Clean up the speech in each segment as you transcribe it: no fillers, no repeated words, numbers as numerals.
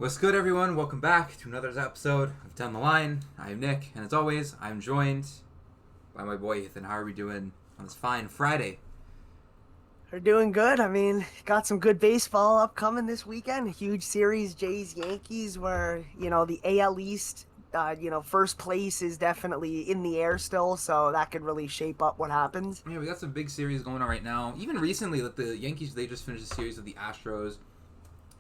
What's good, everyone? Welcome back to another episode of Down the Line. I'm Nick, and as always, I'm joined by my boy Ethan. How are we doing on this fine Friday? They're doing good. I mean, got some good baseball upcoming this weekend. Huge series, Jays Yankees, where the AL East, first place is definitely in the air still, so that could really shape up what happens. Yeah, we got some big series going on right now. Even recently, like the Yankees, they just finished a series with the Astros.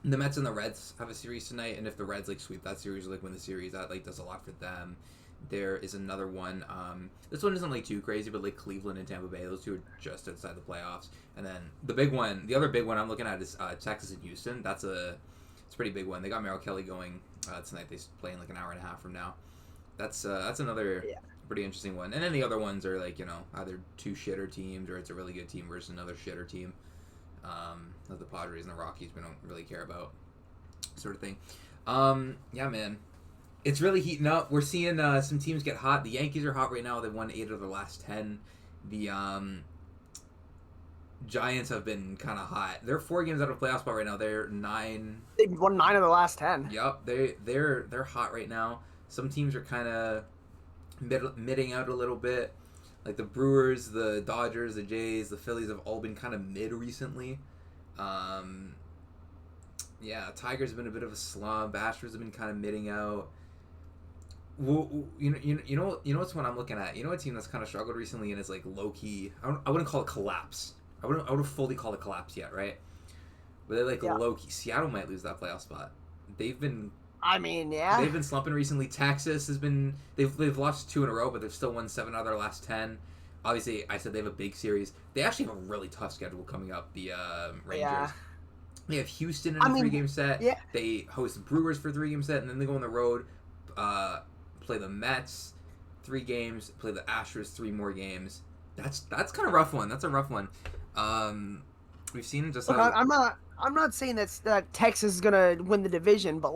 The Mets and the Reds have a series tonight, and if the Reds sweep that series or win the series, that does a lot for them. There is another one. This one isn't too crazy, but Cleveland and Tampa Bay, those two are just outside the playoffs. And then the other big one I'm looking at is Texas and Houston. It's a pretty big one. They got Merrill Kelly going tonight. They play in an hour and a half from now. That's another pretty interesting one. And then the other ones are either two shitter teams or it's a really good team versus another shitter team. Like the Padres and the Rockies, we don't really care about, sort of thing. Yeah, man, it's really heating up. We're seeing some teams get hot. The Yankees are hot right now. They've won 8 of their last 10. The Giants have been kind of hot. They're 4 games out of playoff spot right now. They're 9. They've won 9 of the last 10. Yep, they're hot right now. Some teams are kind of midding out a little bit. Like the Brewers, the Dodgers, the Jays, the Phillies have all been kind of mid recently. Tigers have been a bit of a slump. Astros have been kind of midding out. Well, you know what's one I'm looking at. You know a team that's kind of struggled recently and is low key. I wouldn't call it collapse. I wouldn't fully call it collapse yet, right? But they're low key. Seattle might lose that playoff spot. They've been. I mean, yeah. They've been slumping recently. Texas has been. They've lost 2 in a row, but they've still won 7 out of their last 10. Obviously, I said they have a big series. They actually have a really tough schedule coming up. The Rangers. Yeah. They have Houston in a 3-game set. Yeah. They host the Brewers for a 3-game set, and then they go on the road, play the Mets 3 games, play the Astros 3 more games. That's kind of rough one. That's a rough one. We've seen just. Look, I'm not saying that Texas is gonna win the division, but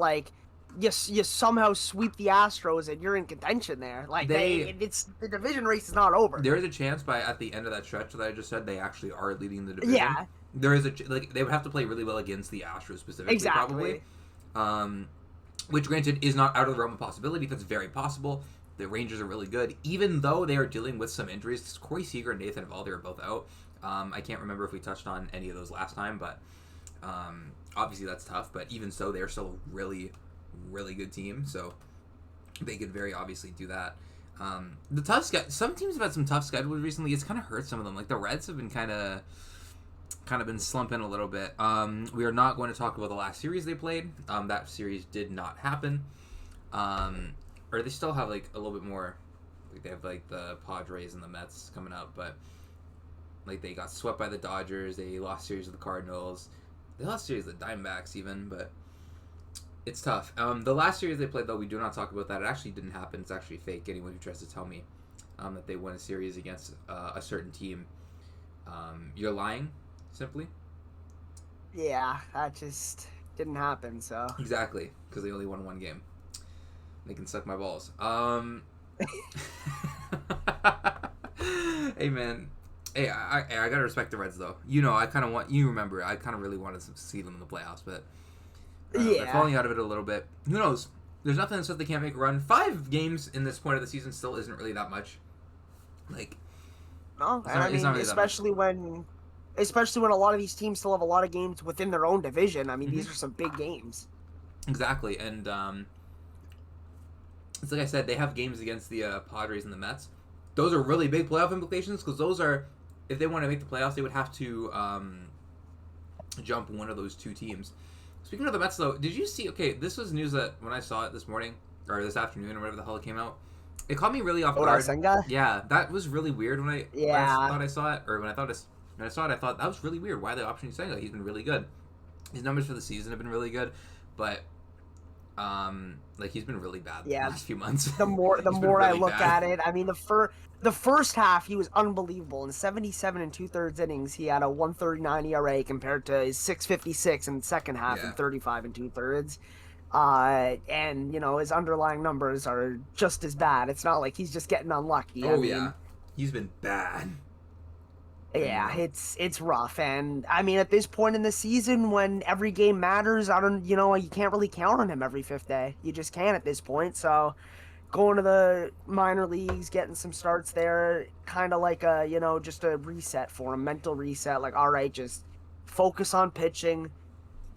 you somehow sweep the Astros and you're in contention there. It's the division race is not over. There is a chance at the end of that stretch that I just said they actually are leading the division. Yeah. There is they would have to play really well against the Astros specifically, exactly. Probably. Which granted is not out of the realm of possibility. That's very possible. The Rangers are really good, even though they are dealing with some injuries. Corey Seager and Nathan Eovaldi are both out. I can't remember if we touched on any of those last time, but obviously that's tough. But even so, they're still a really, really good team. So they could very obviously do that. The tough some teams have had some tough schedules recently. It's kind of hurt some of them. The Reds have been kind of been slumping a little bit. We are not going to talk about the last series they played. That series did not happen. Or they still have a little bit more. They have the Padres and the Mets coming up, but they got swept by the Dodgers. They lost series with the Cardinals. They lost series with the Diamondbacks even, but it's tough. The last series they played, though, we do not talk about that. It actually didn't happen. It's actually fake. Anyone who tries to tell me that they won a series against a certain team, you're lying. Simply. Yeah, that just didn't happen. So exactly, because they only won 1 game. They can suck my balls. Hey man, hey, I gotta respect the Reds though. I kind of want you remember. I kind of really wanted to see them in the playoffs, but they're falling out of it a little bit. Who knows? There's nothing that says they can't make a run. 5 games in this point of the season still isn't really that much. No, really especially when a lot of these teams still have a lot of games within their own division. I mean, these are some big games. Exactly, and it's like I said, they have games against the Padres and the Mets. Those are really big playoff implications because those are, if they want to make the playoffs, they would have to jump one of those 2 teams. Speaking of the Mets, though, did you see? Okay, this was news that when I saw it this morning or this afternoon or whatever the hell it came out, it caught me really off guard. Senga? Yeah, that was really weird when I thought I saw it, or when I saw it, I thought that was really weird. Why the option Senga? He's been really good. His numbers for the season have been really good, but he's been really bad the last few months. The more really I look at it, I mean the first half he was unbelievable. In 77 and 2/3 innings, he had a 1.39 ERA compared to his 6.56 in the second half and 35 and 2/3. And his underlying numbers are just as bad. It's not like he's just getting unlucky. He's been bad. Yeah, it's rough, and I mean, at this point in the season, when every game matters, you can't really count on him every fifth day. You just can't at this point. So going to the minor leagues, getting some starts there, kind of like just a reset for him, mental reset. Like, all right, just focus on pitching.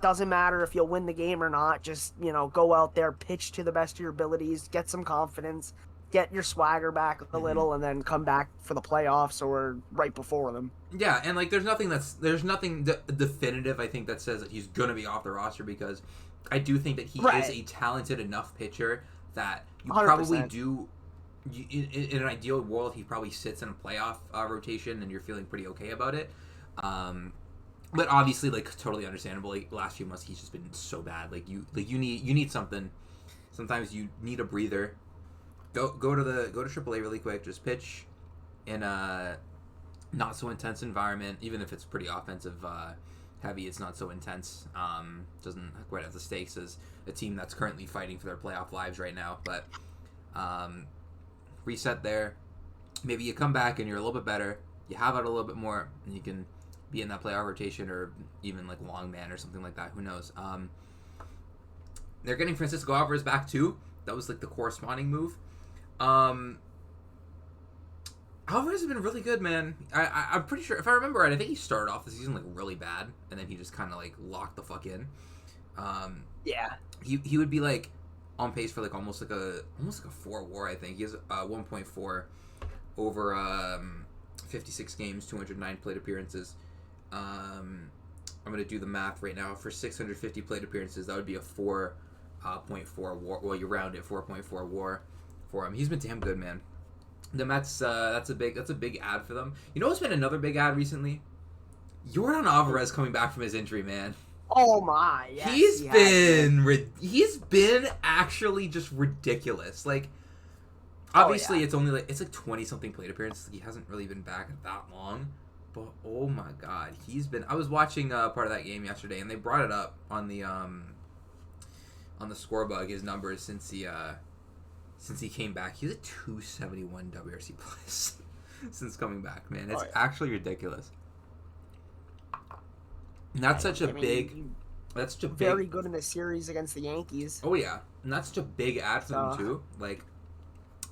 Doesn't matter if you'll win the game or not. Just, go out there, pitch to the best of your abilities, get some confidence, get your swagger back a little, and then come back for the playoffs or right before them. Yeah, and like there's nothing definitive, I think, that says that he's gonna be off the roster, because I do think that he is a talented enough pitcher that you 100%. Probably do. In an ideal world, he probably sits in a playoff rotation, and you're feeling pretty okay about it. But obviously, like, totally understandable. Like, last few months, he's just been so bad. Like, you need something. Sometimes you need a breather. Go to AAA really quick. Just pitch in a not so intense environment. Even if it's pretty offensive heavy, it's not so intense. Doesn't quite have the stakes as a team that's currently fighting for their playoff lives right now. But reset there. Maybe you come back and you're a little bit better. You have it a little bit more, and you can be in that playoff rotation, or even like long man or something like that. Who knows? They're getting Francisco Alvarez back too. That was like the corresponding move. Alvarez has been really good, man. I'm pretty sure, if I remember right, I think he started off the season like really bad, and then he just kind of like locked the fuck in. Yeah. He would be like on pace for like almost like a 4 WAR. I think he has 1.4 over 56 games, 209 plate appearances. I'm gonna do the math right now. For 650 plate appearances, that would be a 4.4 WAR. Well, you round it, 4.4 WAR for him. He's been damn good, man. The Mets, that's a big ad for them. You know what's been another big ad recently? Yordan Alvarez coming back from his injury, man. Oh my! Yes, he's been actually just ridiculous. Like, obviously, it's only like 20 something plate appearances. He hasn't really been back that long. But oh my god, I was watching part of that game yesterday, and they brought it up on the scorebug, his numbers since he came back. He's a 271 WRC plus since coming back, man. It's actually ridiculous. And that's such a big. Very good in the series against the Yankees. Oh yeah, and that's such a big ad for them too. Like,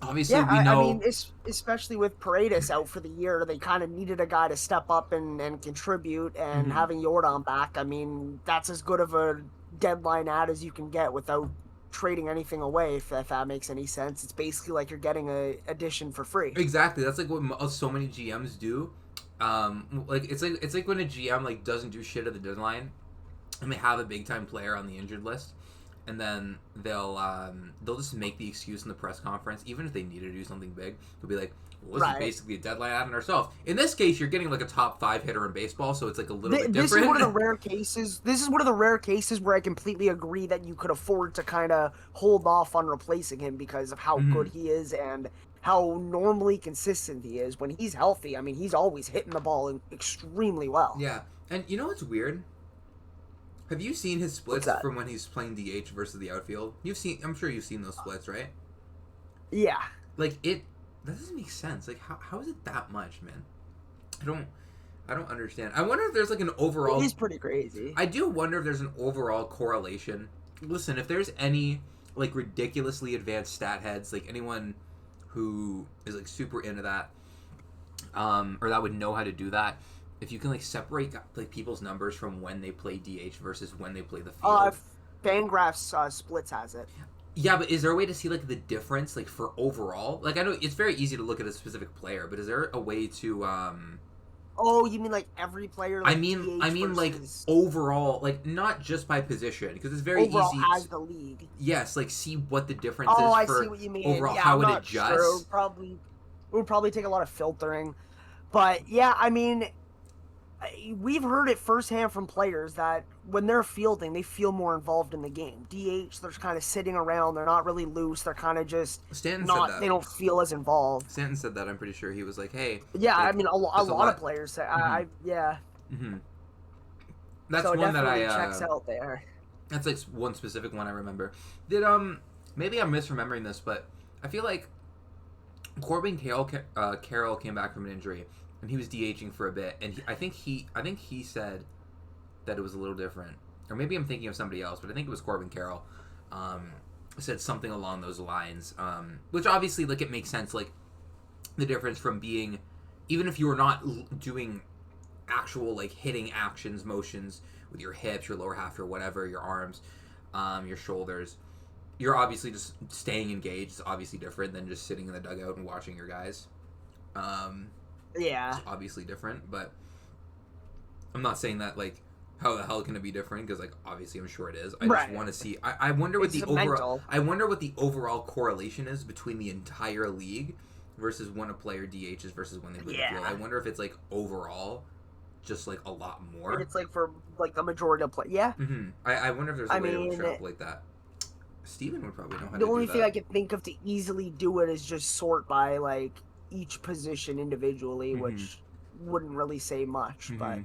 obviously, we know. I mean, especially with Paredes out for the year, they kind of needed a guy to step up and contribute. And having Yordan back, I mean, that's as good of a deadline ad as you can get without trading anything away. If that makes any sense, it's basically like you're getting a addition for free. Exactly, that's like what so many GMs do. Like it's like when a GM like doesn't do shit at the deadline, and they have a big time player on the injured list, and then they'll just make the excuse in the press conference, even if they need to do something big. They'll be like, well, this is basically a deadline ad on ourselves. In this case, you're getting like a top 5 hitter in baseball, so it's like a little bit different. This is one of the rare cases where I completely agree that you could afford to kind of hold off on replacing him because of how good he is and how normally consistent he is. When he's healthy, I mean, he's always hitting the ball extremely well. Yeah, and you know what's weird? Have you seen his splits from when he's playing DH versus the outfield? I'm sure you've seen those splits, right? Yeah. Like, that doesn't make sense. Like, how is it that much, man? I don't understand. I wonder if there's like an overall. He's pretty crazy. I do wonder if there's an overall correlation. Listen, if there's any like ridiculously advanced stat heads, like anyone who is like super into that, or that would know how to do that. If you can like separate like people's numbers from when they play DH versus when they play the field. Fangraphs Splits has it. Yeah, but is there a way to see like the difference like for overall? Like I know it's very easy to look at a specific player, but is there a way to Oh, you mean like every player? Like I mean like overall, like not just by position, because it's very overall easy. As the league. Yes, like see what the difference is I for see what you mean. overall, yeah, how it adjusts. Sure. It would probably take a lot of filtering, but yeah, I mean, we've heard it firsthand from players that when they're fielding, they feel more involved in the game. DH, they're kind of sitting around. They're not really loose. They're kind of just Stanton said that. They don't feel as involved. Stanton said that. I'm pretty sure he was like, "Hey." Yeah, like, I mean, a lot of players say, yeah. Mm-hmm. That's so one that I checks out there. That's like one specific one I remember. Did maybe I'm misremembering this, but I feel like Corbin Carroll came back from an injury, and he was DHing for a bit, and I think he said that it was a little different, or maybe I'm thinking of somebody else, but I think it was Corbin Carroll. Said something along those lines, which obviously, like, it makes sense, like, the difference from being, even if you were not doing actual, like, hitting actions, motions with your hips, your lower half, your whatever, your arms, your shoulders, you're obviously just staying engaged. It's obviously different than just sitting in the dugout and watching your guys. Yeah. It's obviously different, but I'm not saying that, like, how the hell can it be different? Because, like, obviously I'm sure it is. I just want to see. I wonder what the overall. I wonder what the overall correlation is between the entire league versus when a player DHs versus when they leave the field. I wonder if it's, like, overall just, like, a lot more. And it's like for, like, the majority of play. Yeah. Mm-hmm. I wonder if there's a way to extrapolate that. Steven would probably know how to do that. The only thing I can think of to easily do it is just sort by, like, each position individually, which wouldn't really say much, but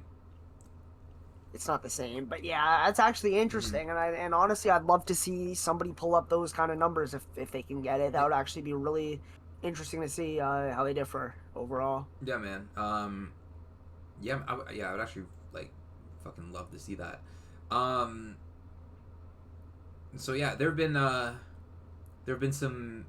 it's not the same. But yeah, that's actually interesting, and honestly, I'd love to see somebody pull up those kind of numbers if they can get it. That would actually be really interesting to see how they differ overall. Yeah, man. Yeah, I would actually, like, fucking love to see that. So yeah, there have been some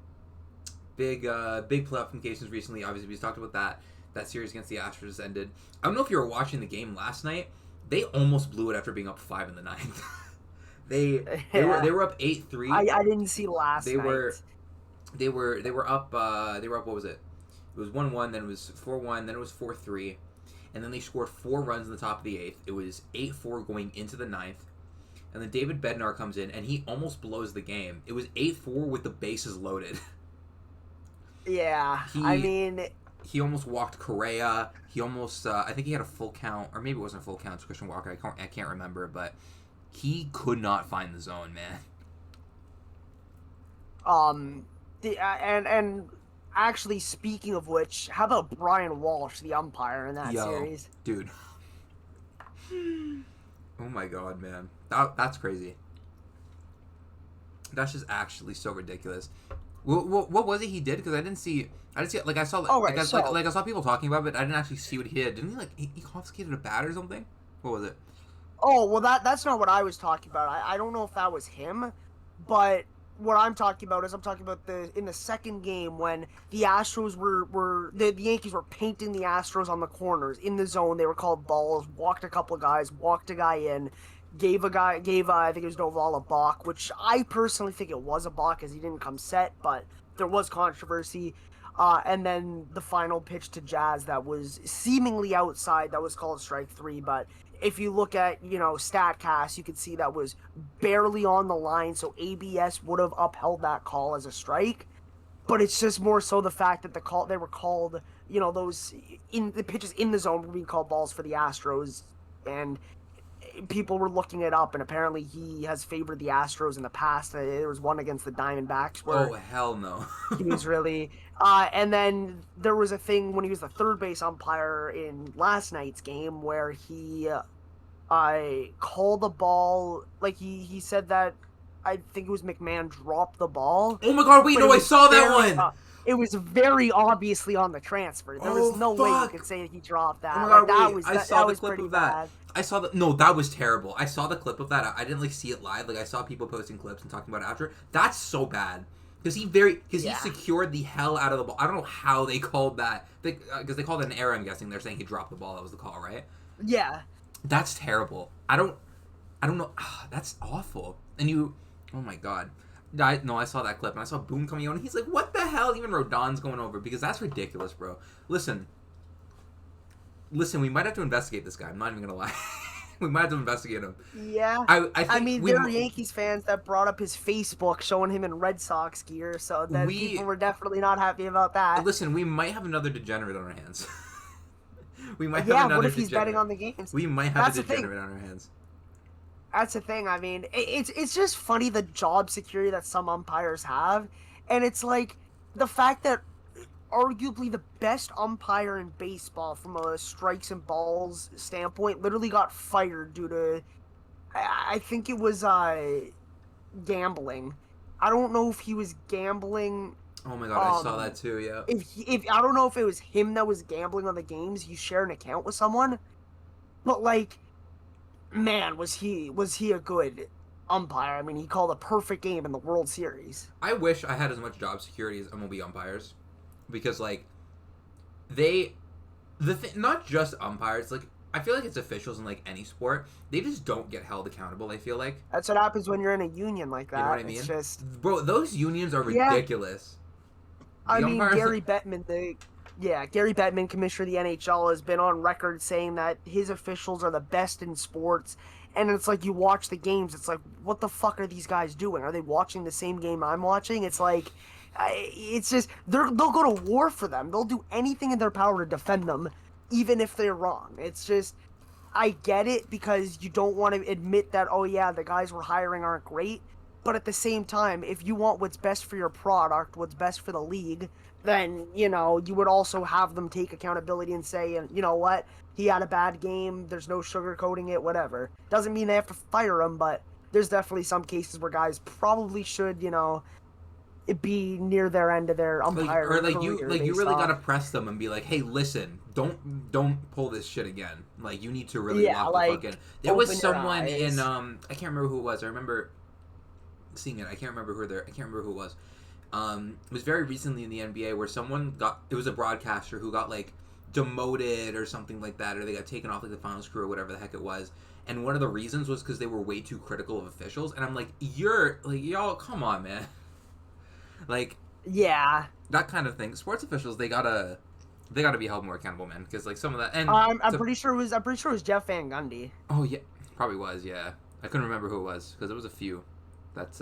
big playoff implications recently. Obviously, we just talked about that. That series against the Astros ended. I don't know if you were watching the game last night. They almost blew it after being up 5 in the ninth. they were up 8-3. I didn't see last night. They were up. What was it? It was 1-1. Then it was 4-1. Then it was 4-3. And then they scored 4 runs in the top of the 8th. It was 8-4 going into the 9th. And then David Bednar comes in, and he almost blows the game. It was 8-4 with the bases loaded. Yeah, he almost walked Correa. He almost, I think he had a full count, or maybe it wasn't a full count to Christian Walker. I can't remember, but he could not find the zone, man. And actually, speaking of which, how about Brian Walsh, the umpire in that series? Dude. Oh my god, man. That's crazy. That's just actually so ridiculous. What was it he did? Because I didn't see it. Like, I saw, I saw people talking about it, but I didn't actually see what he did. Didn't he, like, he confiscated a bat or something? What was it? Oh, well, that's not what I was talking about. I don't know if that was him, but what I'm talking about is in the second game when the Astros the Yankees were painting the Astros on the corners in the zone. They were called balls. Walked a couple of guys. Walked a guy in. Gave I think it was Noval a balk, which I personally think it was a balk because he didn't come set, but there was controversy. And then the final pitch to Jazz that was seemingly outside, that was called strike 3, but if you look at, StatCast, you can see that was barely on the line, so ABS would have upheld that call as a strike. But it's just more so the fact that they were called, those in the pitches in the zone were being called balls for the Astros, and people were looking it up, and apparently he has favored the Astros in the past. There was one against the Diamondbacks where hell no. he was really and then there was a thing when he was the third base umpire in last night's game where he called the ball, like he said that I think it was McMahon dropped the ball. Oh my god, wait, no, I saw that one. It was very obviously on the transfer. There was no way you could say that he dropped that. Oh my god, wait, I saw the clip of that. I saw that. No, that was terrible. I saw the clip of that. I didn't see it live. Like, I saw people posting clips and talking about it after. That's so bad. Because he secured the hell out of the ball. I don't know how they called that. Because they called it an error, I'm guessing. They're saying he dropped the ball. That was the call, right? Yeah. That's terrible. I don't know. That's awful. And oh my god. I saw that clip, and I saw Boone coming on, and he's like, what the hell? Even Rodon's going over, because that's ridiculous, bro. Listen, we might have to investigate this guy. I'm not even going to lie. We might have to investigate him. Yeah. I mean, there are Yankees fans that brought up his Facebook showing him in Red Sox gear, so that people were definitely not happy about that. Listen, we might have another degenerate on our hands. We might have another what if he's betting on the games? We might have a degenerate on our hands. That's the thing. I mean, it's just funny the job security that some umpires have, and it's like the fact that arguably the best umpire in baseball from a strikes and balls standpoint literally got fired due to, I think it was gambling. I don't know if he was gambling. Oh my god, I saw that too. Yeah. If I don't know if it was him that was gambling on the games, you share an account with someone, but like, man, was he a good umpire? I mean, he called a perfect game in the World Series. I wish I had as much job security as MLB umpires, because like they, not just umpires. Like I feel like it's officials in like any sport. They just don't get held accountable. I feel like. That's what happens when you're in a union like that. You know what I mean? It's just, bro, those unions are yeah. ridiculous. I mean, Gary Bettman, Gary Bettman, commissioner of the NHL, has been on record saying that his officials are the best in sports. And it's like, you watch the games, it's like, what the fuck are these guys doing? Are they watching the same game I'm watching? It's like, it's just, they'll go to war for them. They'll do anything in their power to defend them, even if they're wrong. It's just, I get it, because you don't want to admit that, oh yeah, the guys we're hiring aren't great. But at the same time, if you want what's best for your product, what's best for the league, then, you would also have them take accountability and say, you know what, he had a bad game, there's no sugarcoating it, whatever. Doesn't mean they have to fire him, but there's definitely some cases where guys probably should, be near their end of their umpire or like career. You really gotta press them and be like, hey, listen, don't pull this shit again. Like, you need to really lock the fuck in. There was someone in I can't remember who it was. I remember seeing it. I can't remember who it was. It was very recently in the NBA where it was a broadcaster who got like demoted or something like that, or they got taken off like the finals crew or whatever the heck it was. And one of the reasons was because they were way too critical of officials. And I'm like, y'all, come on, man. Like, yeah, that kind of thing. Sports officials, they gotta be held more accountable, man. Because like some of that, and I'm pretty sure it was Jeff Van Gundy. Oh yeah, probably was. Yeah, I couldn't remember who it was because there was a few that's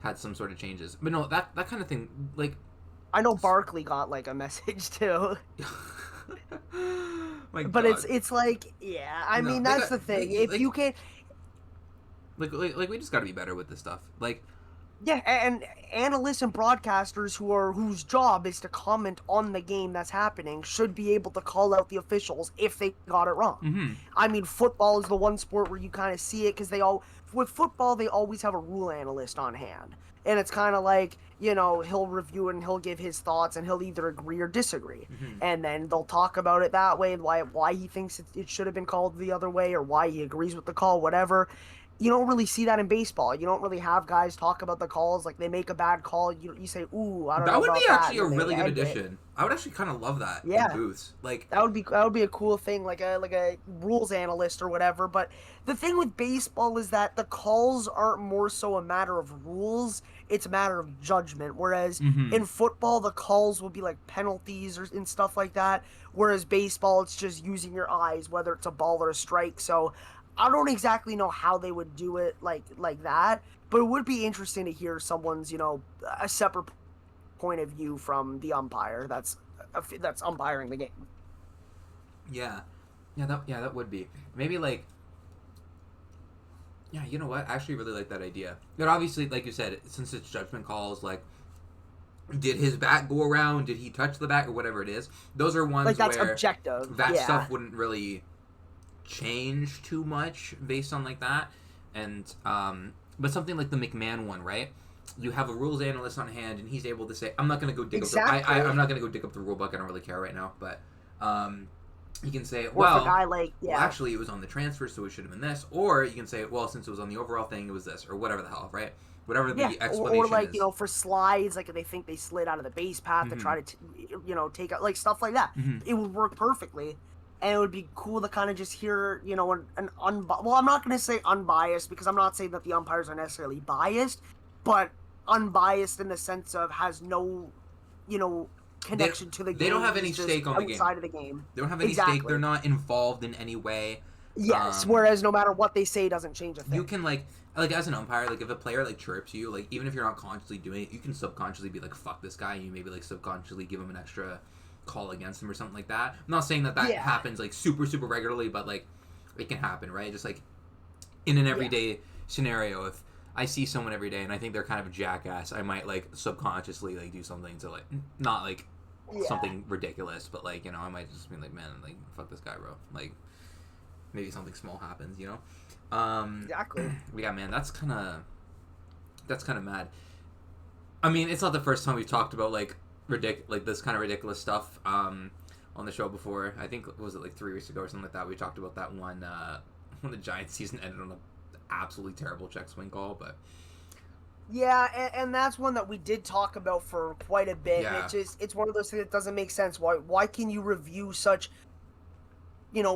had some sort of changes. But no, that kind of thing, like, I know Barkley got like a message too. But God. it's like, yeah, I mean, that's the thing. If you can't, like we just got to be better with this stuff. Like, yeah, and analysts and broadcasters whose job is to comment on the game that's happening should be able to call out the officials if they got it wrong. Mm-hmm. I mean, football is the one sport where you kind of see it, because with football, they always have a rule analyst on hand. And it's kind of like, he'll review it and he'll give his thoughts and he'll either agree or disagree. Mm-hmm. And then they'll talk about it that way, and why he thinks it should have been called the other way, or why he agrees with the call, whatever. You don't really see that in baseball. You don't really have guys talk about the calls. Like, they make a bad call, you say, ooh, I don't know about that. That would be actually a really good addition. I would actually kind of love that in booths. Like, that would be a cool thing, like a rules analyst or whatever. But the thing with baseball is that the calls aren't more so a matter of rules, it's a matter of judgment. Whereas in football, the calls will be like penalties and stuff like that. Whereas baseball, it's just using your eyes, whether it's a ball or a strike. So I don't exactly know how they would do it like that, but it would be interesting to hear someone's, a separate point of view from the umpire that's umpiring the game. Yeah, that would be. Maybe like, yeah, you know what? I actually really like that idea. But obviously, like you said, since it's judgment calls, like, did his bat go around? Did he touch the bat, or whatever it is? Those are ones like that's where objective. That stuff wouldn't really change too much based on like that. And but something like the McMahon one, right? You have a rules analyst on hand, and he's able to say, I'm not going to go dig up I'm not going to go dig up the rule book. I don't really care right now, but you can say, well, actually, it was on the transfer, so it should have been this. Or you can say, well, since it was on the overall thing, it was this, or whatever the hell, right? Whatever the explanation or like, is. For slides, like, they think they slid out of the base path to try to, take out, like, stuff like that. It would work perfectly. And it would be cool to kind of just hear, well, I'm not going to say unbiased, because I'm not saying that the umpires are necessarily biased, but unbiased in the sense of has no, connection to the game. They don't have any stake on the game. Outside of the game. They don't have any stake. They're not involved in any way. Yes, whereas no matter what they say, doesn't change a thing. You can, like as an umpire, like, if a player, like, chirps you, like, even if you're not consciously doing it, you can subconsciously be like, fuck this guy, and you maybe, like, subconsciously give him an extra call against him or something like that. I'm not saying that happens, like, super, super regularly, but, like, it can happen, right? Just, like, in an everyday scenario, if I see someone every day and I think they're kind of a jackass, I might, like, subconsciously, like, do something to, like, not, like, something ridiculous, but, like, I might just be like, man, like, fuck this guy, bro. Like, maybe something small happens, Exactly. Yeah, man, that's kind of mad. I mean, it's not the first time we've talked about like this kind of ridiculous stuff on the show before. I think was it like 3 weeks ago or something like that. We talked about that one when the Giants season ended on an absolutely terrible check swing call, but. Yeah, and that's one that we did talk about for quite a bit. Yeah. And it's one of those things that doesn't make sense. Why can you review such,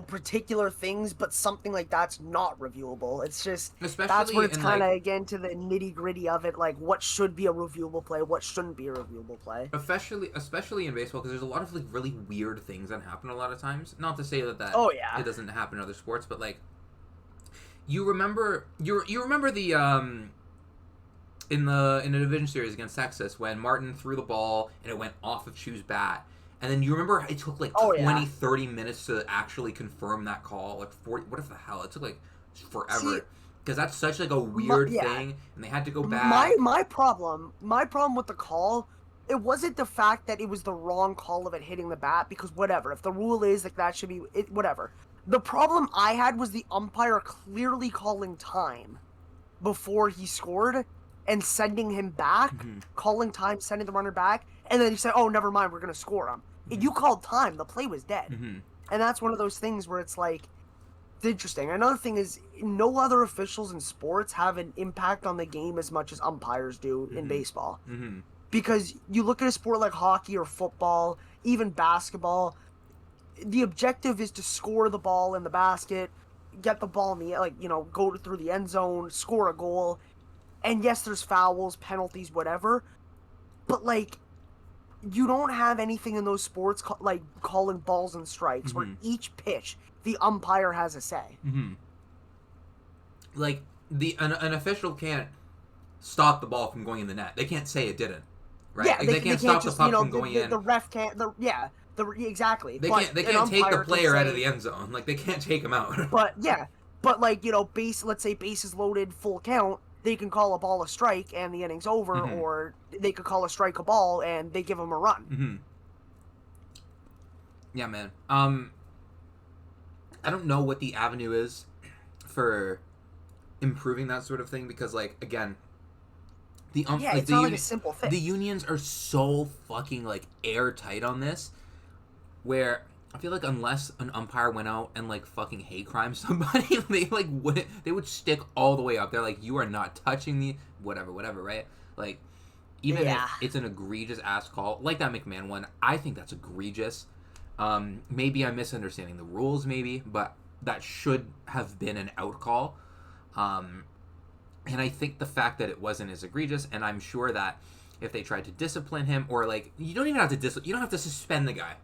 particular things, but something like that's not reviewable? It's just that's where it's kind of again to the nitty gritty of it. Like, what should be a reviewable play, what shouldn't be a reviewable play. Especially in baseball, because there's a lot of like really weird things that happen a lot of times. Not to say that oh yeah, it doesn't happen in other sports, but like you remember the in the division series against Texas when Martin threw the ball and it went off of Chu's bat. And then you remember it took like 30 minutes to actually confirm that call. Like 40, what if the hell? It took like forever. Because that's such like a weird thing, and they had to go back. My problem with the call, it wasn't the fact that it was the wrong call of it hitting the bat, because whatever. If the rule is like that should be it, whatever. The problem I had was the umpire clearly calling time before he scored and sending him back, calling time, sending the runner back, and then he said, "Oh, never mind, we're gonna score him." You called time, the play was dead, and that's one of those things where it's like, it's interesting. Another thing is, no other officials in sports have an impact on the game as much as umpires do in baseball, because you look at a sport like hockey or football, even basketball. The objective is to score the ball in the basket, get the ball in the go through the end zone, score a goal. And yes, there's fouls, penalties, whatever, but like, you don't have anything in those sports like calling balls and strikes where each pitch the umpire has a say. Like an official can't stop the ball from going in the net. They can't say it didn't, right? Yeah, like, they can't stop just, the puck from going in. The ref can't. Exactly. They can't take the player out of the end zone. Like, they can't take him out. But like let's say bases loaded, full count. They can call a ball a strike and the inning's over, or they could call a strike a ball and they give them a run. Yeah, man. I don't know what the avenue is for improving that sort of thing, because, like, again, it's not like a simple thing. The unions are so fucking like airtight on this, where I feel like unless an umpire went out and like fucking hate crime somebody, they would stick all the way up. They're like, you are not touching me, whatever, right? Like, even if it's an egregious ass call, like that McMahon one, I think that's egregious. Maybe I'm misunderstanding the rules, but that should have been an out call. And I think the fact that it wasn't as egregious, and I'm sure that if they tried to discipline him, or like, you don't even have to you don't have to suspend the guy.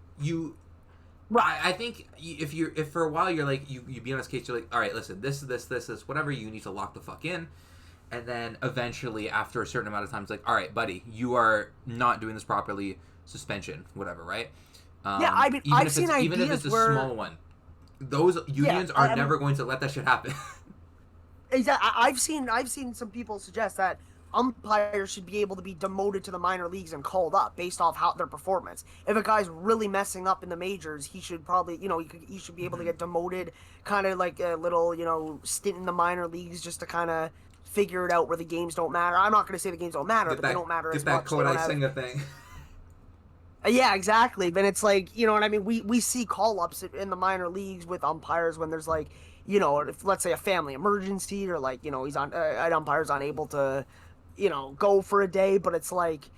I think if for a while you're like, you be on this case, you're like, all right, listen, this, whatever, you need to lock the fuck in. And then eventually, after a certain amount of time, it's like, all right, buddy, you are not doing this properly, suspension, whatever, right? I mean, I've seen ideas even if it's a small one, those unions are never going to let that shit happen. Exactly. I've seen some people suggest that umpires should be able to be demoted to the minor leagues and called up based off their performance. If a guy's really messing up in the majors, he should probably, he should be able to get demoted, kind of like a little, stint in the minor leagues just to kind of figure it out where the games don't matter. I'm not going to say the games don't matter, but they don't matter as much. Get that Kodai Senga thing. Yeah, exactly. But it's like, you know what I mean? We see call-ups in the minor leagues with umpires when there's like, if, let's say, a family emergency, or like, he's on an umpire's unable to, go for a day. But it's like,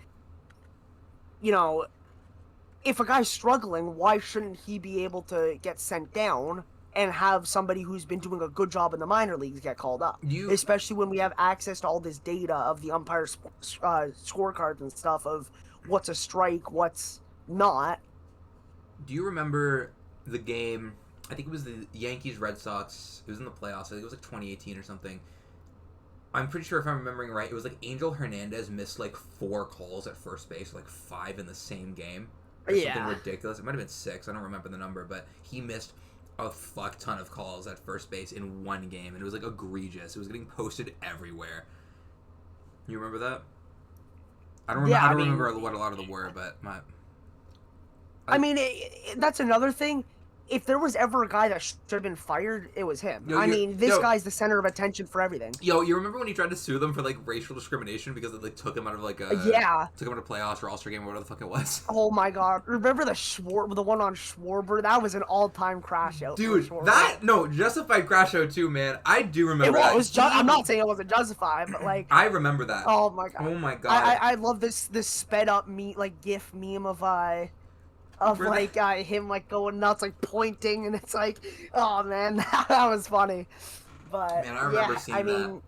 if a guy's struggling, why shouldn't he be able to get sent down and have somebody who's been doing a good job in the minor leagues get called up? Especially when we have access to all this data of the umpires' scorecards and stuff of what's a strike, what's not. Do you remember the game? I think it was the Yankees-Red Sox. It was in the playoffs. I think it was like 2018 or something. I'm pretty sure, if I'm remembering right, it was like Angel Hernandez missed like 4 calls at first base, like 5 in the same game. Or something ridiculous. It might have been 6. I don't remember the number, but he missed a fuck ton of calls at first base in one game, and it was like egregious. It was getting posted everywhere. You remember that? I don't remember what a lot of them were, but I mean, that's another thing. if there was ever a guy that should have been fired, it was him. Yo, I mean, this yo, guy's the center of attention for everything. Yo, you remember when he tried to sue them for like racial discrimination because they like took him out of like Yeah. took him out of playoffs or All-Star game or whatever the fuck it was? Oh my god. Remember the one on Schwarber? That was an all-time crash out. Dude, justified crash out too, man. I do remember that. I'm not saying it wasn't justified, but like I remember that. Oh my god. Oh my god. I love this sped up GIF meme of him like going nuts, like pointing, and it's like, oh man, that was funny. But man, I remember seeing that.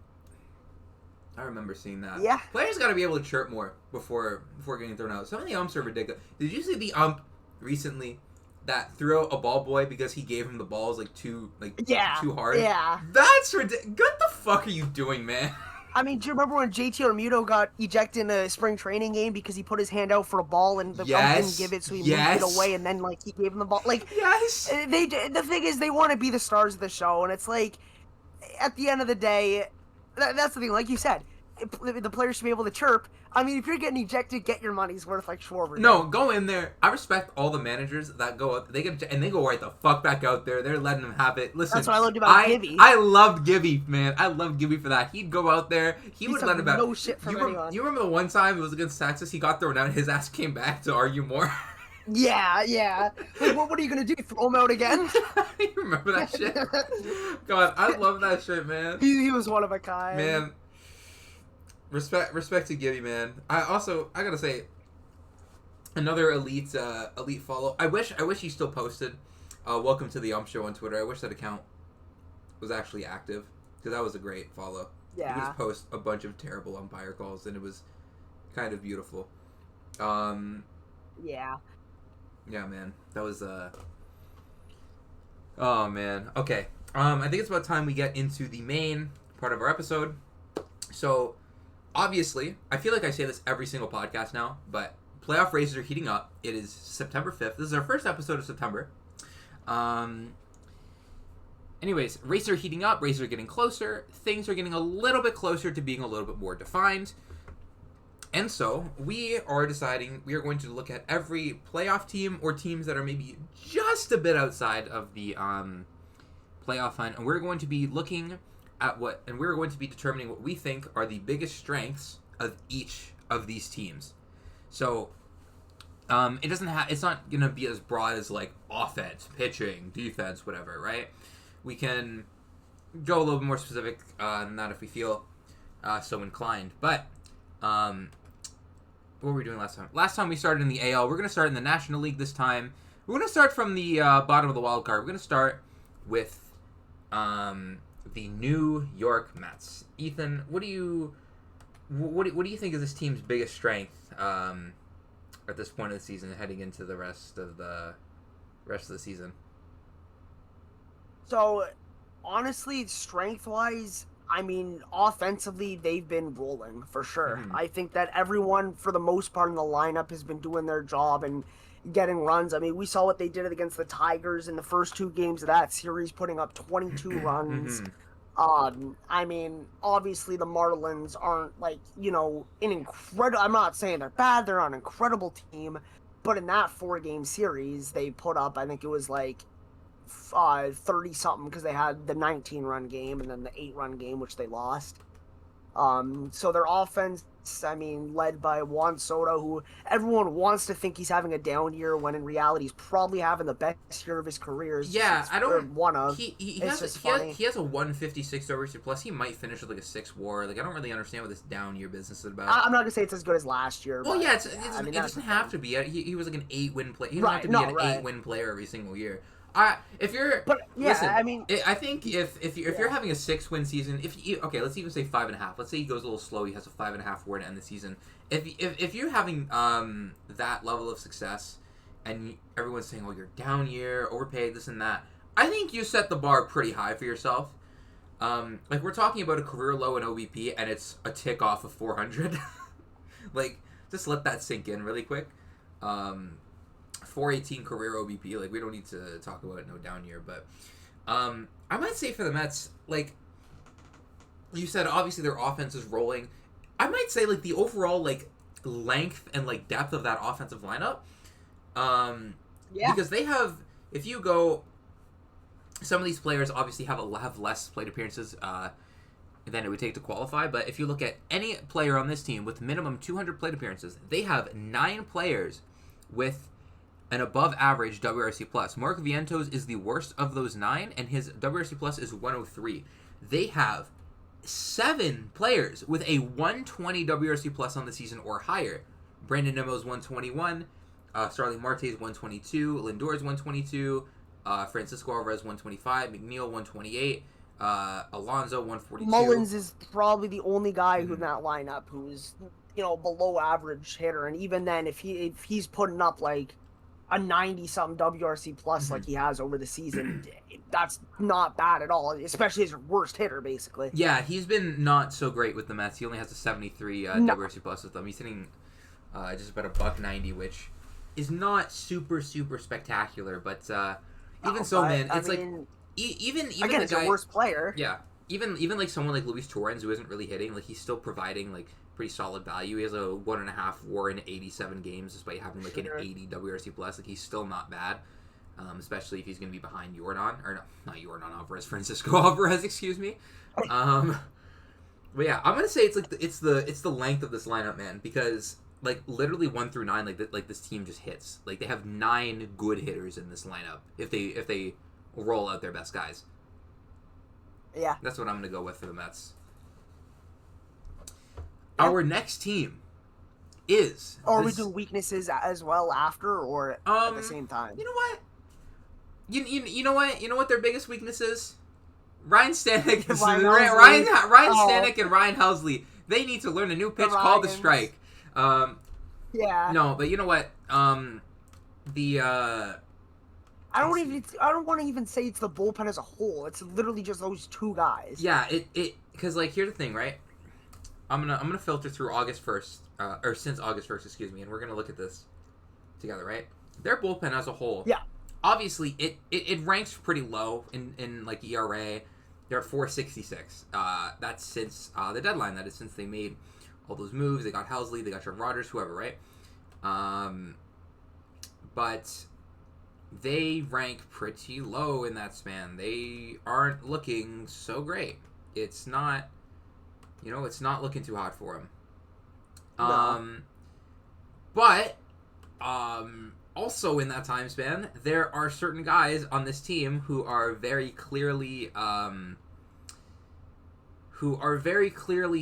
I remember seeing that. Yeah. Players got to be able to chirp more before getting thrown out. Some of the umps are ridiculous. Did you see the ump recently that threw out a ball boy because he gave him the balls too hard? Yeah. That's ridiculous. What the fuck are you doing, man? I mean, do you remember when JT Realmuto got ejected in a spring training game because he put his hand out for a ball and the ump didn't give it, so he moved it away, and then he gave him the ball? Yes. The thing is, they want to be the stars of the show, and it's like, at the end of the day, that's the thing. Like you said, the players should be able to chirp. I mean, if you're getting ejected, get your money's worth, like Schwarber. No, go in there. I respect all the managers that go up. They go right the fuck back out there. They're letting them have it. Listen, that's what I loved about Gibby. I loved Gibby, man. I loved Gibby for that. He'd go out there. He would let him out. No shit from anyone. You remember the one time it was against Texas? He got thrown out. His ass came back to argue more. Yeah. Like, what are you gonna do? Throw him out again? You remember that shit? God, I love that shit, man. He was one of a kind. Man. Respect to Gibby, man. I gotta say, another elite follow. I wish he still posted. Welcome to the Ump Show on Twitter. I wish that account was actually active because that was a great follow. Yeah. He just post a bunch of terrible umpire calls and it was kind of beautiful. Yeah. Yeah, man. That was Oh man. Okay. I think it's about time we get into the main part of our episode. So. Obviously, I feel like I say this every single podcast now, but playoff races are heating up. It is September 5th. This is our first episode of September. Anyways, races are heating up. Races are getting closer. Things are getting a little bit closer to being a little bit more defined. And so, we are deciding we are going to look at every playoff team or teams that are maybe just a bit outside of the playoff hunt. And we're going to be looking at we're going to be determining what we think are the biggest strengths of each of these teams. So, it's not gonna be as broad as offense, pitching, defense, whatever, right? We can go a little bit more specific than that if we feel so inclined. But what were we doing last time? Last time we started in the AL. We're gonna start in the National League this time. We're gonna start from the bottom of the wild card. We're gonna start with the New York Mets. Ethan, what do you think is this team's biggest strength at this point of the season, heading into the rest of the season? So, honestly, strength-wise, I mean, offensively, they've been rolling for sure. Mm-hmm. I think that everyone, for the most part, in the lineup has been doing their job and getting runs. I mean, we saw what they did against the Tigers in the first two games of that series, putting up 22 runs. Mm-hmm. I mean, obviously the Marlins aren't an incredible. I'm not saying they're bad. They're an incredible team, but in that 4-game series, they put up, I think it was 30 something because they had the 19-run game and then the 8-run game which they lost. So their offense, I mean, led by Juan Soto, who everyone wants to think he's having a down year when in reality he's probably having the best year of his career. Yeah, I don't. One of. He has a 156 WRC plus. He might finish with a 6 WAR. I don't really understand what this down year business is about. I'm not gonna say it's as good as last year. Well, yeah, it doesn't have to be. He was an 8-win player. He doesn't have to be an 8-win player every single year. Listen, I mean, I think if you're having a 6-win season, let's even say 5.5. Let's say he goes a little slow. He has a 5.5 WAR to end the season. If you're having that level of success, and everyone's saying, "Oh, you're down year, overpaid, this and that," I think you set the bar pretty high for yourself. We're talking about a career low in OBP, and it's a tick off of 400. Just let that sink in really quick. 418 career OBP. We don't need to talk about it. No down year, but I might say for the Mets, you said, obviously their offense is rolling. I might say the overall length and depth of that offensive lineup. Because they have if you go, some of these players obviously have less plate appearances than it would take to qualify. But if you look at any player on this team with minimum 200 plate appearances, they have 9 players with an above average WRC plus. Mark Vientos is the worst of those 9, and his WRC plus is 103. They have 7 players with a 120 WRC plus on the season or higher. Brandon Nimmo's 121, Starling Marte's 122, Lindor's 122, Francisco Alvarez 125, McNeil 128, Alonso 142. Mullins is probably the only guy who in that lineup who's below average hitter, and even then, if he's putting up like a 90-something WRC plus like he has over the season, that's not bad at all, especially as your worst hitter, basically. Yeah, he's been not so great with the Mets. He only has a 73 WRC plus with them. He's hitting just about $190, which is not super spectacular, but man, it's like even again, the it's guy, your worst player. Yeah, even like someone like Luis Torrens, who isn't really hitting, like he's still providing like pretty solid value. He has a 1.5 WAR in 87 games, despite having like an 80 WRC plus. Like he's still not bad, especially if he's going to be behind Jordan, or not Jordan Alvarez, Francisco Alvarez, excuse me. But yeah, I'm gonna say it's the length of this lineup, man, because like literally 1 through 9, like this team just hits. Like they have 9 good hitters in this lineup if they roll out their best guys. Yeah, that's what I'm gonna go with for the Mets. Our next team is. Or we do weaknesses as well after, or at the same time. You know what? You know what? You know what their biggest weakness is? Ryan Stanek. Ryan Stanek and Ryan Helsley. They need to learn a new pitch called the strike. Yeah. No, but you know what? I don't want to even say it's the bullpen as a whole. It's literally just those 2 guys. Yeah, because like here's the thing, right? I'm gonna filter through August 1st, or since August 1st, excuse me, and we're gonna look at this together, right? Their bullpen as a whole, yeah. Obviously, it ranks pretty low in like ERA. They're at 466. That's since the deadline. That is since they made all those moves. They got Helsley, they got Trevor Rogers, whoever, right? But they rank pretty low in that span. They aren't looking so great. It's not. It's not looking too hot for him. No. But also in that time span, there are certain guys on this team who are very clearly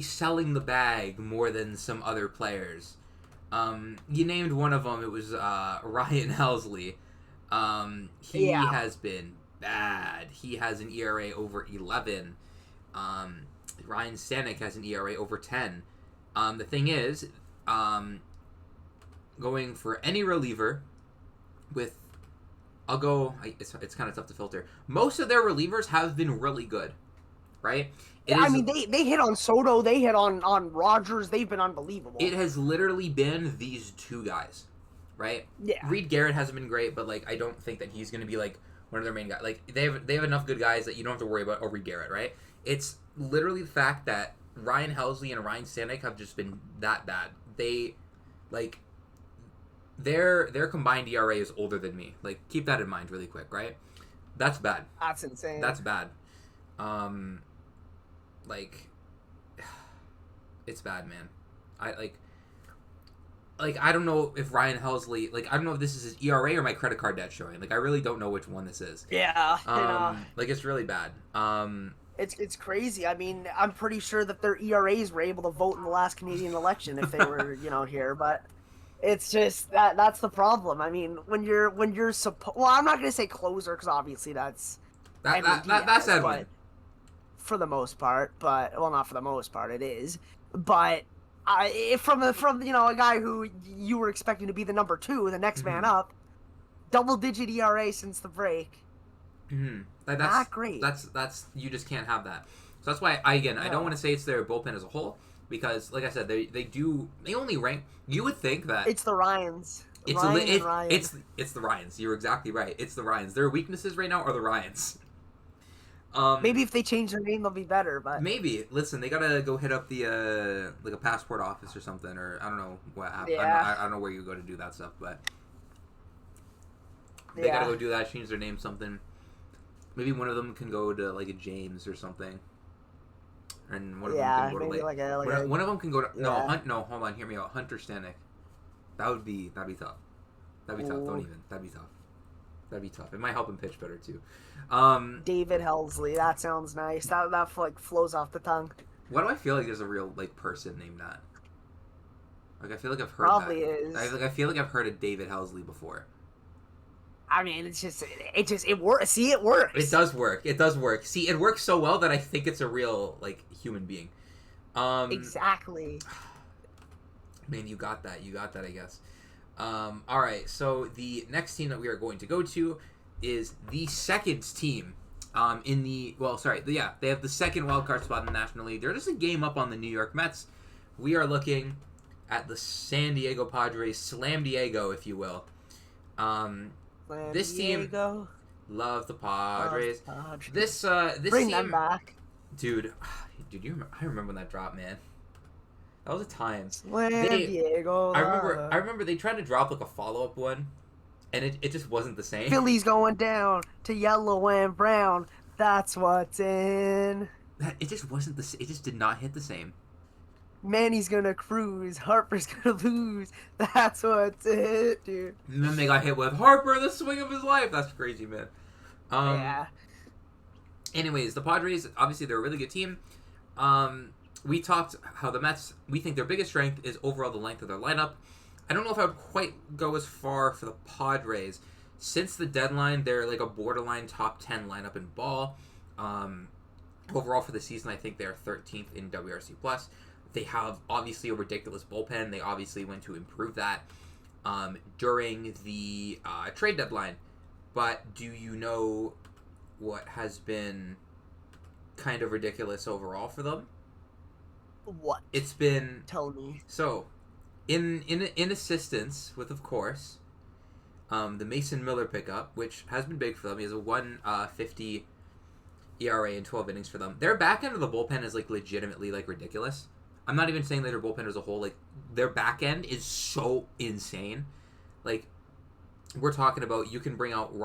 selling the bag more than some other players. You named one of them. It was Ryan Helsley. He has been bad. He has an ERA over 11. Ryan Stanek has an ERA over 10. The thing is, going for any reliever with, it's kind of tough to filter. Most of their relievers have been really good, right? They hit on Soto, they hit on Rogers, they've been unbelievable. It has literally been these 2 guys, right? Yeah. Reed Garrett hasn't been great, but like I don't think that he's going to be like one of their main guys. Like they have enough good guys that you don't have to worry about Reed Garrett, right? It's literally the fact that Ryan Helsley and Ryan Stanek have just been that bad. They, like, their combined ERA is older than me. Like, keep that in mind really quick, right? That's bad. That's insane. That's bad. It's bad, man. I don't know if Ryan Helsley, I don't know if this is his ERA or my credit card debt showing. Like, I really don't know which one this is. Yeah. It's really bad. It's crazy. I mean, I'm pretty sure that their ERAs were able to vote in the last Canadian election if they were, here. But it's just that's the problem. I mean, when you're well, I'm not gonna say closer because obviously that's Edwin. For the most part, but well, not for the most part, it is. But from a guy who you were expecting to be the number 2, the next man up, double-digit ERA since the break. Mm-hmm. That's not great. That's you just can't have that. So that's why I don't want to say it's their bullpen as a whole, because like I said, they only rank. You would think that it's the Ryans. It's the Ryans. You're exactly right. It's the Ryans. Their weaknesses right now are the Ryans. Maybe if they change their name, they'll be better. But maybe listen, they gotta go hit up the like a passport office or something, or I don't know what. Yeah. I don't know where you go to do that stuff, but They gotta go do that. Change their name something. Maybe one of them can go to like a James or something. And one of them can go to one of them can go to no, hold on, hear me out. Hunter Stanek. That'd be tough. That'd be tough. Don't even. That'd be tough. It might help him pitch better too. David Helsley. That sounds nice. That like flows off the tongue. Why do I feel like there's a real like person named that? Like I feel like I've heard Probably that. is. I feel like I've heard of David Helsley before. I mean, it works. See, it works. It does work. See, it works so well that I think it's a real like human being. Exactly. Man, you got that, I guess. All right, so the next team that we are going to go to is the second team they have the second wild card spot in the National League. They're just a game up on the New York Mets. We are looking at the San Diego Padres, Slam Diego, if you will. This team love the Padres. This bring team, them back, dude. I remember when that dropped, man. That was a time. Diego. I remember they tried to drop like a follow-up one, and it just wasn't the same. Philly's going down to yellow and brown. That's what's in. It just wasn't the. It just did not hit the same. Manny's gonna cruise. Harper's gonna lose. That's what's it, dude. And then they got hit with Harper, the swing of his life. That's crazy, man. Yeah. Anyways, the Padres, obviously, they're a really good team. We talked how the Mets, we think their biggest strength is overall the length of their lineup. I don't know if I would quite go as far for the Padres. Since the deadline, they're like a borderline top 10 lineup in ball. Overall for the season, I think they're 13th in WRC+. They have, obviously, a ridiculous bullpen. They obviously went to improve that during the trade deadline. But do you know what has been kind of ridiculous overall for them? What? It's been... Tell me. So, in assistance with, of course, the Mason Miller pickup, which has been big for them. He has a 1.50 ERA in 12 innings for them. Their back end of the bullpen is, like, legitimately, like, ridiculous. I'm not even saying that their bullpen as a whole, like, their back end is so insane. Like, we're talking about you can bring out a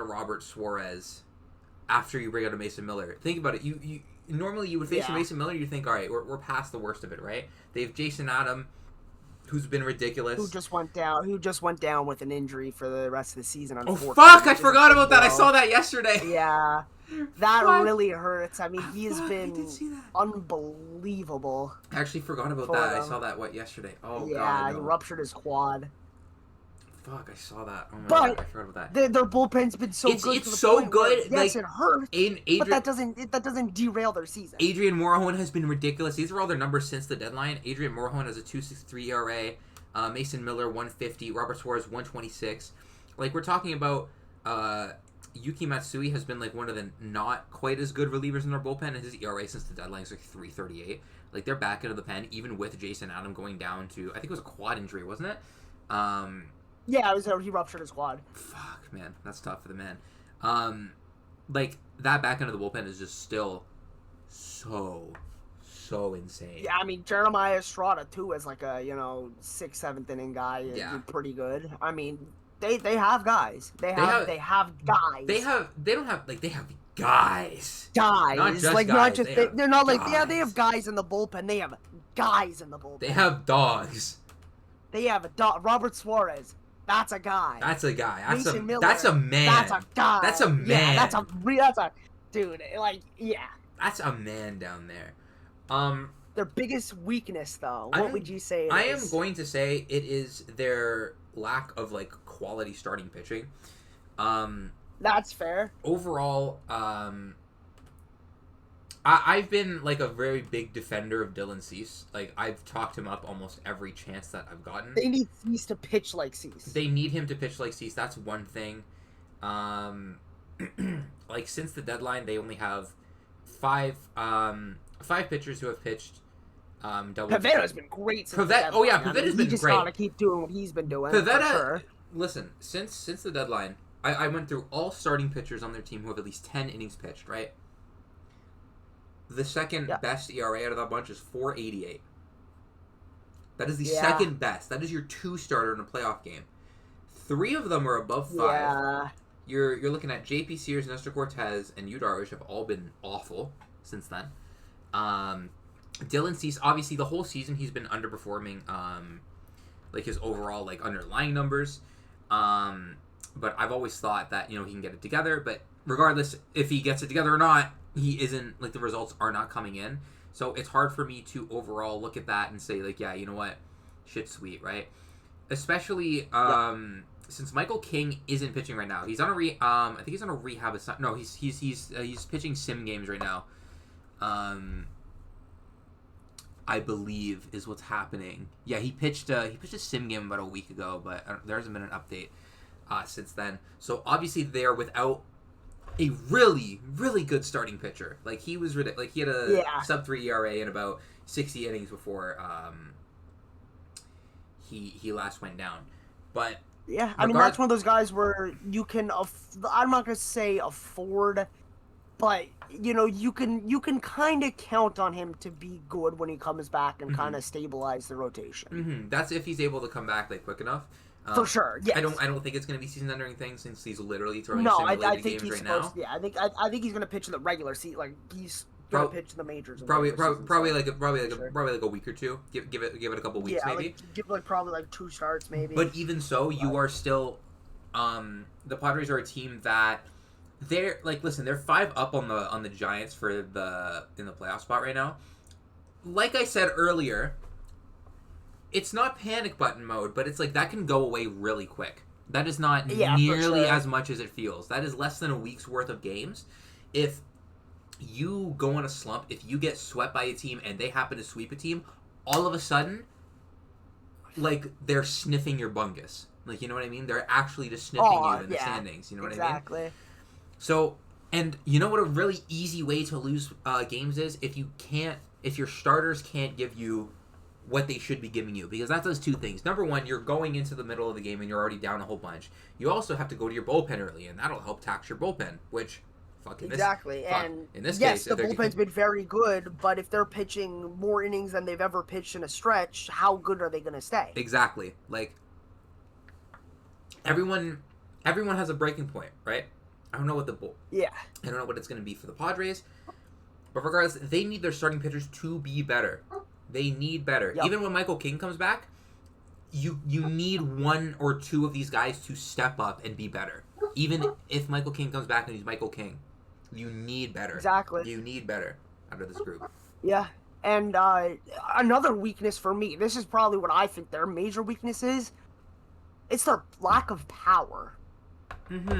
Robert Suarez after you bring out a Mason Miller. Think about it. You normally you would face a Mason Miller, you think, all right, we're past the worst of it, right? They have Jason Adam, who's been ridiculous. Who just went down with an injury for the rest of the season. Oh fuck! I forgot about that. I saw that yesterday. Yeah, that really hurts. I mean, he's been unbelievable. I actually forgot about that. I saw that yesterday. Oh yeah, god. he ruptured his quad. Fuck! I saw that. Oh my god! I forgot about that. Their bullpen's been so good. It's so good. Yes, it hurts. But that doesn't derail their season. Adrian Morejon has been ridiculous. These are all their numbers since the deadline. Adrian Morejon has a 2.63 ERA. Mason Miller 1.50. Robert Suarez 1.26. Like we're talking about. Yuki Matsui has been like one of the not quite as good relievers in their bullpen, and his ERA since the deadline is like 3.38. Like they're back into the pen, even with Jason Adam going down to I think it was a quad injury, wasn't it? Yeah, it was. He ruptured his quad. Fuck, man, that's tough for the man. Like that back end of the bullpen is just still so insane. Yeah, I mean Jeremiah Estrada too, as like a 6th, 7th inning guy, is pretty good. I mean. They have guys. They have guys. They have guys. Guys. Not just like guys. They're not like they have guys in the bullpen. They have guys in the bullpen. They have dogs. They have a dog. Robert Suarez. That's a guy. That's a guy. Mason Miller. That's a man. That's a guy. That's a man. Yeah, that's a dude. Like That's a man down there. Their biggest weakness, though. What would you say? I am going to say it is their lack of like quality starting pitching. That's fair. Overall, I've been like a very big defender of Dylan Cease. Like I've talked him up almost every chance that I've gotten. They need Cease to pitch like Cease. They need him to pitch like Cease. That's one thing. Like since the deadline, they only have five pitchers who have pitched. Pavetta's been great since the deadline. Oh yeah, Pavetta's been great. He just gotta keep doing what he's been doing. Pavetta, for sure. Listen, since the deadline, I went through all starting pitchers on their team who have at least 10 innings pitched, right? The second best ERA out of that bunch is 4.88. That is the Yeah. second best. That is your 2 starter in a playoff game. 3 of them are above 5. Yeah. You're looking at JP Sears, Nestor Cortez, and Yu Darvish have all been awful since then. Dylan Cease, obviously the whole season he's been underperforming like his overall like underlying numbers. But I've always thought that, he can get it together, but regardless if he gets it together or not, he isn't, like, the results are not coming in. So it's hard for me to overall look at that and say, like, yeah, you know what? Shit's sweet, right? Especially since Michael King isn't pitching right now. He's on a I think he's on a rehab assignment. No, he's pitching sim games right now. I believe is what's happening. Yeah, he pitched a sim game about a week ago, but there hasn't been an update since then. So obviously they're without a really, really good starting pitcher. Like, he was like, he had a sub-3 ERA in about 60 innings before he last went down. But yeah, I mean, that's one of those guys where you can I'm not gonna say afford, but you can kind of count on him to be good when he comes back and kind of stabilize the rotation. That's if he's able to come back like quick enough. For sure, yes. I don't think it's going to be season-ending thing since he's literally throwing I simulated think games he's right supposed. now. Yeah, I think he's going to pitch in the regular season. Like, he's going to pitch in the majors. Probably like a week or two. Give it a couple weeks maybe. Give probably 2 starts maybe. But even so, you are still. The Padres are a team that they're like, listen, they're 5 up on the Giants for in the playoff spot right now. Like I said earlier, it's not panic button mode, but it's like that can go away really quick. That is not nearly as much as it feels. That is less than a week's worth of games. If you go on a slump, if you get swept by a team and they happen to sweep a team, all of a sudden, like, they're sniffing your bungus. Like, you know what I mean? They're actually just sniffing you in the standings. You know what I mean? Exactly. So, and you know what a really easy way to lose games is? If your starters can't give you what they should be giving you, because that does 2 things. Number one, you're going into the middle of the game and you're already down a whole bunch. You also have to go to your bullpen early, and that'll help tax your bullpen, which in this case, the bullpen's been very good, but if they're pitching more innings than they've ever pitched in a stretch, how good are they going to stay? Exactly. Like, everyone has a breaking point, right? I don't know what I don't know what it's going to be for the Padres, but regardless, they need their starting pitchers to be better. They need better. Yep. Even when Michael King comes back, you need 1 or 2 of these guys to step up and be better. Even if Michael King comes back and he's Michael King, you need better. Exactly. You need better out of this group. Yeah. And another weakness for me, this is probably what I think their major weakness is, it's their lack of power.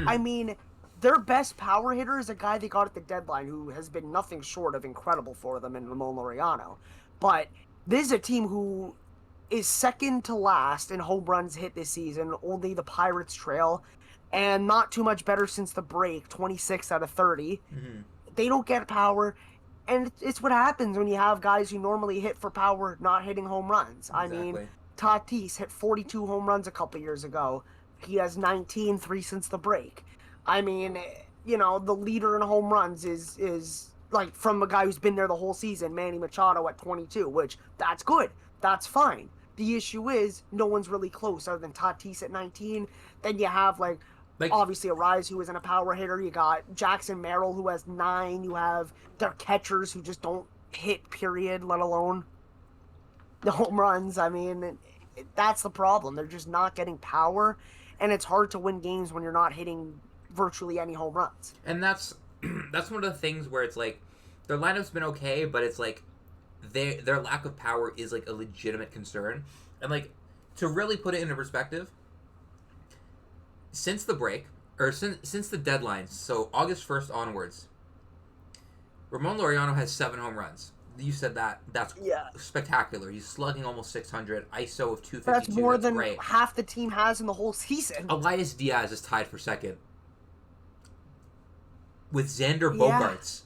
I mean, their best power hitter is a guy they got at the deadline who has been nothing short of incredible for them in Ramon Laureano. But this is a team who is second to last in home runs hit this season. Only the Pirates trail. And not too much better since the break, 26 out of 30. They don't get power. And it's what happens when you have guys who normally hit for power not hitting home runs. Exactly. I mean, Tatis hit 42 home runs a couple years ago. He has 19, 3 since the break. I mean, the leader in home runs is like, from a guy who's been there the whole season, Manny Machado at 22, which, that's good. That's fine. The issue is, no one's really close other than Tatis at 19. Then you have, like obviously, Arise, who isn't a power hitter. You got Jackson Merrill, who has 9. You have their catchers who just don't hit, period, let alone the home runs. I mean, that's the problem. They're just not getting power, and it's hard to win games when you're not hitting virtually any home runs. And that's one of the things where it's like, their lineup's been okay, but it's like their lack of power is like a legitimate concern. And like, to really put it into perspective, since the break, or since the deadline, so August 1st onwards, Ramon Laureano has 7 home runs. You said that's spectacular. He's slugging almost 600, ISO of 252. That's more than great. Half the team has in the whole season. Elias Diaz is tied for second with Xander Bogaerts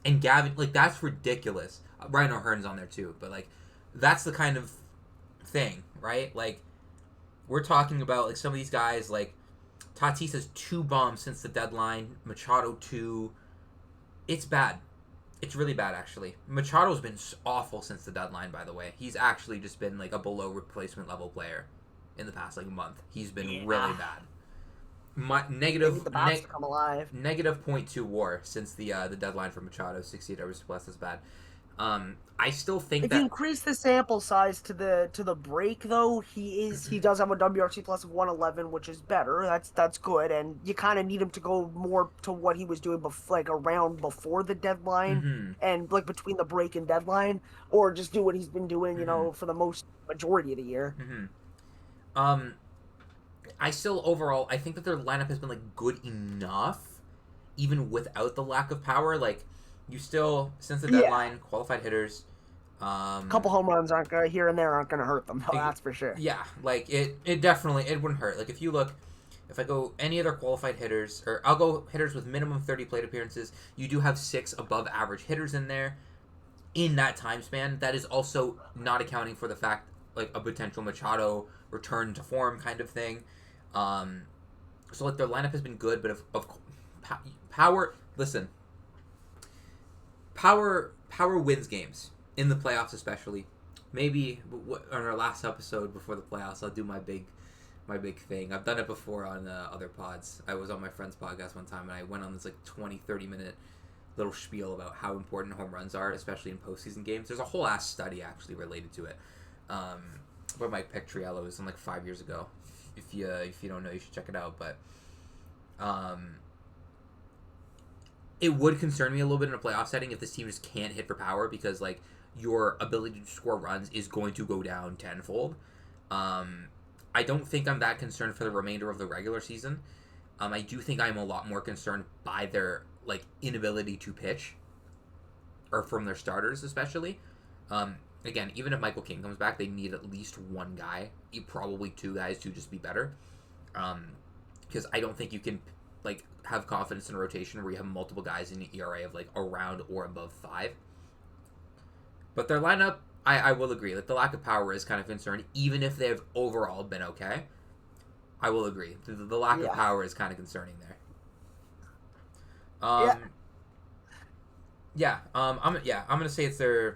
and Gavin. Like, that's ridiculous. Ryan O'Hearn's on there too, but like, that's the kind of thing, right? Like, we're talking about like some of these guys. Like, Tatis has 2 bombs since the deadline. Machado 2. It's bad. It's really bad, actually. Machado's been awful since the deadline, by the way. He's actually just been, like, a below replacement level player in the past, like, month. He's been really bad. They need the bats to come alive. Negative .2 WAR since the deadline for Machado. 68 hours plus is bad. I still think if you increase the sample size to the break, though, he does have a WRC plus of 111, which is better. That's good, and you kind of need him to go more to what he was doing around before the deadline, and like between the break and deadline, or just do what he's been doing, for the most majority of the year. I still overall I think that their lineup has been like good enough, even without the lack of power. Like you still since the deadline qualified hitters. A couple home runs here and there aren't going to hurt them. No, that's for sure. Yeah, like it definitely it wouldn't hurt. Like if I go any other qualified hitters, or I'll go hitters with minimum 30 plate appearances. You do have 6 above average hitters in there, in that time span. That is also not accounting for the fact like a potential Machado return to form kind of thing. So like their lineup has been good, but of power. Listen, power wins games. In the playoffs, especially, maybe on our last episode before the playoffs, I'll do my big thing. I've done it before on other pods. I was on my friend's podcast one time, and I went on this like 20-30 minute little spiel about how important home runs are, especially in postseason games. There's a whole ass study actually related to it, by Mike Petriello. It was like 5 years ago. If you don't know, you should check it out. But it would concern me a little bit in a playoff setting if this team just can't hit for power, because like your ability to score runs is going to go down tenfold. I don't think I'm that concerned for the remainder of the regular season. I do think I'm a lot more concerned by their like inability to pitch, or from their starters especially. Again, even if Michael King comes back, they need at least one guy, probably 2 guys, to just be better. Because I don't think you can like have confidence in a rotation where you have multiple guys in an ERA of like around or above 5. But their lineup, I will agree that the lack of power is kind of concerned, even if they've overall been okay. I will agree. The lack of power is kind of concerning there. I'm gonna say it's their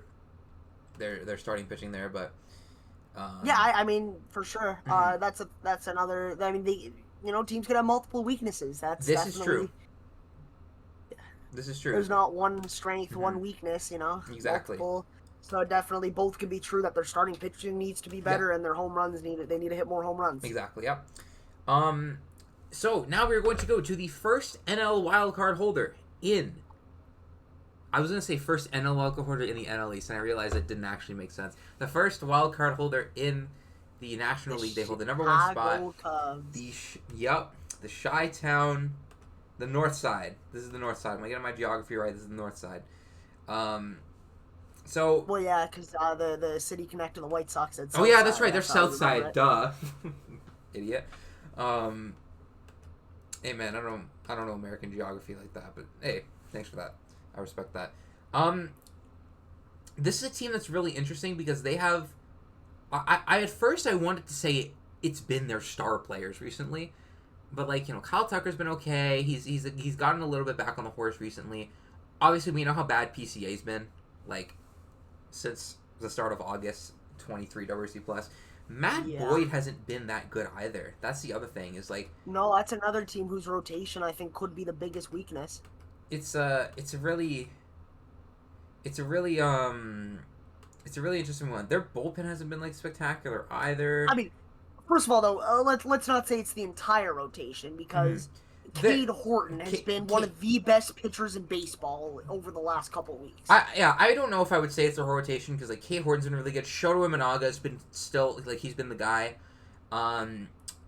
starting pitching there, but I mean for sure. That's another. I mean, teams could have multiple weaknesses. This is true. This is true. There's not one strength, one weakness. Exactly. Multiple. So definitely both can be true, that their starting pitching needs to be better and their home runs they need to hit more home runs. Exactly, yep. So now we're going to go to the first NL wildcard holder in... I was going to say first NL wildcard holder in the NL East, and I realized it didn't actually make sense. The first wildcard holder in the National League. They hold the number 1 spot. Cubs. The Chi-Town, the North Side. This is the North Side. Am I getting my geography right? This is the North Side. So well, yeah, because the city connected the White Sox at South Oh yeah, that's side. right. They're South Side. It. Duh, idiot. Hey man, I don't know American geography like that, but hey, thanks for that. I respect that. This is a team that's really interesting because they have. I at first I wanted to say it's been their star players recently, but like Kyle Tucker's been okay. He's gotten a little bit back on the horse recently. Obviously, we know how bad PCA's been. Like. Since the start of August, 23 WRC plus. Matt Boyd hasn't been that good either. That's the other thing. Is like no, that's another team whose rotation I think could be the biggest weakness. It's a really interesting one. Their bullpen hasn't been like spectacular either. I mean, first of all though, let's not say it's the entire rotation, because Cade Horton has been one of the best pitchers in baseball over the last couple weeks. I don't know if I would say it's a rotation, because like Cade Horton's been really good. Shoto Imanaga has been still like he's been the guy.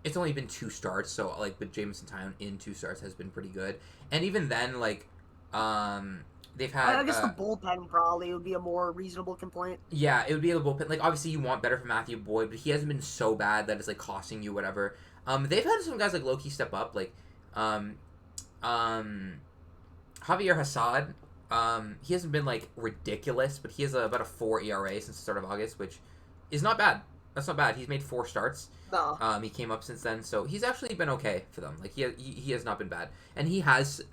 It's only been 2 starts, so like with Jameson Taillon in 2 starts has been pretty good. And even then, like they've had. I guess the bullpen probably would be a more reasonable complaint. Yeah, it would be the bullpen. Like obviously you want better from Matthew Boyd, but he hasn't been so bad that it's like costing you whatever. They've had some guys like Loki step up, like. Javier Hassad, he hasn't been like ridiculous, but he has about a 4 ERA since the start of August, which is not bad. That's not bad. He's made 4 starts. No. He came up since then, so he's actually been okay for them. Like he has not been bad, and he has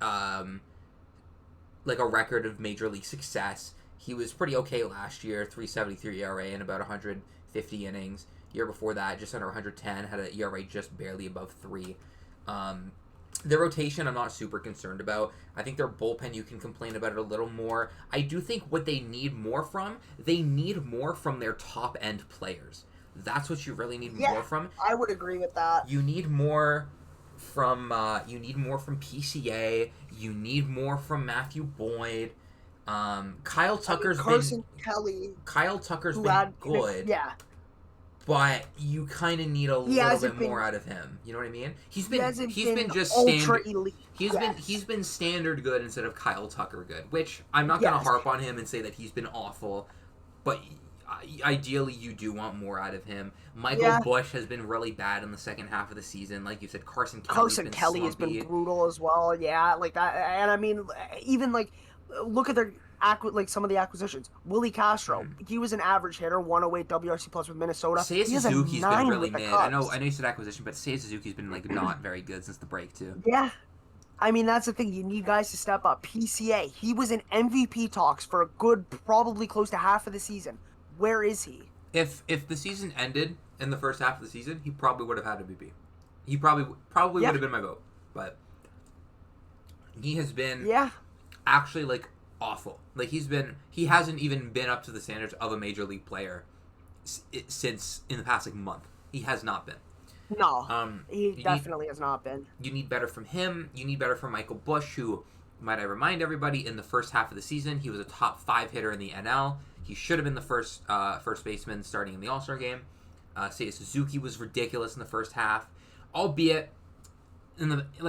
like a record of major league success. He was pretty okay last year, 3.73 ERA in about 150 innings. Year before that, just under 110, had an ERA just barely above 3. Their rotation, I'm not super concerned about. I think their bullpen, you can complain about it a little more. I do think what they need more from their top end players. That's what you really need more from. I would agree with that. You need more from PCA. You need more from Matthew Boyd. Kyle Tucker's Kelly. Kyle Tucker's been good. Yeah. But you kind of need a little bit more out of him. You know what I mean? He's been just ultra standard. Elite. He's been standard good instead of Kyle Tucker good, which I'm not going to harp on him and say that he's been awful, but ideally you do want more out of him. Michael Busch has been really bad in the second half of the season, like you said. Carson Kelly has been brutal as well. Yeah, like that, and I mean, even like look at their some of the acquisitions. Willie Castro, he was an average hitter, 108 WRC plus with Minnesota. Seiya Suzuki's been really mid. I know you said acquisition, but Seiya Suzuki's been like not very good since the break too. Yeah. I mean, that's the thing. You need guys to step up. PCA, he was in MVP talks for a good, probably close to half of the season. Where is he? If the season ended in the first half of the season, he probably would have had MVP. He probably would have been my vote. But he has been actually like awful. Like he hasn't even been up to the standards of a major league player since in the past like month. He has not been. No, he definitely has not been. You need better from him. You need better from Michael Busch, who, might I remind everybody, in the first half of the season, he was a top 5 hitter in the NL. He should have been the first baseman starting in the All-Star game. Seiya Suzuki was ridiculous in the first half, albeit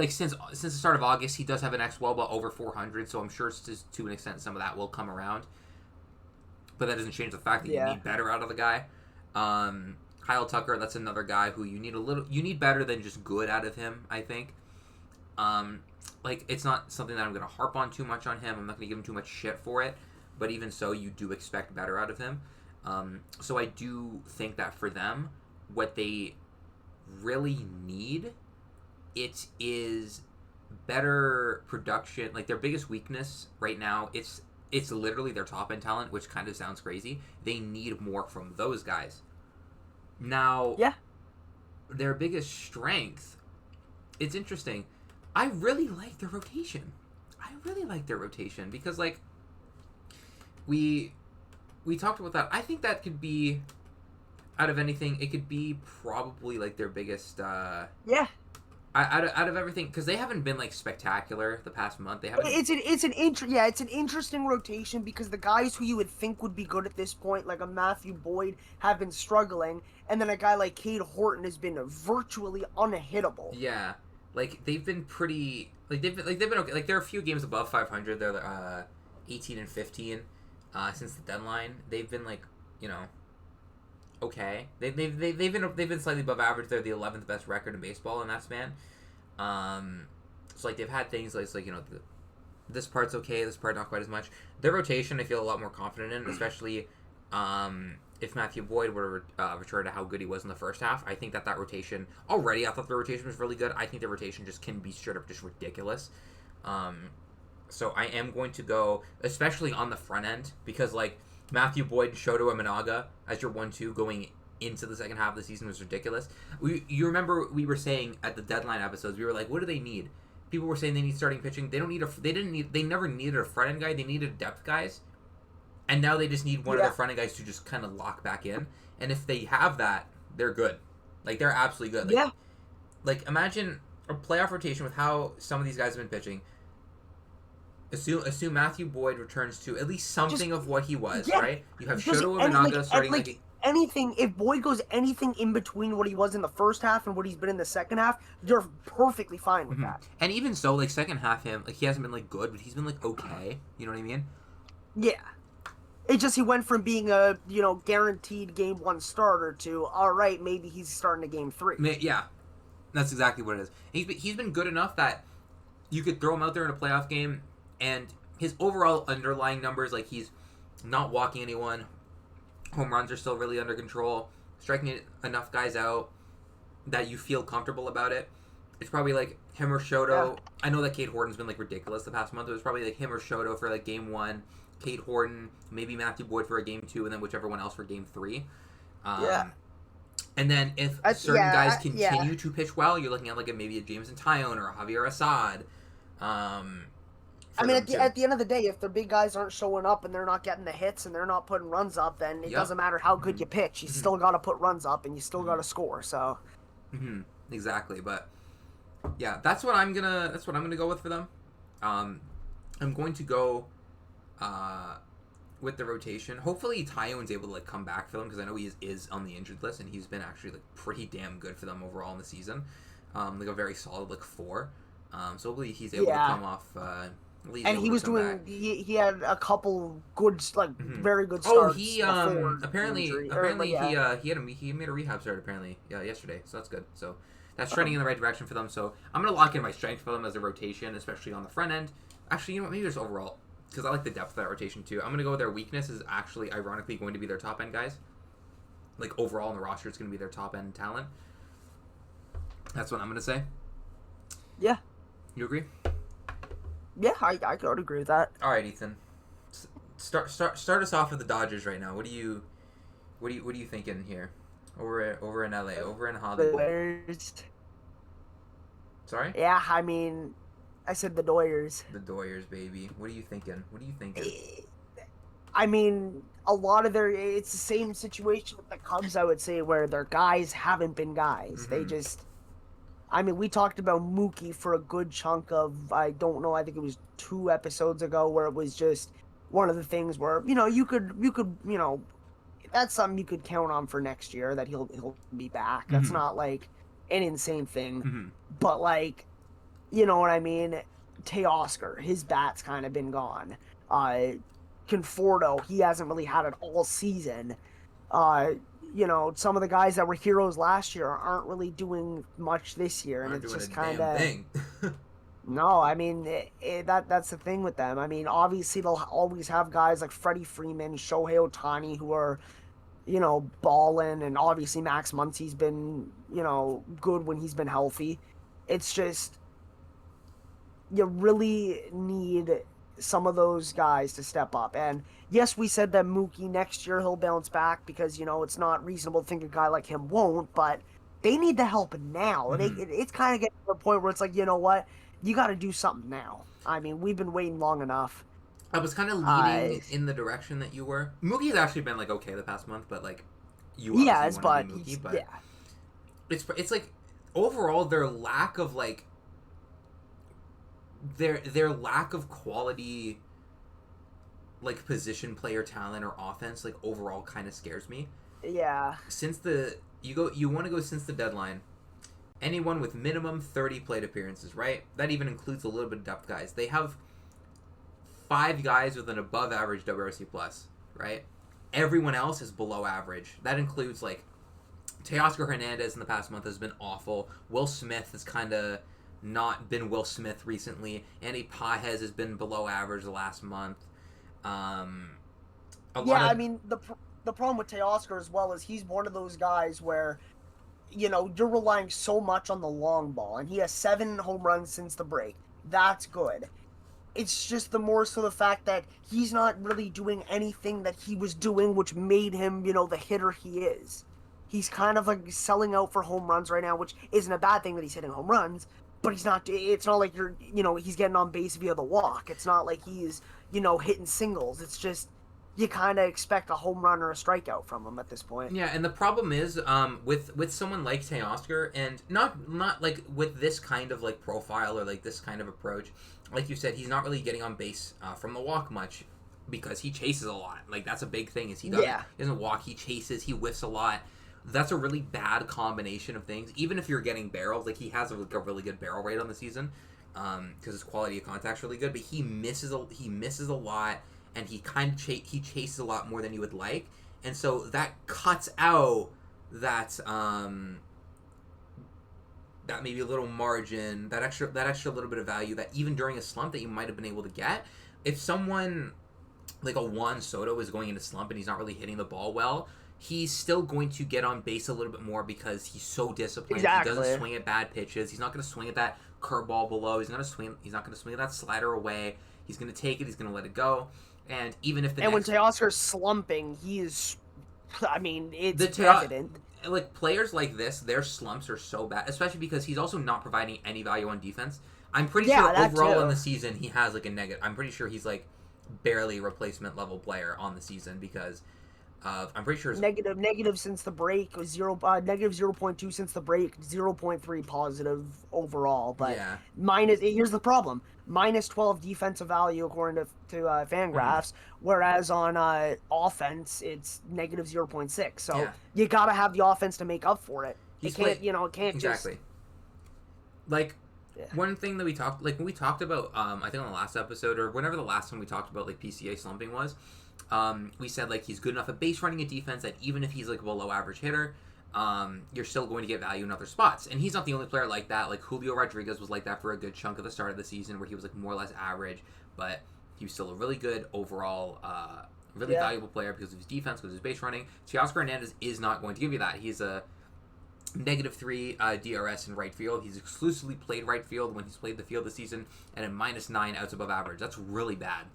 since the start of August, he does have an XWOBA over 400, so I'm sure to an extent some of that will come around. But that doesn't change the fact that you need better out of the guy. Kyle Tucker, that's another guy who you need better than just good out of him, I think. It's not something that I'm going to harp on too much on him. I'm not going to give him too much shit for it. But even so, you do expect better out of him. So I do think that for them, what they really need, it is better production. Like, their biggest weakness right now, it's literally their top-end talent, which kind of sounds crazy. They need more from those guys. Now, their biggest strength, it's interesting. I really like their rotation. Because, like, we talked about that. I think that could be, out of anything, it could be probably, like, their biggest, out of everything, because they haven't been like spectacular the past month. They haven't. It's an interesting rotation because the guys who you would think would be good at this point, like a Matthew Boyd, have been struggling, and then a guy like Cade Horton has been virtually unhittable. Yeah, like they've been pretty. Like they've been okay. Like they're a few games above 500. They're 18 and 15 since the deadline. They've been like okay. They've been slightly above average. They're the 11th best record in baseball in that span. So like they've had things like this part's okay, this part not quite as much. Their rotation I feel a lot more confident in, especially if Matthew Boyd were to return to how good he was in the first half. I think that rotation already, I thought the rotation was really good. I think the rotation just can be straight up just ridiculous. So I am going to go, especially on the front end, because like Matthew Boyd and Shoto Imanaga as your 1-2 going into the second half of the season was ridiculous. You remember we were saying at the deadline episodes, we were like, what do they need? People were saying they need starting pitching. They never needed a front end guy. They needed depth guys, and now they just need one of their front end guys to just kind of lock back in. And if they have that, they're good. Like they're absolutely good. Like, like imagine a playoff rotation with how some of these guys have been pitching. Assume Matthew Boyd returns to at least something of what he was, right? You have Shoto Imanaga starting anything. If Boyd goes anything in between what he was in the first half and what he's been in the second half, you're perfectly fine with that. And even so, like second half him, like he hasn't been like good, but he's been like okay. You know what I mean? Yeah. It just he went from being a guaranteed game 1 starter to all right, maybe he's starting a game 3. Yeah, that's exactly what it is. He's been good enough that you could throw him out there in a playoff game. And his overall underlying numbers, like he's not walking anyone, home runs are still really under control, striking enough guys out that you feel comfortable about it. It's probably like Him or Yeah. Shoto. I know that Kate Horton's been like ridiculous the past month. It was probably like him or Shoto for like game 1, Kate Horton, maybe Matthew Boyd for a game 2, and then whichever one else for game 3. Yeah. And then if certain guys Yeah. continue to pitch well, you're looking at like maybe a Jameson Tyone or a Javier Assad. I mean, at the end of the day, if their big guys aren't showing up and they're not getting the hits and they're not putting runs up, then it doesn't matter how good you pitch. You still got to put runs up and you still got to score. So. Exactly, but yeah, that's what I'm gonna go with for them. I'm going to go with the rotation. Hopefully, Tyone's able to like come back for them because I know he is on the injured list and he's been actually like pretty damn good for them overall in the season. Like a very solid like 4. So hopefully he's able to come off. And he was doing. He had a couple good, like very good starts. Oh, he apparently he made a rehab start apparently yesterday. So that's good. So that's trending in the right direction for them. So I'm gonna lock in my strength for them as a rotation, especially on the front end. Actually, you know what? Maybe there's overall because I like the depth of that rotation too. I'm gonna go with their weakness is actually ironically going to be their top end guys. Like overall in the roster, it's gonna be their top end talent. That's what I'm gonna say. Yeah. You agree? Yeah, I could agree with that. All right, Ethan. Start us off with the Dodgers right now. What are you thinking here? Over in LA, over in Hollywood. Sorry? Yeah, I mean, I said the Doyers. The Doyers, baby. What are you thinking? I mean, a lot of it's the same situation with the Cubs, I would say, where their guys haven't been guys. They just. I mean, we talked about Mookie for a good chunk of, I don't know, I think it was 2 episodes ago where it was just one of the things where, you could, that's something you could count on for next year that he'll be back. That's not like an insane thing. But like, you know what I mean? Teoscar, his bat's kind of been gone. Conforto, he hasn't really had it all season. Some of the guys that were heroes last year aren't really doing much this year, and it's just kind of. No, I mean that's the thing with them. I mean, obviously they'll always have guys like Freddie Freeman, Shohei Ohtani, who are, balling, and obviously Max Muncy's been, good when he's been healthy. It's just you really need some of those guys to step up. And yes, we said that Mookie next year he'll bounce back because, it's not reasonable to think a guy like him won't, but they need the help now. It's kind of getting to the point where it's like, you know what? You got to do something now. I mean, we've been waiting long enough. I was kind of leaning in the direction that you were. Mookie's actually been like okay the past month, but like you obviously want to be Mookie, but yeah. It's like overall their lack of like their lack of quality like position player talent or offense like overall kind of scares me. Yeah. Since you want to go since the deadline, anyone with minimum 30 plate appearances, right? That even includes a little bit of depth guys. They have 5 guys with an above average WRC plus, right? Everyone else is below average. That includes like Teoscar Hernandez in the past month has been awful. Will Smith has kind of not been Will Smith recently. Andy Pages has been below average the last month. I mean the problem with Teoscar as well is he's one of those guys where you're relying so much on the long ball, and he has 7 home runs since the break. That's good. It's just the more so the fact that he's not really doing anything that he was doing, which made him, the hitter he is. He's kind of like selling out for home runs right now, which isn't a bad thing that he's hitting home runs, but it's not like he's getting on base via the walk. It's not like he's, hitting singles. It's just, you kind of expect a home run or a strikeout from him at this point. Yeah, and the problem is with someone like Teoscar, and not like with this kind of like profile or like this kind of approach, like you said, he's not really getting on base from the walk much because he chases a lot. Like that's a big thing is he doesn't walk, he chases, he whiffs a lot. That's a really bad combination of things. Even if you're getting barrels, like he has a really good barrel rate on the season because his quality of contact's really good, but he misses a lot. And he kind of he chases a lot more than you would like, and so that cuts out that that maybe a little margin, that extra little bit of value that even during a slump that you might have been able to get. If someone like a Juan Soto is going into slump and he's not really hitting the ball well, he's still going to get on base a little bit more because he's so disciplined. Exactly. He doesn't swing at bad pitches. He's not going to swing at that curveball below. He's not going to swing that slider away. He's going to take it. He's going to let it go. And even if when Teoscar's slumping, it's evident. Like, players like this, their slumps are so bad, especially because he's also not providing any value on defense. I'm pretty sure overall in the season he has like a negative. I'm pretty sure he's like barely replacement level player on the season because I'm pretty sure negative since the break was negative 0.2 since the break, 0.3 positive overall. But here's the problem: minus 12 defensive value according to Fangraphs, whereas on offense it's negative 0.6. So you gotta have the offense to make up for it. It can't exactly. just like. Yeah. One thing that we talked, like when we talked about, I think on the last episode or whenever the last time we talked about like PCA slumping was, we said like he's good enough at base running a defense that even if he's like a below average hitter, you're still going to get value in other spots. And he's not the only player like that. Like Julio Rodriguez was like that for a good chunk of the start of the season where he was like more or less average, but he was still a really good overall, really valuable player because of his defense, because of his base running. Teoscar Hernandez is not going to give you that. He's a -3 DRS in right field. He's exclusively played right field when he's played the field this season, and a -9 outs above average. That's really bad.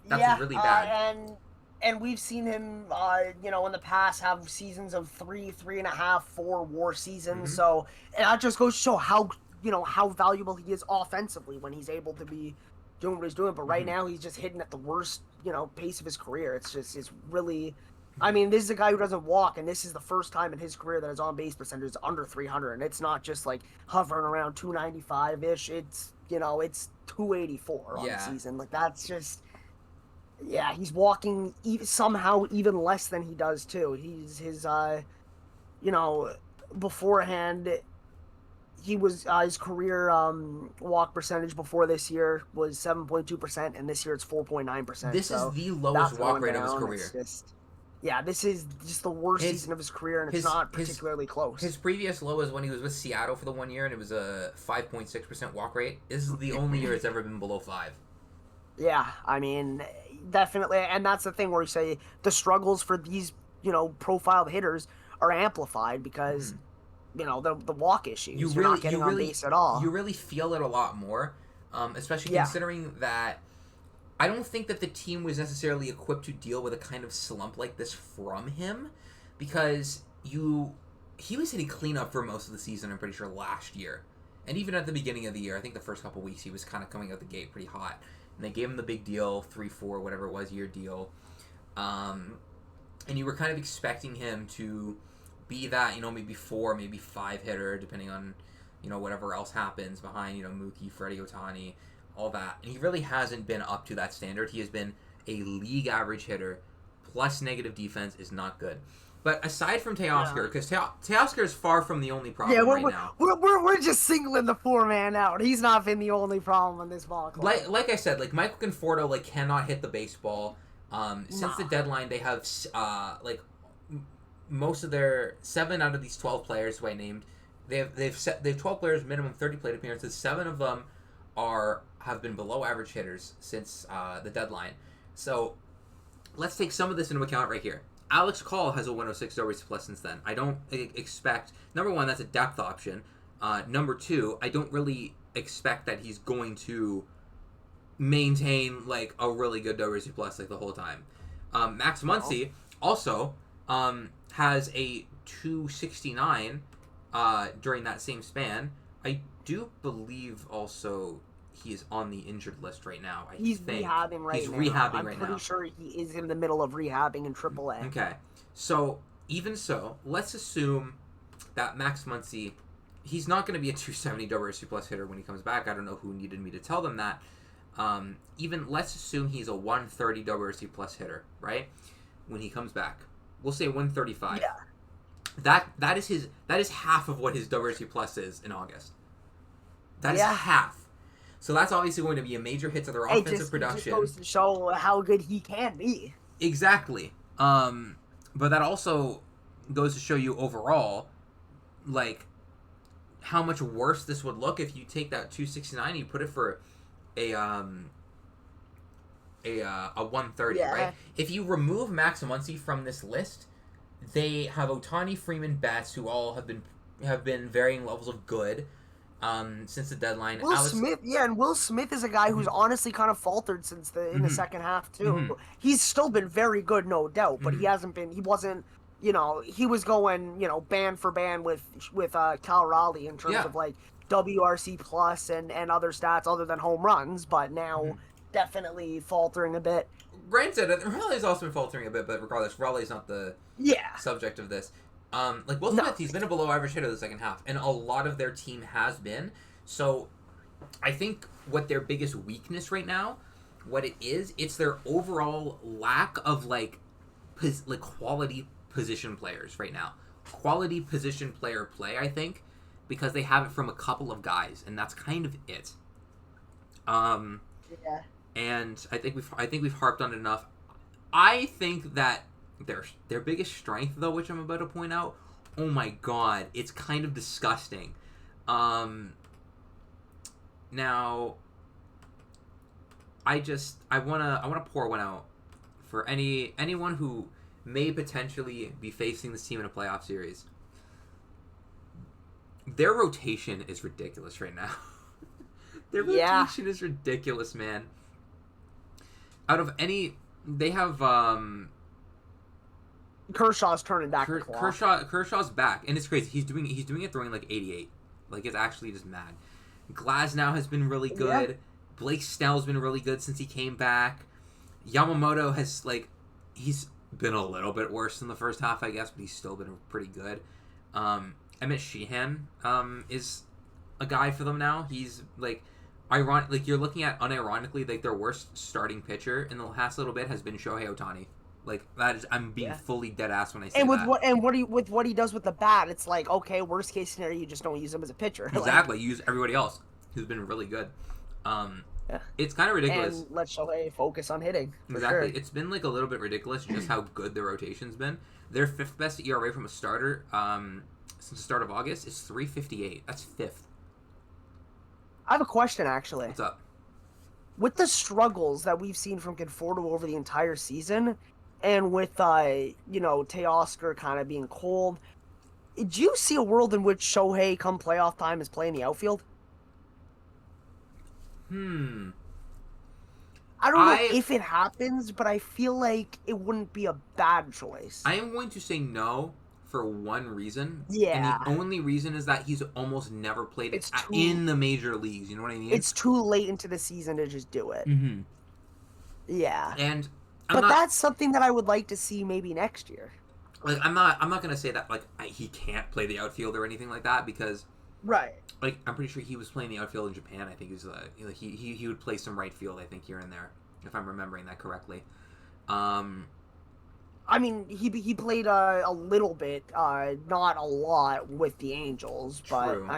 That's really bad. And we've seen him, in the past have seasons of 3.5, 4 WAR seasons. So and that just goes to show how valuable he is offensively when he's able to be doing what he's doing. But right now he's just hitting at the worst, pace of his career. It's really. I mean, this is a guy who doesn't walk, and this is the first time in his career that his on-base percentage is under 300, and it's not just, like, hovering around 295-ish. It's, it's 284 on the season. Like, that's just... Yeah, he's walking somehow even less than he does, too. His beforehand, he was, his career walk percentage before this year was 7.2%, and this year it's 4.9%. This is the lowest walk rate of his career. Yeah, this is just the worst season of his career, and it's not particularly close. His previous low was when he was with Seattle for the 1 year, and it was a 5.6% walk rate. This is the only year it's ever been below 5. Yeah, I mean, definitely, and that's the thing where you say the struggles for these, profiled hitters are amplified because, the walk issues. You're not getting on base at all. You really feel it a lot more, especially considering that I don't think that the team was necessarily equipped to deal with a kind of slump like this from him, because he was hitting cleanup for most of the season, I'm pretty sure, last year. And even at the beginning of the year, I think the first couple weeks, he was kind of coming out the gate pretty hot. And they gave him the big deal, 3-4, whatever it was, year deal. And you were kind of expecting him to be that, maybe 4, maybe 5 hitter, depending on, whatever else happens behind, Mookie, Freddie Ohtani, all that. And he really hasn't been up to that standard. He has been a league average hitter, plus negative defense is not good. But aside from Teoscar, because Teoscar is far from the only problem right now. We're just singling the 4-man out. He's not been the only problem in this ball club. Like I said, like Michael Conforto cannot hit the baseball. Since the deadline, they have most of their 7 out of these 12 players who I named. They've 12 players, minimum 30 plate appearances. 7 of them have been below average hitters since the deadline. So let's take some of this into account right here. Alex Call has a 106 WRC plus since then. I don't expect, number one, that's a depth option. Number two, I don't really expect that he's going to maintain like a really good WRC plus like the whole time. Max Muncy also has a 269 during that same span. I do believe also he is on the injured list right now. He's rehabbing right now. I'm pretty sure he is in the middle of rehabbing in AAA. Okay. So, even so, let's assume that Max Muncy, he's not going to be a 270 WRC plus hitter when he comes back. I don't know who needed me to tell them that. Let's assume he's a 130 WRC plus hitter, right? When he comes back. We'll say 135. Yeah. That is half of what his WRC plus is in August. That is half. So that's obviously going to be a major hit to their offensive production. It just goes to show how good he can be. Exactly. But that also goes to show you overall, like, how much worse this would look if you take that 269 and you put it for a 130, right? If you remove Max Muncy from this list, they have Ohtani, Freeman, Betts, who all have been varying levels of good. since the deadline. Will Smith, yeah, and Will Smith is a guy who's honestly kind of faltered since in the second half too. He's still been very good, no doubt, but he wasn't, he was going, band for band with Cal Raleigh in terms of like WRC plus and other stats other than home runs, but now definitely faltering a bit. Granted, Raleigh's also been faltering a bit, but regardless, Raleigh's not the subject of this. Like Will Smith, he's been a below average hitter the second half, and a lot of their team has been. So, I think what their biggest weakness right now, what it is, it's their overall lack of like quality position players right now. Quality position player play, I think, because they have it from a couple of guys, and that's kind of it. Yeah. And I think we've harped on it enough. I think that their biggest strength, though, which I'm about to point out, oh my god, it's kind of disgusting. Now, I wanna pour one out for anyone who may potentially be facing this team in a playoff series. Their rotation is ridiculous right now. Their rotation is ridiculous, man. Out of any, they have Kershaw's turning back the clock. Kershaw's back, and it's crazy. He's doing it throwing like 88. Like, it's actually just mad. Glasnow has been really good. Blake Snell's been really good since he came back. Yamamoto has, like, he's been a little bit worse than the first half, I guess, but he's still been pretty good. Emmett Sheehan is a guy for them now. He's, like, you're looking at, unironically, like, their worst starting pitcher in the last little bit has been Shohei Ohtani. Like, that is, I'm being fully dead ass when I say that. With what he does with the bat, it's like, okay, worst case scenario, you just don't use him as a pitcher. Exactly, you use everybody else who's been really good. It's kind of ridiculous. And let Shohei focus on hitting. Exactly, sure. It's been like a little bit ridiculous just how good their rotation's been. Their fifth best ERA from a starter since the start of August is 3.58. That's fifth. I have a question, actually. What's up? With the struggles that we've seen from Conforto over the entire season, and with, Teoscar kind of being cold, do you see a world in which Shohei, come playoff time, is playing the outfield? I don't know if it happens, but I feel like it wouldn't be a bad choice. I am going to say no for one reason. Yeah. And the only reason is that he's almost never played in the major leagues. You know what I mean? It's too late into the season to just do it. Mm-hmm. Yeah. And that's something that I would like to see maybe next year. Like, I'm not gonna say that like he can't play the outfield or anything like that, because like, I'm pretty sure he was playing the outfield in Japan. I think he would play some right field, I think, here and there, if I'm remembering that correctly. I mean, he played a little bit, not a lot with the Angels, but True. I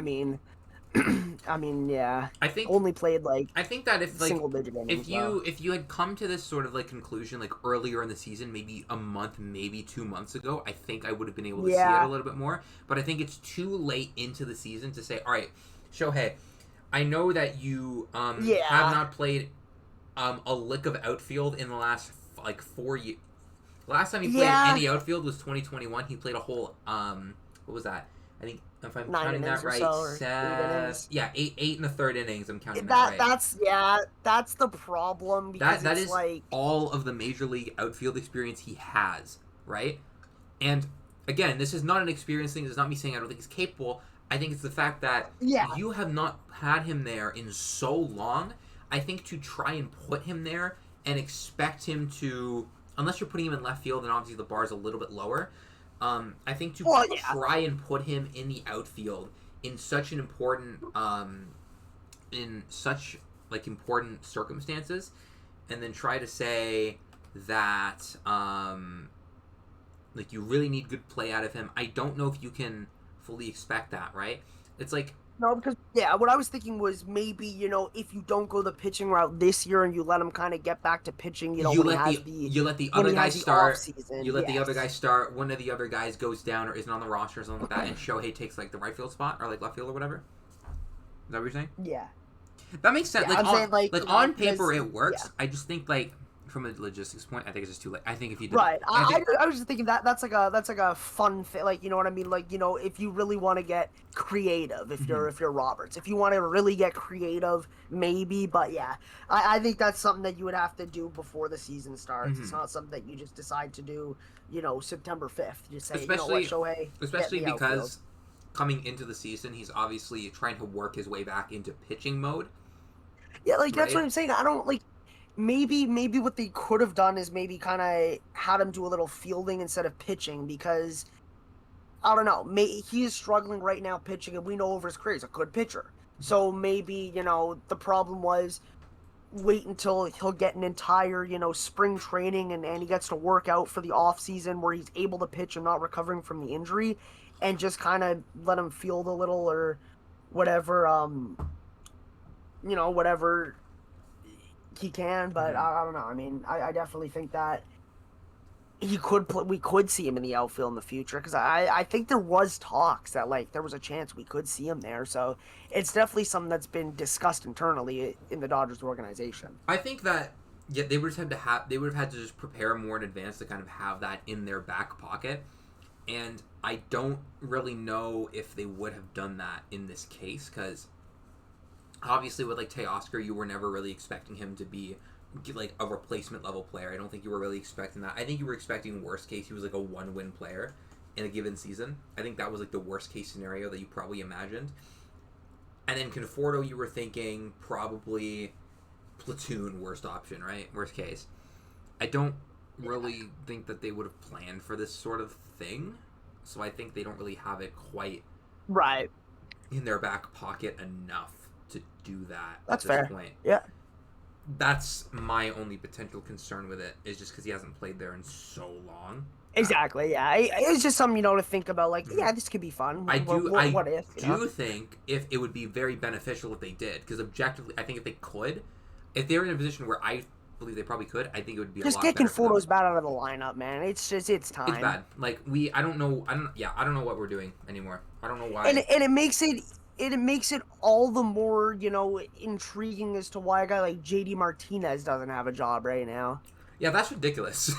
mean, yeah. I think only played like I think that if like single digit innings. If you had come to this sort of like conclusion like earlier in the season, maybe a month, maybe 2 months ago, I think I would have been able to see it a little bit more. But I think it's too late into the season to say, all right, Shohei, I know that you have not played a lick of outfield in the last like 4 years. Last time he played any outfield was 2021. He played a whole what was that? I think, if I'm counting that right, eight in the third innings. I'm counting that right. That's the problem, because that is like all of the major league outfield experience he has, right? And again, this is not an experience thing. This is not me saying I don't think he's capable. I think it's the fact that you have not had him there in so long. I think to try and put him there and expect him to, unless you're putting him in left field, and obviously the bar is a little bit lower. I think to try and put him in the outfield in such an important, in such like important circumstances, and then try to say that like you really need good play out of him. I don't know if you can fully expect that, right? It's like, no, because what I was thinking was maybe, if you don't go the pitching route this year and you let him kind of get back to pitching, you let the other guy start. You let the other guy start. One of the other guys goes down or isn't on the roster or something like that, and Shohei takes like the right field spot or like left field or whatever. Is that what you're saying? Yeah. That makes sense. Yeah, like on paper it works. I just think like from a logistics point, I think it's just too late. I think if you did, Right. I I was just thinking that's like a fun like, you know what I mean? Like, you know, if you really want to get creative, if you're Roberts, if you want to really get creative, maybe. But yeah, I think that's something that you would have to do before the season starts. It's not something that you just decide to do, you know, September 5th. You say, you know what, Shohei, get in the outfield. because coming into the season, he's obviously trying to work his way back into pitching mode. Yeah, like that's Right? what I'm saying. I don't like. Maybe what they could have done is maybe kind of had him do a little fielding instead of pitching, because I don't know. He is struggling right now pitching, and we know over his career he's a good pitcher. So maybe, you know, the problem was wait until he'll get an entire, you know, spring training, and he gets to work out for the off season where he's able to pitch and not recovering from the injury, and just kind of let him field a little or whatever. You know, whatever he can, but I don't know. I mean, I definitely think that we could see him in the outfield in the future, because I think there was talks that, like, there was a chance we could see him there. So it's definitely something that's been discussed internally in the Dodgers organization. I think that they would have had to just prepare more in advance to kind of have that in their back pocket, and I don't really know if they would have done that in this case, because obviously with like Teoscar, you were never really expecting him to be like a replacement level player. I don't think you were really expecting that. I think you were expecting worst case he was like a 1-win player in a given season. I think that was like the worst case scenario that you probably imagined. And then Conforto, you were thinking probably platoon worst option, right? Worst case. I don't really think that they would have planned for this sort of thing. So I think they don't really have it quite right in their back pocket enough to do that. That's at this fair. Point. Yeah. That's my only potential concern with it, is just because he hasn't played there in so long. Exactly. Yeah. It's just something, you know, to think about. Like, yeah, this could be fun. I What if? I do think if it would be very beneficial if they did, because objectively, I think if they could, if they were in a position where I believe they probably could, I think it would be just a lot better. Just get Conforto's bat out of the lineup, man. It's time. It's bad. Like I don't know what we're doing anymore. I don't know why. And it makes it all the more, you know, intriguing as to why a guy like JD Martinez doesn't have a job right now. Yeah, that's ridiculous.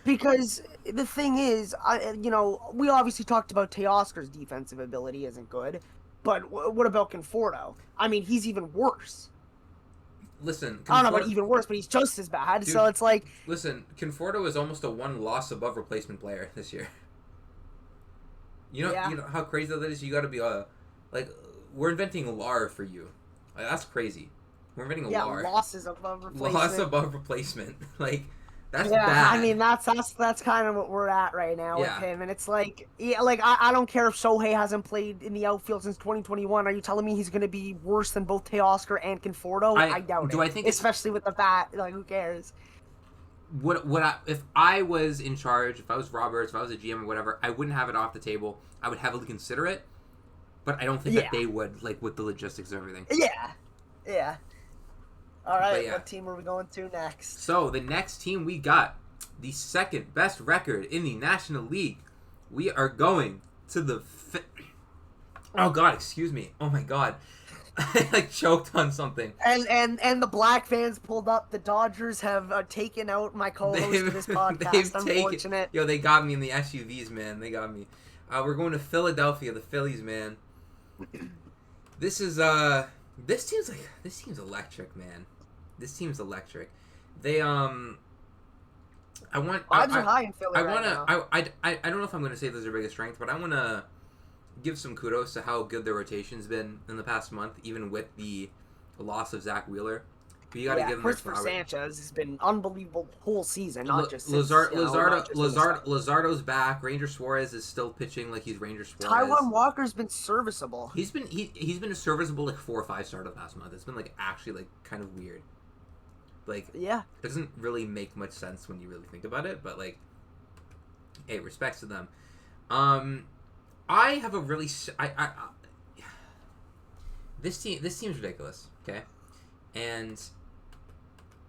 Because the thing is, you know, we obviously talked about Teoscar's defensive ability isn't good, but what about Conforto? I mean, he's even worse. Listen, I don't know about even worse, but he's just as bad. Dude, so it's like, listen, Conforto is almost a 1 loss above replacement player this year. You know how crazy that is. You got to be like, we're inventing LAR for you. Like, that's crazy. We're inventing LAR. Losses above replacement. Loss above replacement. Like, that's bad. I mean, that's kind of what we're at right now with him. And it's like, I don't care if Shohei hasn't played in the outfield since 2021. Are you telling me he's going to be worse than both Teoscar and Conforto? I doubt it. I think especially with the bat? Like, who cares? If I was in charge, if I was Roberts, if I was a GM or whatever, I wouldn't have it off the table. I would heavily consider it, but I don't think that they would, like, with the logistics and everything. Yeah. All right, what team are we going to next? So the next team we got, the second best record in the National League. We are going to the. Oh God, excuse me. Oh my God, I like choked on something. And the Black fans pulled up. The Dodgers have taken out my co-host of this podcast. Unfortunate. Yo, they got me in the SUVs, man. They got me. We're going to Philadelphia, the Phillies, man. This is this team's electric, man. This team's electric. They vibes are high in Philly I don't know if I'm gonna say this is their biggest strength, but I wanna give some kudos to how good their rotation's been in the past month, even with the loss of Zach Wheeler. But you gotta give them Christopher Sanchez has been unbelievable whole season, not just Luzardo's back. Ranger Suarez is still pitching like he's Ranger Suarez. Taijuan Walker's been serviceable. He's been a serviceable like 4 or 5 star the past month. It's been like actually like kind of weird. Like, it doesn't really make much sense when you really think about it, but like, hey, respects to them. I have a really this team's ridiculous, okay? And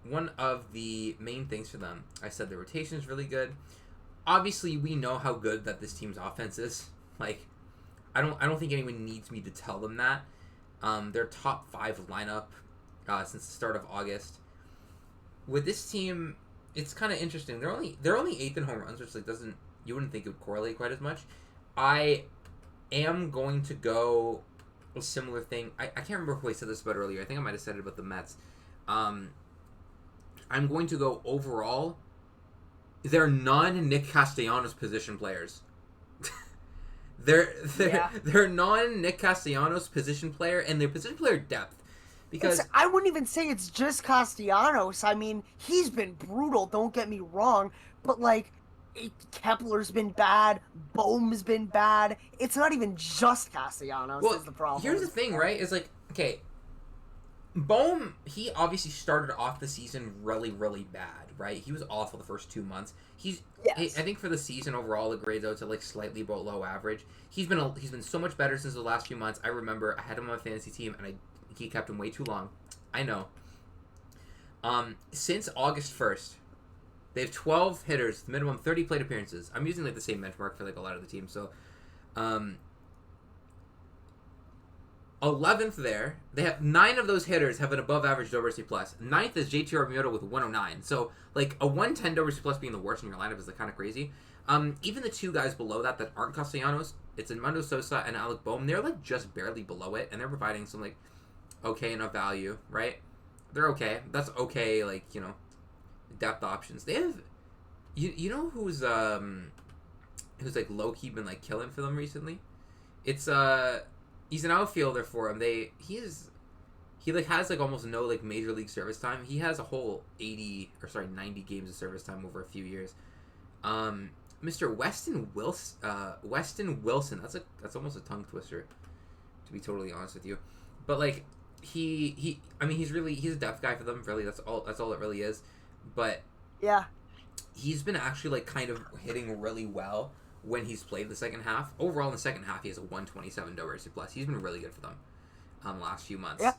one of the main things for them, I said the rotation is really good. Obviously, we know how good that this team's offense is. Like, I don't think anyone needs me to tell them that. Their top 5 lineup since the start of August. with this team, it's kind of interesting. They're only eighth in home runs, which like doesn't you wouldn't think it would correlate quite as much. I am going to go a similar thing. I can't remember who I said this about earlier. I think I might have said it about the Mets. I'm going to go overall. They're non-Nick Castellanos position players. they're non-Nick Castellanos position player, and their position player depth. Because I wouldn't even say it's just Castellanos. I mean, he's been brutal, don't get me wrong, but like Kepler's been bad, Bohm's been bad. It's not even just Castellanos is the problem. Here's the thing, right? Is like, okay, Bohm, he obviously started off the season really, really bad, right? He was awful the first 2 months. I think for the season overall, it grades out to like slightly below average. He's been so much better since the last few months. I remember I had him on my fantasy team, and he kept him way too long. I know. Since August 1st, they have 12 hitters, minimum 30 plate appearances. I'm using like the same benchmark for like a lot of the teams. So, 11th there. They have 9 of those hitters have an above average WRC plus. 9th is JT Realmuto with 109. So like a 110 WRC plus being the worst in your lineup is like kind of crazy. Even the 2 guys below that aren't Castellanos, it's Edmundo Sosa and Alec Bohm. They're like just barely below it, and they're providing some like okay enough value, right? They're okay. That's okay, like, you know, depth options. They have, you know who's like low key been like killing for them recently? It's he's an outfielder for him. He like has like almost no like major league service time. He has a whole 90 games of service time over a few years. Mr. Weston Wilson. That's almost a tongue twister, to be totally honest with you. But like he's a depth guy for them. Really, that's all it really is. But yeah, he's been actually like kind of hitting really well when he's played the second half. Overall, in the second half, he has a 127 WRC plus. He's been really good for them last few months. Yeah.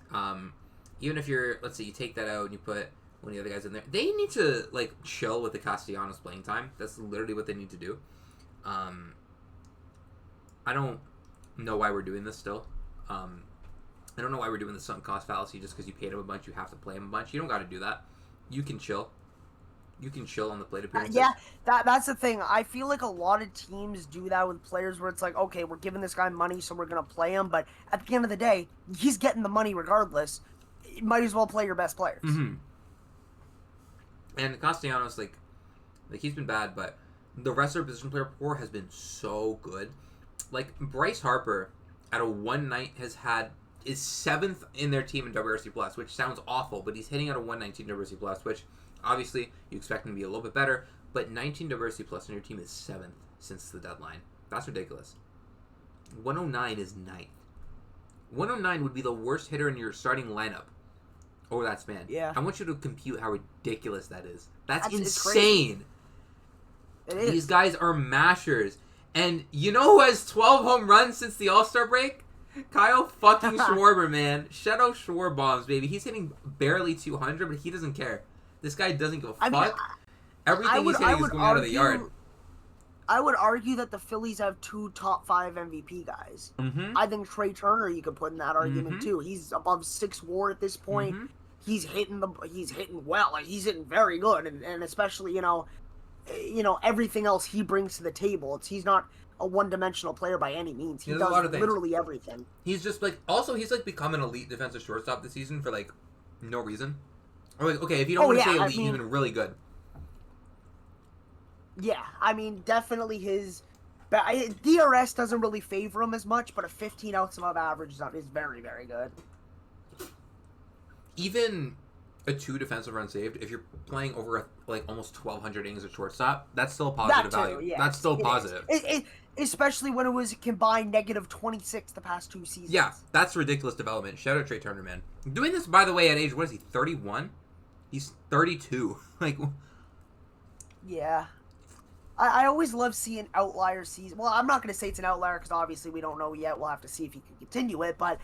Even if let's say you take that out and you put one of the other guys in there, they need to like chill with the Castellanos playing time. That's literally what they need to do. I don't know why we're doing this still. I don't know why we're doing the sunk cost fallacy just because you paid him a bunch, you have to play him a bunch. You don't got to do that. You can chill. You can chill on the plate appearances. Yeah, that's the thing. I feel like a lot of teams do that with players where it's like, okay, we're giving this guy money, so we're going to play him. But at the end of the day, he's getting the money regardless. You might as well play your best players. Mm-hmm. And Castellanos, like he's been bad, but the rest of our position player core has been so good. Like, Bryce Harper, at a one night, is 7th in their team in WRC plus, which sounds awful, but he's hitting at a 119 WRC plus, which obviously you expect him to be a little bit better, but 19 WRC plus in your team is 7th since the deadline. That's ridiculous. 109 is 9th. 109 would be the worst hitter in your starting lineup over that span. Yeah. I want you to compute how ridiculous that is. That's It's insane. It is. These guys are mashers. And you know who has 12 home runs since the All-Star break? Kyle fucking Schwarber, man. Shadow Schwarber bombs, baby. He's hitting barely 200, but he doesn't care. This guy doesn't give a fuck. I mean, Everything he's hitting is going out of the yard. I would argue that the Phillies have 2 top 5 MVP guys. Mm-hmm. I think Trey Turner you could put in that argument too. He's above 6 WAR at this point. Mm-hmm. He's hitting well. Like, he's hitting very good, and especially you know everything else he brings to the table. He's not a one-dimensional player by any means. He does a lot of literally everything. He's just like he's like become an elite defensive shortstop this season for like no reason. Or like, okay, if you don't want to say elite, he's been really good. Yeah, I mean, definitely his DRS doesn't really favor him as much, but a 15 outs above average is very, very good. Even a 2 defensive runs saved, if you're playing over like almost 1,200 innings at shortstop, that's still positive value. Yeah, that's still positive. Especially when it was combined negative 26 the past 2 seasons. Yeah, that's ridiculous development. Shout out Trey Turner, man. Doing this, by the way, at age, what is he, 31? He's 32. Like, yeah. I always love seeing outlier season. Well, I'm not going to say it's an outlier because obviously we don't know yet. We'll have to see if he can continue it. But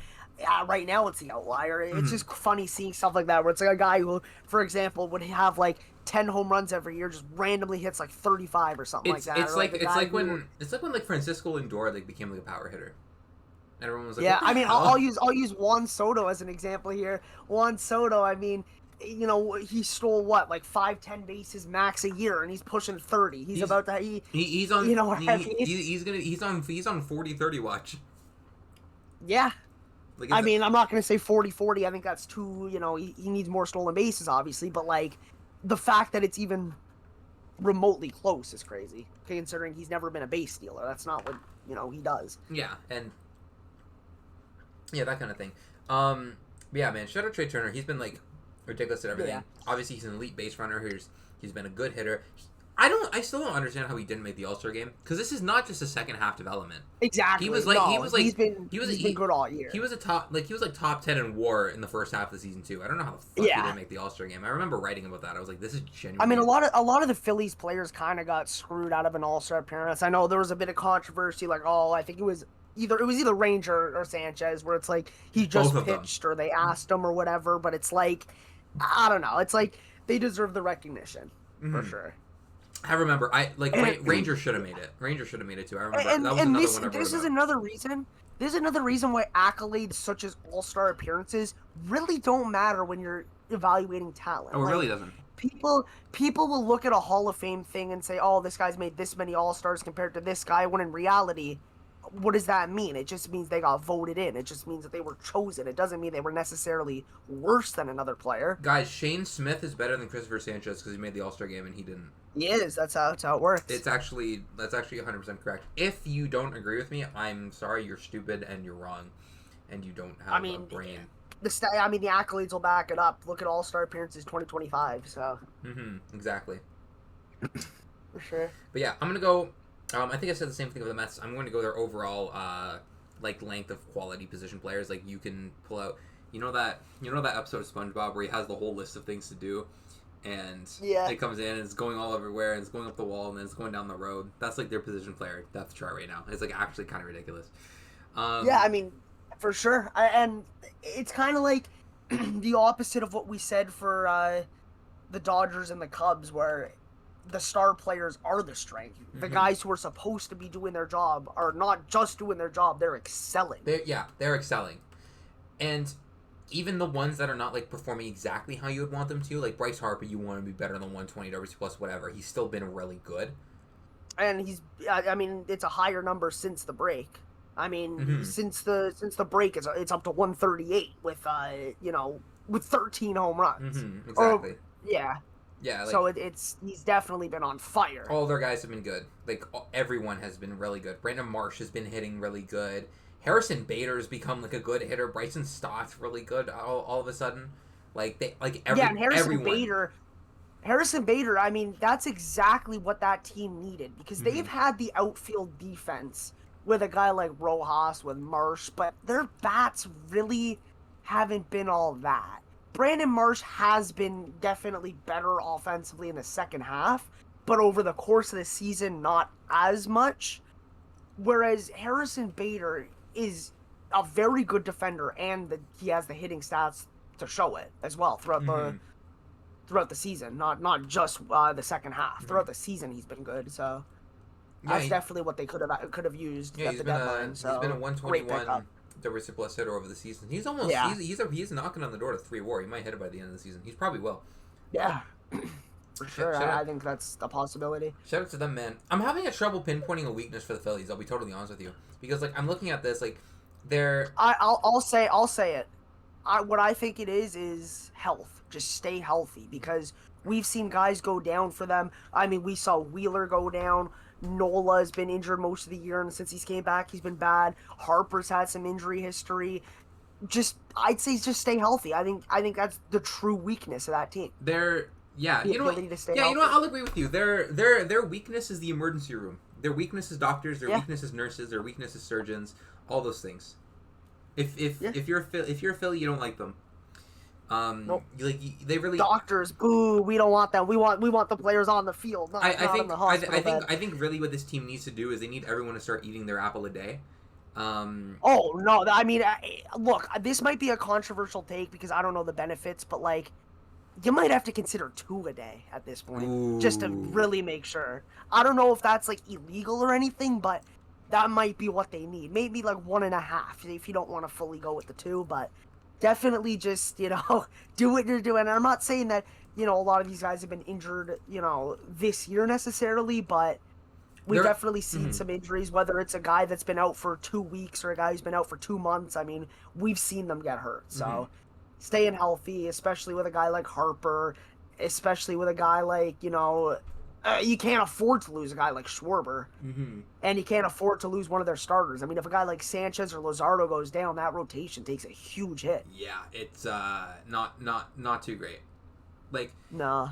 right now it's the outlier. It's just funny seeing stuff like that where it's like a guy who, for example, would have like 10 home runs every year, just randomly hits like 35 or something like that. It's like when like Francisco Lindor like became like a power hitter. Everyone was like, yeah. I mean, I'll use Juan Soto as an example here. Juan Soto, I mean, you know, he stole what, like 5-10 bases max a year, and he's pushing 30. He's about to he's on you know what I mean? he's on 40-30 watch. Yeah. Like I mean, I'm not going to say 40-40. I think that's too, you know, he needs more stolen bases, obviously. But, like, the fact that it's even remotely close is crazy, considering he's never been a base stealer. That's not what, you know, he does. Yeah, and yeah, that kind of thing. Yeah, man, shout out Trey Turner. He's been, like, ridiculous at everything. Yeah. Obviously, he's an elite base runner. He's been a good hitter. I still don't understand how he didn't make the All-Star game, because this is not just a second half development. Exactly. He's been good all year. He was top 10 in WAR in the first half of the season too. I don't know how the fuck he didn't make the All-Star game. I remember writing about that. I was like, this is genuine. I mean, a lot of the Phillies players kind of got screwed out of an All-Star appearance. I know there was a bit of controversy, like, oh, I think it was either Ranger or Sanchez, where it's like he just pitched or they asked him or whatever. But it's like, I don't know. It's like they deserve the recognition for sure. I remember, Ranger should have made it. Ranger should have made it too. I remember that was another one I wrote this is another reason. There's another reason why accolades such as All-Star appearances really don't matter when you're evaluating talent. Oh, it really doesn't. People will look at a Hall of Fame thing and say, "Oh, this guy's made this many All-Stars compared to this guy," when in reality, what does that mean? It just means they got voted in. It just means that they were chosen. It doesn't mean they were necessarily worse than another player. Guys, Shane Smith is better than Christopher Sanchez because he made the All-Star game and he didn't. He is. That's how it works. That's actually 100% correct. If you don't agree with me, I'm sorry. You're stupid and you're wrong, and you don't have a brain. The accolades will back it up. Look at All-Star appearances 2025. So. Exactly. For sure. But yeah, I'm gonna go. I think I said the same thing with the Mets. I'm going to go their overall length of quality position players. Like, you can pull out. You know that episode of SpongeBob where he has the whole list of things to do. And it comes in and it's going all everywhere and it's going up the wall and then it's going down the road. That's like their position player depth chart right now. It's like actually kind of ridiculous. I mean, for sure. And it's kind of like the opposite of what we said for the Dodgers and the Cubs, where the star players are the strength. The guys who are supposed to be doing their job are not just doing their job, they're excelling. They're excelling. And even the ones that are not, like, performing exactly how you would want them to, like Bryce Harper, you want to be better than 120 WRC plus whatever. He's still been really good. And I mean, it's a higher number since the break. I mean, since the break, it's up to 138 with, with 13 home runs. Exactly. Yeah. Yeah. Like, so he's definitely been on fire. All their guys have been good. Like, everyone has been really good. Brandon Marsh has been hitting really good. Harrison Bader's become, like, a good hitter. Bryson Stott's really good all of a sudden. And Harrison Bader, I mean, that's exactly what that team needed, because they've had the outfield defense with a guy like Rojas, with Marsh, but their bats really haven't been all that. Brandon Marsh has been definitely better offensively in the second half, but over the course of the season, not as much. Whereas Harrison Bader is a very good defender, and he has the hitting stats to show it as well throughout the season, not just the second half. Throughout the season, he's been good. So that's definitely what they could have used at the deadline. He's been a 121 WRC plus hitter over the season. He's almost he's knocking on the door to 3 WAR. He might hit it by the end of the season. He probably will. Yeah. For sure. I think that's a possibility. Shout out to them, man. I'm having a trouble pinpointing a weakness for the Phillies. I'll be totally honest with you, because like I'm looking at this, like I'll say it. What I think it is health. Just stay healthy, because we've seen guys go down for them. I mean, we saw Wheeler go down. Nola has been injured most of the year, and since he's came back, he's been bad. Harper's had some injury history. I'd say just stay healthy. I think that's the true weakness of that team. You know what? I'll agree with you. Their weakness is the emergency room. Their weakness is doctors. Their weakness is nurses. Their weakness is surgeons. All those things. If you're a Philly, you don't like them. Nope. They really doctors. Boo! We don't want them. We want the players on the field, not in the hospital. I think really what this team needs to do is they need everyone to start eating their apple a day. Oh no! I mean, look, this might be a controversial take because I don't know the benefits, but like, you might have to consider 2 a day at this point, just to really make sure. I don't know if that's like illegal or anything, but that might be what they need. Maybe like 1.5 if you don't want to fully go with the 2, but definitely just, do what you're doing. And I'm not saying that, a lot of these guys have been injured, this year necessarily, but we've definitely seen some injuries, whether it's a guy that's been out for 2 weeks or a guy who's been out for 2 months. I mean, we've seen them get hurt. So staying healthy, especially with a guy like Harper, especially with a guy like, you can't afford to lose a guy like Schwarber, and you can't afford to lose one of their starters. I mean, if a guy like Sanchez or Luzardo goes down, that rotation takes a huge hit. Yeah, it's not too great. Like, no,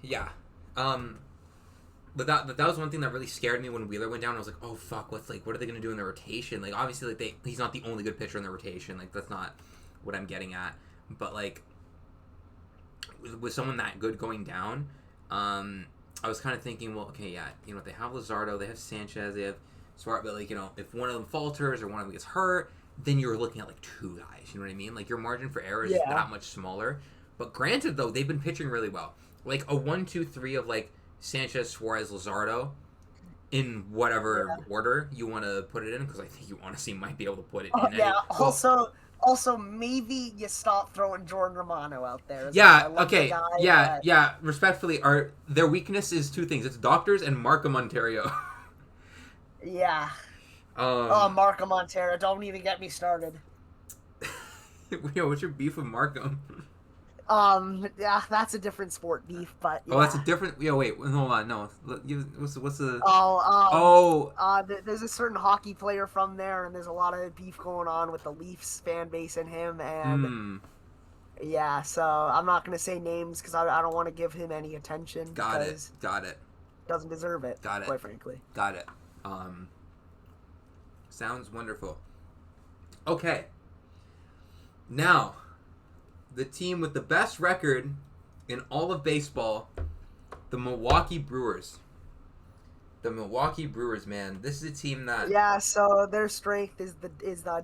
yeah, but that was one thing that really scared me when Wheeler went down. I was like, oh fuck, what are they gonna do in the rotation? Like, obviously, like he's not the only good pitcher in the rotation. Like, that's not what I'm getting at. But like, with someone that good going down, I was kind of thinking, well, okay, yeah, they have Luzardo, they have Sanchez, they have Smart, but like, if one of them falters or one of them gets hurt, then you're looking at like two guys. You know what I mean? Like, your margin for error is that much smaller. But granted, though, they've been pitching really well. Like a 1-2-3 of like Sanchez, Suarez, Luzardo, in whatever order you want to put it in, because I think you honestly might be able to put it in. Yeah. Also, maybe you stop throwing Jordan Romano out there. Yeah. Okay. Guy, yeah. Respectfully, their weakness is two things. It's doctors and Markham, Ontario. Yeah. Markham, Ontario. Don't even get me started. What's your beef with Markham? Yeah, that's a different sport beef, but yeah. Oh, that's a different. Wait, hold on. No, what's the? There's a certain hockey player from there, and there's a lot of beef going on with the Leafs fan base and him, and yeah. So I'm not gonna say names because I don't want to give him any attention. Got it. Doesn't deserve it. Got it. Quite frankly. Got it. Sounds wonderful. Okay. Now, the team with the best record in all of baseball, the Milwaukee Brewers. The Milwaukee Brewers, man. This is a team that... Yeah, so their strength is the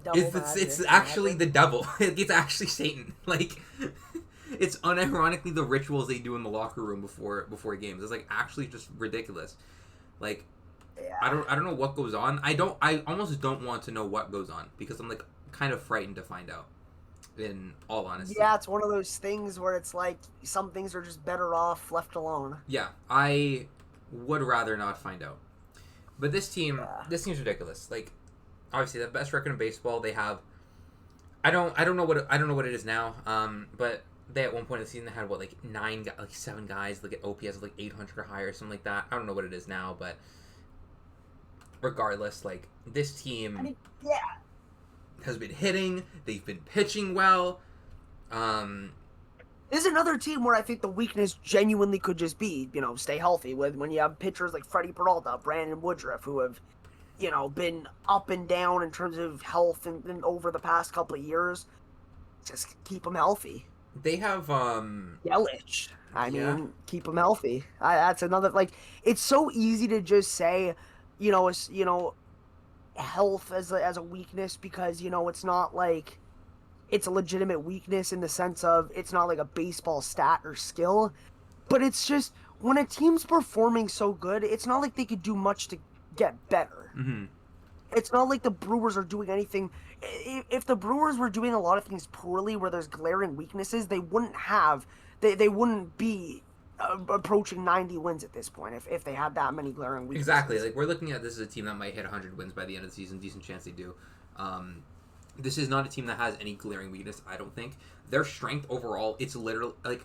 devil. It's actually the devil. It's actually Satan. Like, it's unironically the rituals they do in the locker room before games. It's like actually just ridiculous. Like, yeah. I don't know what goes on. I almost don't want to know what goes on because I'm like kind of frightened to find out. In all honesty. Yeah, it's one of those things where it's like some things are just better off left alone. Yeah, I would rather not find out. But this team's ridiculous. Like, obviously, the best record in baseball. They have. I don't know what it is now. But they at one point in the season they had like 7 guys that get OPS of like 800 or higher, or something like that. I don't know what it is now, but regardless, like this team. Has been hitting. They've been pitching well. This is another team where I think the weakness genuinely could just be, stay healthy. When you have pitchers like Freddie Peralta, Brandon Woodruff, who have, been up and down in terms of health and over the past couple of years. Just keep them healthy. They have Yelich. I mean, keep them healthy. That's another it's so easy to just say, health as a weakness because it's not like it's a legitimate weakness in the sense of it's not like a baseball stat or skill, but it's just when a team's performing so good, it's not like they could do much to get better. It's not like the Brewers are doing anything. If the Brewers were doing a lot of things poorly where there's glaring weaknesses, they wouldn't be approaching 90 wins at this point if they had that many glaring weaknesses. Exactly. Like, we're looking at this as a team that might hit 100 wins by the end of the season. Decent chance they do. This is not a team that has any glaring weakness, I don't think. Their strength overall, it's literally, like,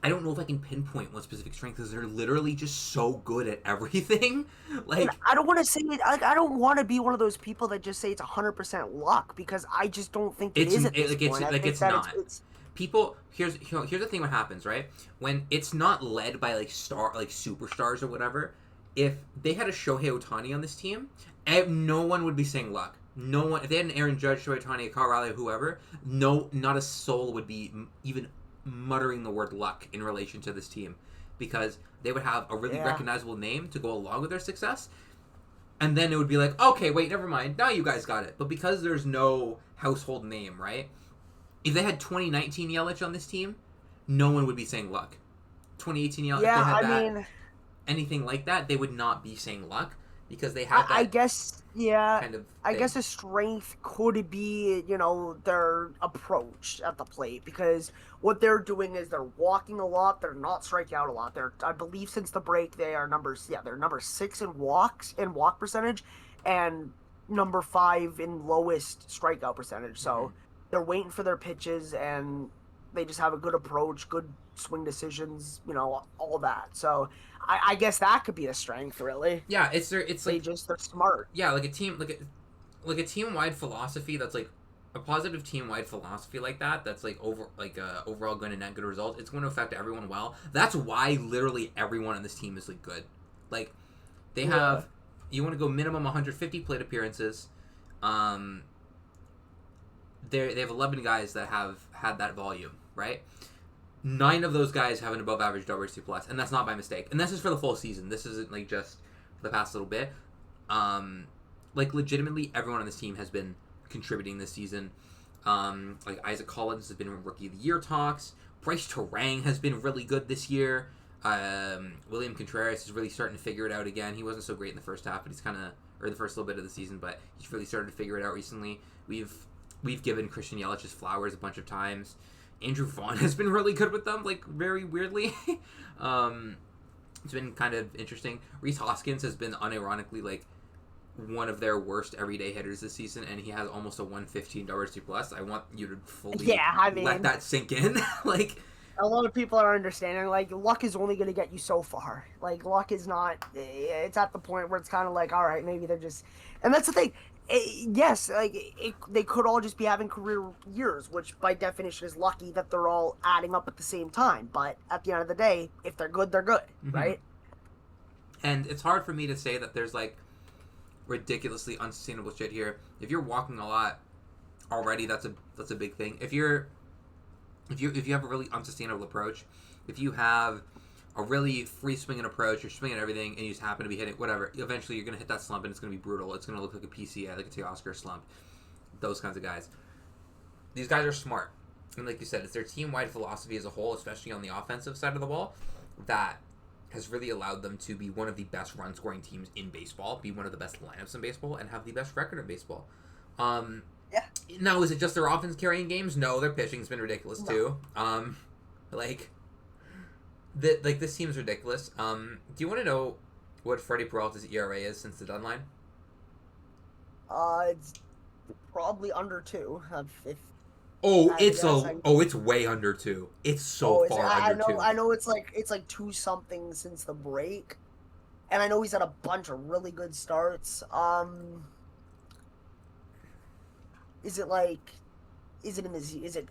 I don't know if I can pinpoint one specific strength because they're literally just so good at everything. Like, and I don't want to say it. I don't want to be one of those people that just say it's 100% luck because I just don't think it is at this point. It's not. People, here's the thing. What happens, right? When it's not led by superstars or whatever. If they had a Shohei Ohtani on this team, no one would be saying luck. No one. If they had an Aaron Judge, Shohei Ohtani, Kyle Raleigh, whoever, not a soul would be even muttering the word luck in relation to this team, because they would have a really recognizable name to go along with their success, and then it would be like, okay, wait, never mind. Now you guys got it. But because there's no household name, right? If they had 2019 Yelich on this team, no one would be saying luck. 2018 Yelich, if they had anything like that, they would not be saying luck because they have I that guess, yeah. kind of I thing. guess a strength could be, their approach at the plate because what they're doing is they're walking a lot. They're not striking out a lot. I believe, since the break, they're number 6 in walk percentage, and number 5 in lowest strikeout percentage. Mm-hmm. So they're waiting for their pitches, and they just have a good approach, good swing decisions, all that. So I guess that could be a strength, really. Yeah, it's like They're smart. yeah, like a team wide philosophy that's like a positive team wide philosophy like that. That's like overall going to net good results. It's going to affect everyone well. That's why literally everyone on this team is like good. Like they Yeah. have you want to go minimum 150 plate appearances. Um, they have 11 guys that have had that volume, right? 9 of those guys have an above average WRC plus, and that's not by mistake. And this is for the full season. This isn't like just for the past little bit. Like legitimately, everyone on this team has been contributing this season. Like Isaac Collins has been in Rookie of the Year talks. Bryce Terang has been really good this year. William Contreras is really starting to figure it out again. He wasn't so great in the first half, but he's kind of or the first little bit of the season, but he's really started to figure it out recently. We've given Christian Yelich his flowers a bunch of times. Andrew Vaughn has been really good with them, like very weirdly. It's been kind of interesting. Rhys Hoskins has been unironically like one of their worst everyday hitters this season, and he has almost a 115 WRC plus. I want you to fully let that sink in. Like a lot of people are understanding, like, luck is only going to get you so far. Like, luck is not, it's at the point where it's kind of like, all right, maybe they're just, and that's the thing. Yes, like, they could all just be having career years, which by definition is lucky that they're all adding up at the same time. But at the end of the day, if they're good, right? And it's hard for me to say that there's, like, ridiculously unsustainable shit here. If you're walking a lot already, that's a big thing. If you have a really unsustainable approach, if you have a really free swinging approach, you're swinging everything, and you just happen to be hitting whatever, eventually you're going to hit that slump, and it's going to be brutal. It's going to look like a PCA, like a Teoscar slump. Those kinds of guys. These guys are smart. And like you said, it's their team-wide philosophy as a whole, especially on the offensive side of the ball, that has really allowed them to be one of the best run-scoring teams in baseball, be one of the best lineups in baseball, and have the best record in baseball. Yeah. Now, is it just their offense carrying games? No, their pitching's been ridiculous too. This team's ridiculous. Do you want to know what Freddie Peralta's ERA is since the deadline? It's probably under 2. It's way under 2. It's so far under 2. I know it's like 2 something since the break, and I know he's had a bunch of really good starts. Is it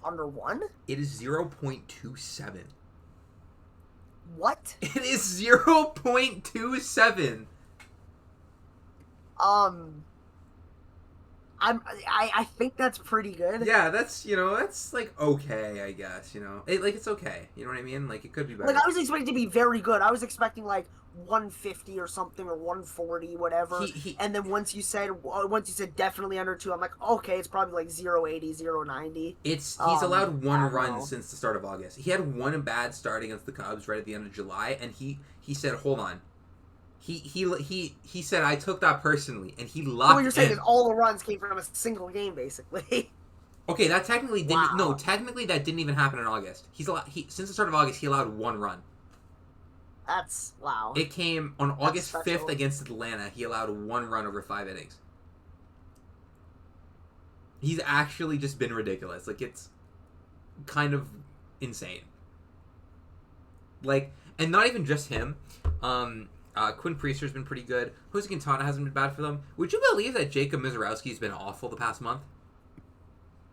under 1? It is 0.27. What? It is 0.27. I think that's pretty good. Yeah, that's like okay, I guess, it's okay. You know what I mean? Like it could be better. Like I was expecting to be very good. I was expecting like 150 or something, or 140, whatever. And then once you said definitely under 2, I'm like, okay, it's probably like 080, 090. He's allowed 1 run since the start of August. He had 1 bad start against the Cubs right at the end of July, and he said, hold on. He said, I took that personally, and he locked in. What you're saying is all the runs came from a single game, basically. Okay, that technically didn't. Wow. No, technically that didn't even happen in August. Since the start of August, he allowed 1 run. That's wow. It came on August 5th against Atlanta. He allowed 1 run over 5 innings. He's actually just been ridiculous. Like, it's kind of insane. Like, and not even just him. Quinn Priester's been pretty good. Jose Quintana hasn't been bad for them. Would you believe that Jacob Mizorowski's been awful the past month?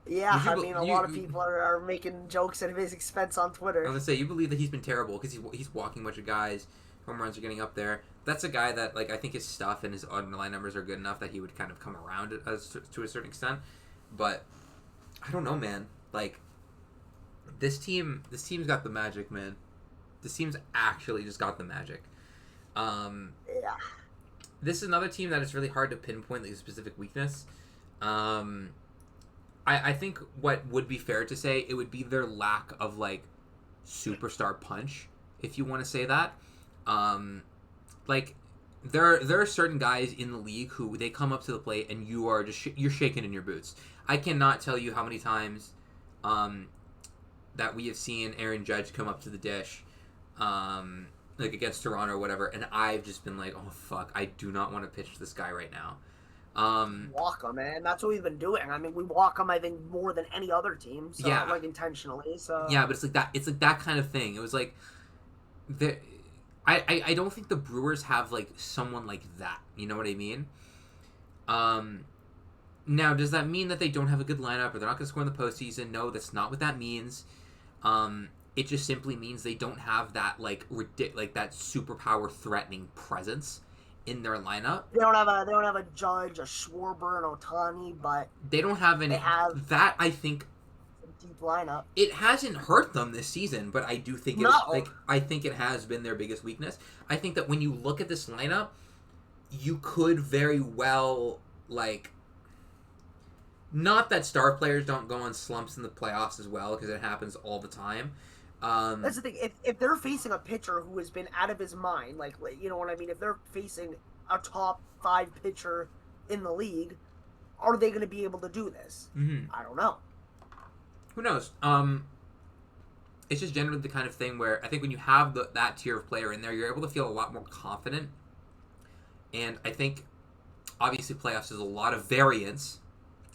Yeah, a lot of people are making jokes at his expense on Twitter. I was going to say, you believe that he's been terrible because he's walking a bunch of guys. Home runs are getting up there. That's a guy that, like, I think his stuff and his underlying numbers are good enough that he would kind of come around to a certain extent. But I don't know, man. Like, this team's got the magic, man. This team's actually just got the magic. Yeah. This is another team that is really hard to pinpoint the specific weakness. I think what would be fair to say, it would be their lack of, like, superstar punch, if you want to say that. Like, there are certain guys in the league who they come up to the plate and you are just you're shaking in your boots. I cannot tell you how many times that we have seen Aaron Judge come up to the dish, like against Toronto or whatever, and I've just been like, oh fuck, I do not want to pitch this guy right now. Walk him, man. That's what we've been doing. I mean, we walk him, I think, more than any other team. So, yeah, like intentionally. So yeah, but it's like that. It's like that kind of thing. It was like the. I don't think the Brewers have like someone like that. You know what I mean? Now, does that mean that they don't have a good lineup or they're not going to score in the postseason? No, that's not what that means. It just simply means they don't have that like that superpower threatening presence in their lineup. They don't have a Judge, a Schwarber, an Ohtani, but they don't have any. They have that. I think a deep lineup. It hasn't hurt them this season, but I do think I think it has been their biggest weakness. I think that when you look at this lineup, you could very well like. Not that star players don't go on slumps in the playoffs as well, because it happens all the time. That's the thing. If they're facing a pitcher who has been out of his mind, like you know what I mean, if they're facing a top 5 pitcher in the league, are they going to be able to do this? Mm-hmm. I don't know. Who knows? It's just generally the kind of thing where I think when you have that tier of player in there, you're able to feel a lot more confident. And I think, obviously, playoffs is a lot of variance.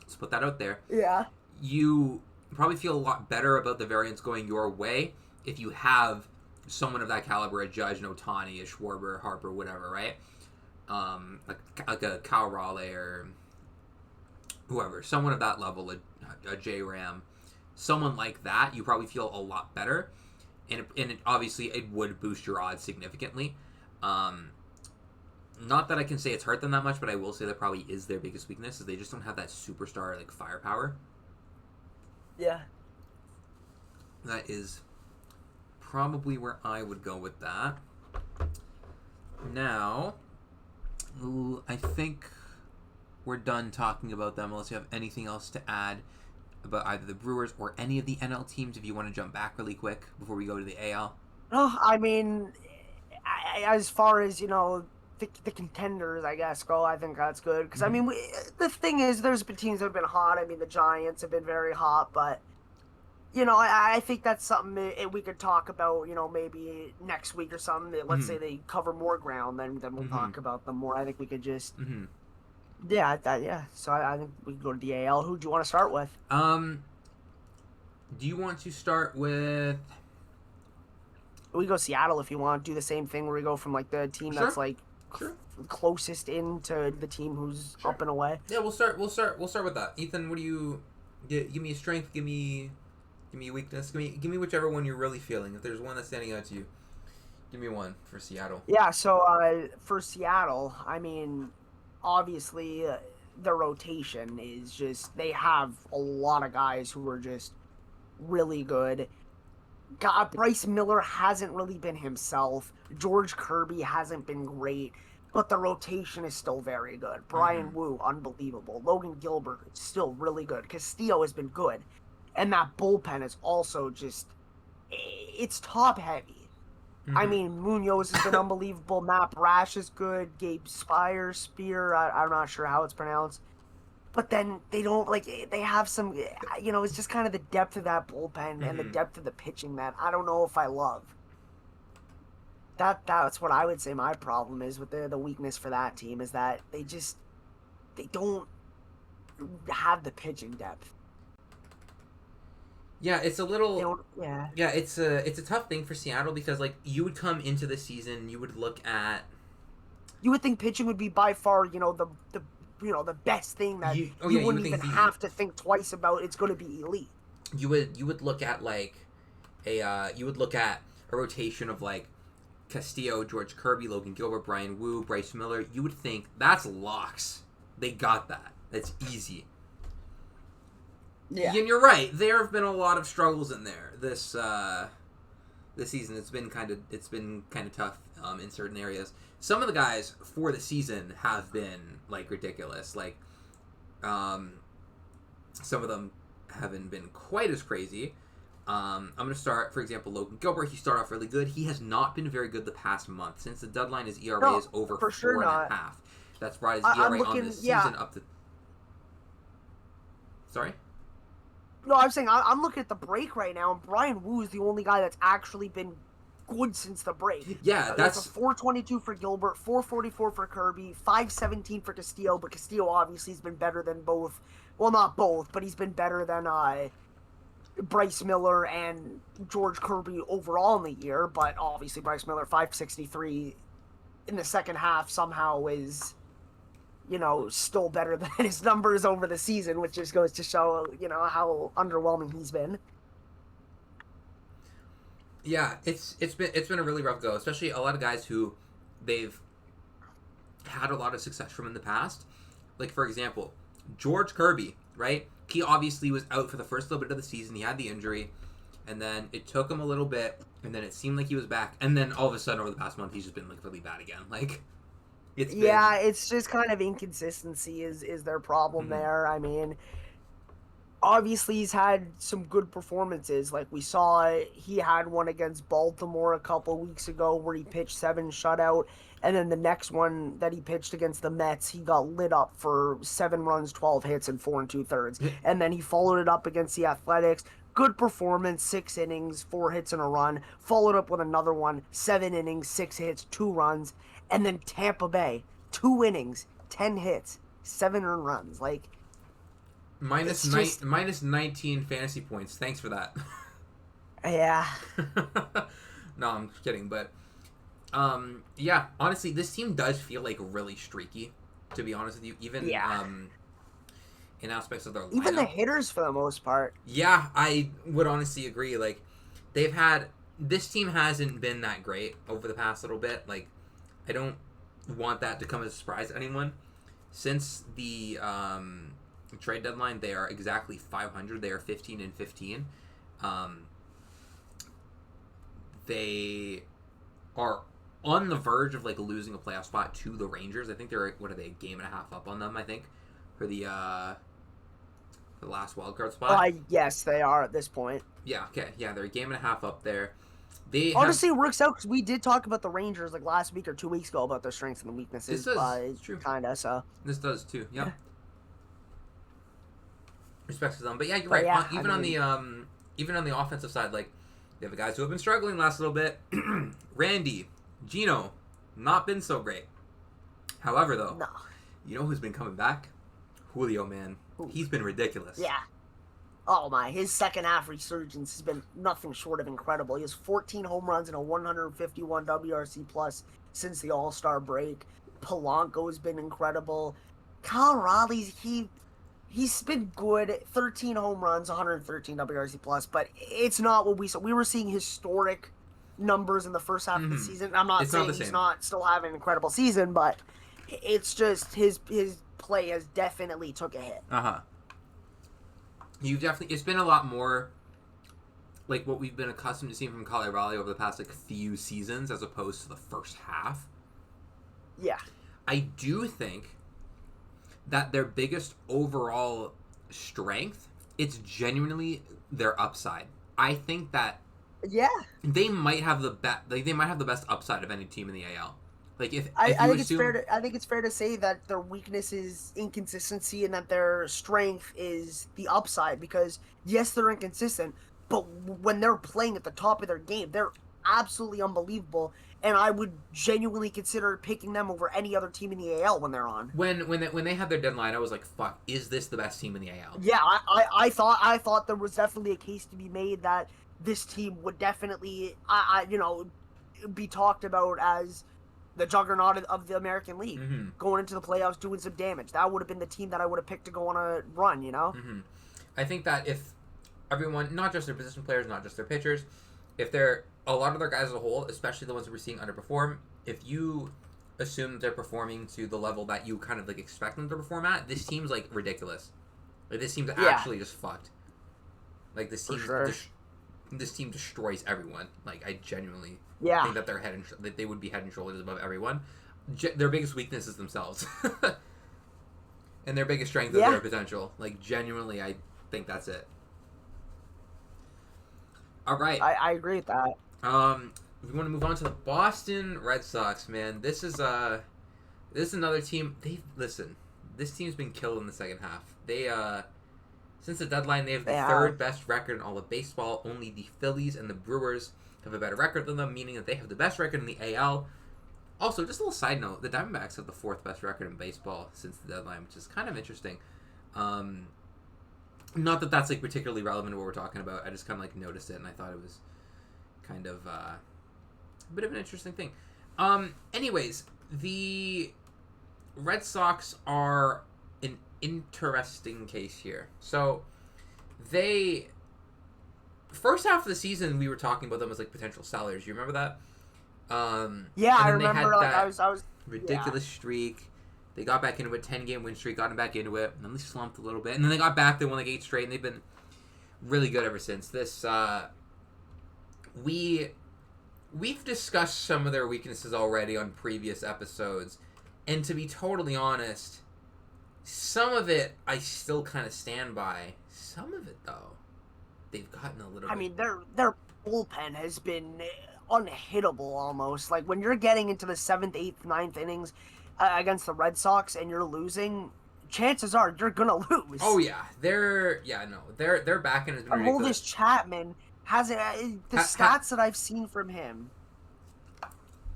Let's put that out there. Yeah. You probably feel a lot better about the variance going your way if you have someone of that caliber, a Judge, an Ohtani, a Schwarber, Harper, whatever, right? Like a Kyle Raleigh or whoever, someone of that level, a J Ram, someone like that, you probably feel a lot better, and obviously it would boost your odds significantly. Not that I can say it's hurt them that much, but I will say that probably is their biggest weakness, is they just don't have that superstar like firepower. Yeah. That is probably where I would go with that. Now, I think we're done talking about them, unless you have anything else to add about either the Brewers or any of the NL teams, if you want to jump back really quick before we go to the AL. Oh, I mean, as far as, you know, the contenders, I guess, go, I think that's good. Because, Mm-hmm. I mean, the thing is, there's been teams that have been hot. I mean, the Giants have been very hot, but, you know, I think that's something we could talk about, you know, maybe next week or something. Let's say they cover more ground, then we'll talk about them more. I think we could just... Mm-hmm. Yeah. So I think we can go to the AL. Who do you want to start with? Do you want to start with... We go Seattle if you want. Do the same thing where we go from, like, the team that's, like... Sure. Closest in to the team who's up and away. Yeah, we'll start with that. Ethan, what do you give me a strength, give me a weakness, give me whichever one you're really feeling. If there's one that's standing out to you, give me one for Seattle. Yeah, so for Seattle, I mean, obviously the rotation is just, they have a lot of guys who are just really good. God, Bryce Miller hasn't really been himself. George Kirby hasn't been great, but the rotation is still very good. Brian Wu, unbelievable. Logan Gilbert, still really good. Castillo has been good. And that bullpen is also just, it's top heavy. Mm-hmm. I mean, Munoz has been unbelievable. Matt Brash is good. Gabe Spear, I'm not sure how it's pronounced. But then they don't, like, they have some, you know, it's just kind of the depth of that bullpen and the depth of the pitching that I don't know if I love. That's what I would say my problem is with the weakness for that team, is that they don't have the pitching depth. Yeah, it's a little... Yeah, it's a tough thing for Seattle because, like, you would come into the season, you would look at... You would think pitching would be by far, you know, the best thing that you wouldn't even have to think twice about. It's going to be elite. You would look at like a rotation of like Castillo, George Kirby, Logan Gilbert, Brian Wu, Bryce Miller. You would think that's locks. They got that. That's easy. Yeah, and you're right. There have been a lot of struggles in there this season. It's been kind of tough in certain areas. Some of the guys for the season have been like ridiculous. Like, some of them haven't been quite as crazy. I'm going to start, for example, Logan Gilbert. He started off really good. He has not been very good the past month. Since the deadline, his ERA is over for sure 4.5. not. That's brought his I'm ERA looking, on the season yeah. up to... Sorry? No, I'm saying I'm looking at the break right now, and Brian Wu is the only guy that's actually been good since the break. Yeah, that's... It's a 422 for Gilbert, 444 for Kirby, 517 for Castillo, but Castillo obviously has been better than both. Well, not both, but he's been better than Bryce Miller and George Kirby overall in the year. But obviously, Bryce Miller 563 in the second half somehow is, still better than his numbers over the season, which just goes to show, how underwhelming he's been. Yeah, it's been a really rough go, especially a lot of guys who they've had a lot of success from in the past. Like, for example, George Kirby, right? He obviously was out for the first little bit of the season. He had the injury, and then it took him a little bit, and then it seemed like he was back, and then all of a sudden over the past month he's just been really bad again. Like, it's just kind of inconsistency is their problem there. I mean, obviously he's had some good performances. Like we saw, he had one against Baltimore a couple weeks ago where he pitched 7 shutout, and then the next one that he pitched against the Mets, he got lit up for 7 runs, 12 hits, and 4 2/3. And then he followed it up against the Athletics. Good performance, 6 innings, 4 hits and a run. Followed up with another one, 7 innings, 6 hits, 2 runs. And then Tampa Bay, 2 innings, 10 hits, 7 earned runs. Like, minus 19 fantasy points. Thanks for that. Yeah. No, I'm kidding, but yeah, honestly, this team does feel like really streaky, to be honest with you, even in aspects of their lineup. Even the hitters for the most part. Yeah, I would honestly agree. Like, this team hasn't been that great over the past little bit. Like, I don't want that to come as a surprise to anyone. Since the trade deadline, they are exactly 500. They are 15-15. They are on the verge of like losing a playoff spot to the Rangers. I think they're a game and a half up on them, I think, for the last wildcard spot. Yes, they are at this point. Yeah, okay. Yeah, they're a game and a half up there. Honestly, it works out because we did talk about the Rangers like last week or 2 weeks ago about their strengths and weaknesses. This does, true. Kinda, so. This does too, yeah. Respect to them. But yeah, you're right. Yeah, even on the offensive side, like, they have the guys who have been struggling last little bit. Randy, Gino, not been so great. However, though, you know who's been coming back? Julio, man. He's been ridiculous. Yeah. Oh my, his second half resurgence has been nothing short of incredible. He has 14 home runs and a 151 WRC plus since the All-Star break. Polanco has been incredible. Kyle Raleigh's, he's been good. 13 home runs, 113 WRC plus, but it's not what we saw. We were seeing historic numbers in the first half of the season. I'm not saying he's not still having an incredible season, but it's just his play has definitely took a hit. It's been a lot more like what we've been accustomed to seeing from Kyle Raleigh over the past like few seasons as opposed to the first half. Yeah. I do think that their biggest overall strength, it's genuinely their upside. I think that they might have the best upside of any team in the AL. Like I think it's fair to say that their weakness is inconsistency and that their strength is the upside, because yes, they're inconsistent, but when they're playing at the top of their game, they're absolutely unbelievable, and I would genuinely consider picking them over any other team in the AL when they're on. When they had their deadline, I was like, fuck, is this the best team in the AL? Yeah, I thought there was definitely a case to be made that this team would definitely be talked about as the juggernaut of the American League, going into the playoffs, doing some damage. That would have been the team that I would have picked to go on a run, I think that if everyone, not just their position players, not just their pitchers, if they're a lot of their guys as a whole, especially the ones that we're seeing underperform, if you assume that they're performing to the level that you kind of like expect them to perform at, this team's like ridiculous. Like this team's actually just fucked. Like this team, this team destroys everyone. Like I genuinely think that that they would be head and shoulders above everyone. Their biggest weakness is themselves, and their biggest strength is their potential. Like genuinely, I think that's it. All right. I agree with that. We want to move on to the Boston Red Sox, man. This is another team. Listen. This team's been killed in the second half. They since the deadline, they have the third best record in all of baseball. Only the Phillies and the Brewers have a better record than them, meaning that they have the best record in the AL. Also, just a little side note, the Diamondbacks have the fourth best record in baseball since the deadline, which is kind of interesting. Not that that's like particularly relevant to what we're talking about. I just kind of like noticed it, and I thought it was kind of a bit of an interesting thing. Anyways, the Red Sox are an interesting case here. So, first half of the season, we were talking about them as like potential sellers. You remember that? Yeah, I remember. Like I was ridiculous streak. They got back into a 10-game win streak, got them back into it, and then they slumped a little bit, and then they got back. They won like 8 straight, and they've been really good ever since. We've discussed some of their weaknesses already on previous episodes, and to be totally honest, some of it I still kind of stand by. Some of it, though, they've gotten a little. I mean, their bullpen has been unhittable almost. Like when you're getting into the 7th, 8th, 9th innings against the Red Sox and you're losing, chances are you're gonna lose. Oh yeah, their back end has been ridiculous. Aroldis Chapman has the stats that I've seen from him.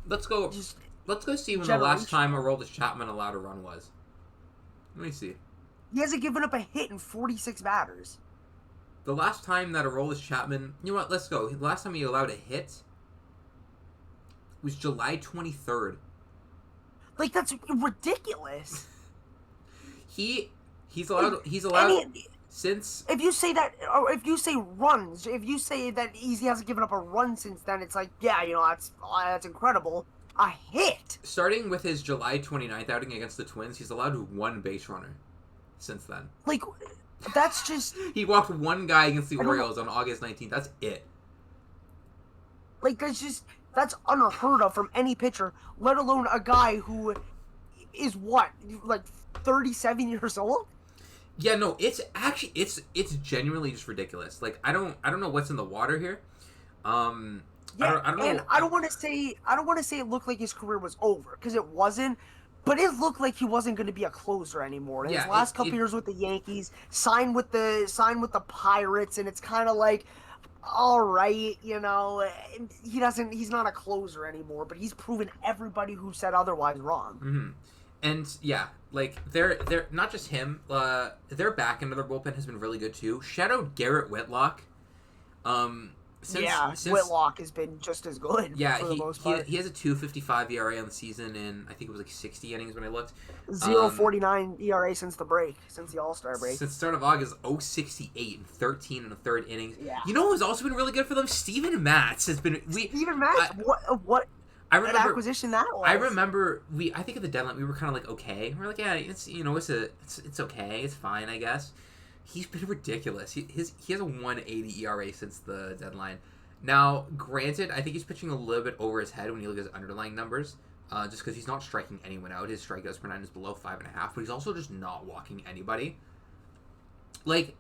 Let's go see when the last time Aroldis Chapman allowed a run was. Let me see. He hasn't given up a hit in 46 batters. The last time that Aroldis Chapman, you know what? Let's go. The last time he allowed a hit was July 23rd. Like that's ridiculous. He's allowed since. If you say that, or if you say runs, if you say that he hasn't given up a run since then, it's like, yeah, that's incredible. A hit. Starting with his July 29th outing against the Twins, he's allowed 1 base runner since then. Like, that's just. He walked 1 guy against the Orioles on August 19th. That's it. Like, that's unheard of from any pitcher, let alone a guy who is what, like 37 years old? Yeah, no, it's actually it's genuinely just ridiculous. Like I don't know what's in the water here. Yeah, I don't know. And I don't want to say it looked like his career was over, because it wasn't. But it looked like he wasn't going to be a closer anymore. In his last couple years with the Yankees, signed with the Pirates, and it's kind of like, all right, he's not a closer anymore. But he's proven everybody who said otherwise wrong. Mm-hmm. And yeah, like they're not just him. Their back end of their bullpen has been really good too. Shout out Garrett Whitlock. Since Whitlock has been just as good. Yeah, for the most part. He has a 2.55 ERA on the season, and I think it was like 60 innings when I looked. 0.49 ERA since the All-Star break. Since the start of August, 0.68 and 13 in the third innings. Yeah. You know who's also been really good for them? Steven Matz has been. Steven Matz, what? I remember, an acquisition that was. I remember I think at the deadline we were kind of like okay. We're like, yeah, it's okay, it's fine, I guess. He's been ridiculous. He has a 1.80 ERA since the deadline. Now, granted, I think he's pitching a little bit over his head when you look at his underlying numbers, just because he's not striking anyone out. His strikeouts per 9 is below 5.5, but he's also just not walking anybody. Like,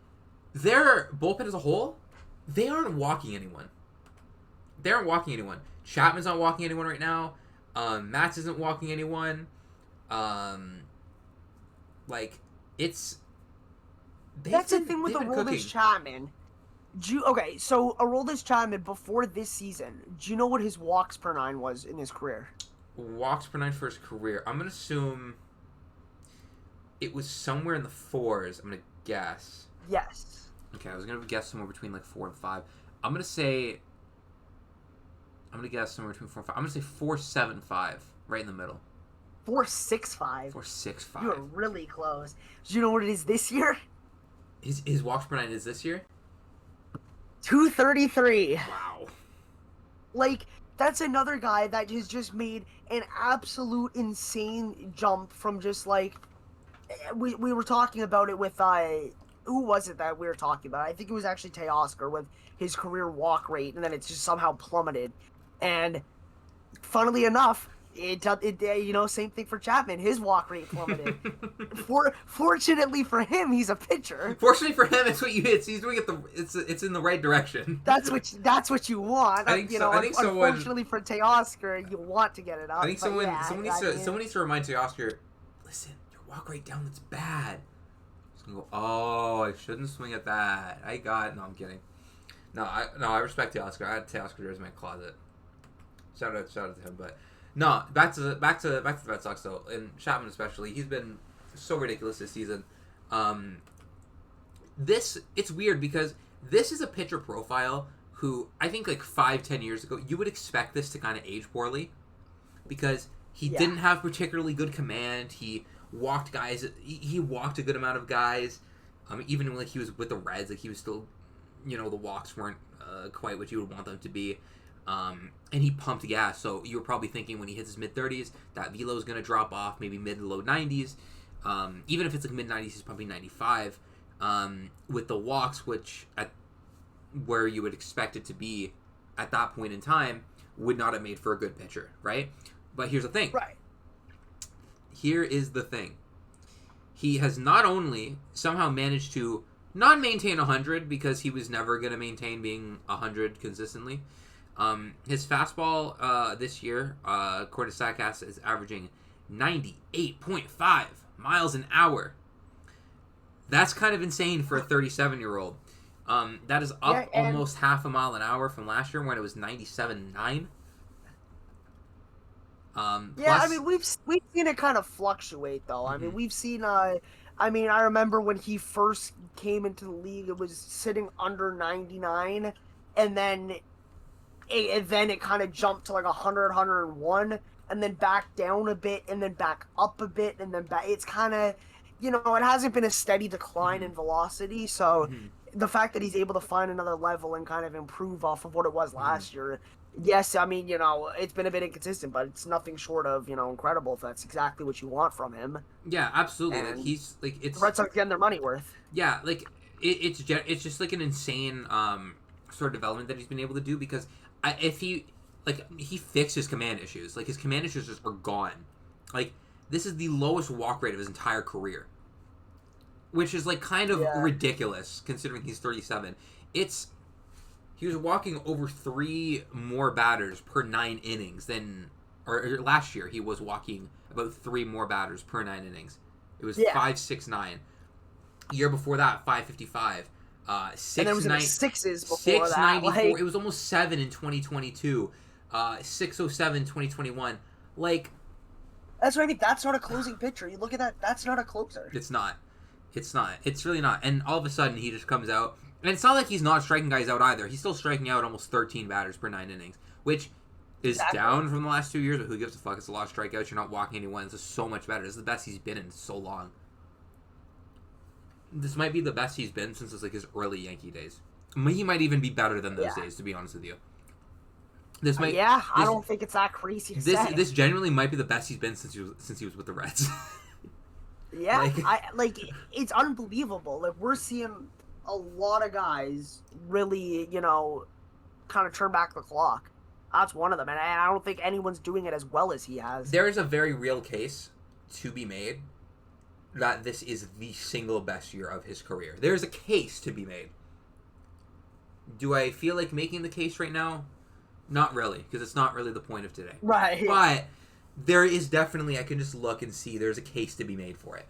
their bullpen as a whole, they aren't walking anyone. Chapman's not walking anyone right now. Matz isn't walking anyone. That's the thing with Aroldis Chapman. So Aroldis Chapman, before this season, do you know what his walks per 9 was in his career? Walks per 9 for his career. I'm going to assume it was somewhere in the 4s. I'm going to guess. Yes. Okay, I was going to guess somewhere between like 4 and 5. I'm going to guess somewhere between 4 and 5. I'm going to say 4.75, right in the middle. 4.65. 4.65. You were really close. Do you know what it is this year? His walks per 9 is this year? 233. Wow. Like, that's another guy that has just made an absolute insane jump from just like, we were talking about it with, who was it that we were talking about? I think it was actually Teoscar with his career walk rate, and then it's just somehow plummeted. And funnily enough, Same thing for Chapman. His walk rate plummeted. Fortunately for him, he's a pitcher. Fortunately for him, it's what you hit. He's doing it. It's in the right direction. That's what you want. I think so. I think unfortunately for Teoscar, you want to get it up. I think someone needs to remind Teoscar, listen, your walk rate down. That's bad. He's gonna go, oh, I shouldn't swing at that. No, I'm kidding. No, I respect Teoscar. I had Teoscar jersey in my closet. Shout out to him. But no, back to the Red Sox though, and Chapman especially. He's been so ridiculous this season. It's weird because this is a pitcher profile who I think like 5-10 years ago you would expect this to kind of age poorly because he didn't have particularly good command. He walked guys. He walked a good amount of guys. Even when he was with the Reds, like he was still, the walks weren't quite what you would want them to be. And he pumped gas, so you were probably thinking when he hits his mid-30s, that velo is going to drop off, maybe mid to low 90s. Even if it's like mid-90s, he's pumping 95. With the walks, which at where you would expect it to be at that point in time, would not have made for a good pitcher, right? But here's the thing. Right. Here is the thing. He has not only somehow managed to not maintain 100 because he was never going to maintain being 100 consistently. His fastball this year, according to StatCast, is averaging 98.5 miles an hour. That's kind of insane for a 37-year-old. That is up almost half a mile an hour from last year when it was 97.9. We've seen it kind of fluctuate though. I mean, we've seen. I remember when he first came into the league, it was sitting under 99, and then it kind of jumped to like 100, 101, and then back down a bit, and then back up a bit, and then back. It's kind of, it hasn't been a steady decline in velocity. So the fact that he's able to find another level and kind of improve off of what it was last year. Yes, I mean, it's been a bit inconsistent, but it's nothing short of, incredible if that's exactly what you want from him. Yeah, absolutely. Like, he's like, it's the Red Sox getting their money worth. Yeah, like it's just like an insane sort of development that he's been able to do because he fixed his command issues. Like his command issues just are gone. Like this is the lowest walk rate of his entire career, which is like kind of ridiculous considering he's 37. He was walking over 3 more batters per 9 innings or last year he was walking about 3 more batters per 9 innings. It was 5.69. Year before that, 5.55. And there was in the sixes before that. Like, it was almost 7 in 2022. 6.07 in 2021. Like, that's what I mean. That's not a closing pitcher. You look at that. That's not a closer. It's not. It's really not. And all of a sudden, he just comes out. And it's not like he's not striking guys out either. He's still striking out almost 13 batters per 9 innings, which is down from the last 2 years, but who gives a fuck? It's a lot of strikeouts. You're not walking anyone. This is so much better. This is the best he's been in so long. This might be the best he's been since his early Yankee days. He might even be better than those days, to be honest with you. I don't think it's that crazy to say. This genuinely might be the best he's been since he was with the Reds. Yeah, it's unbelievable. Like we're seeing a lot of guys really, kind of turn back the clock. That's one of them, and I don't think anyone's doing it as well as he has. There is a very real case to be made that this is the single best year of his career. There's a case to be made. Do I feel like making the case right now? Not really, because it's not really the point of today. Right. But there is definitely, I can just look and see there's a case to be made for it.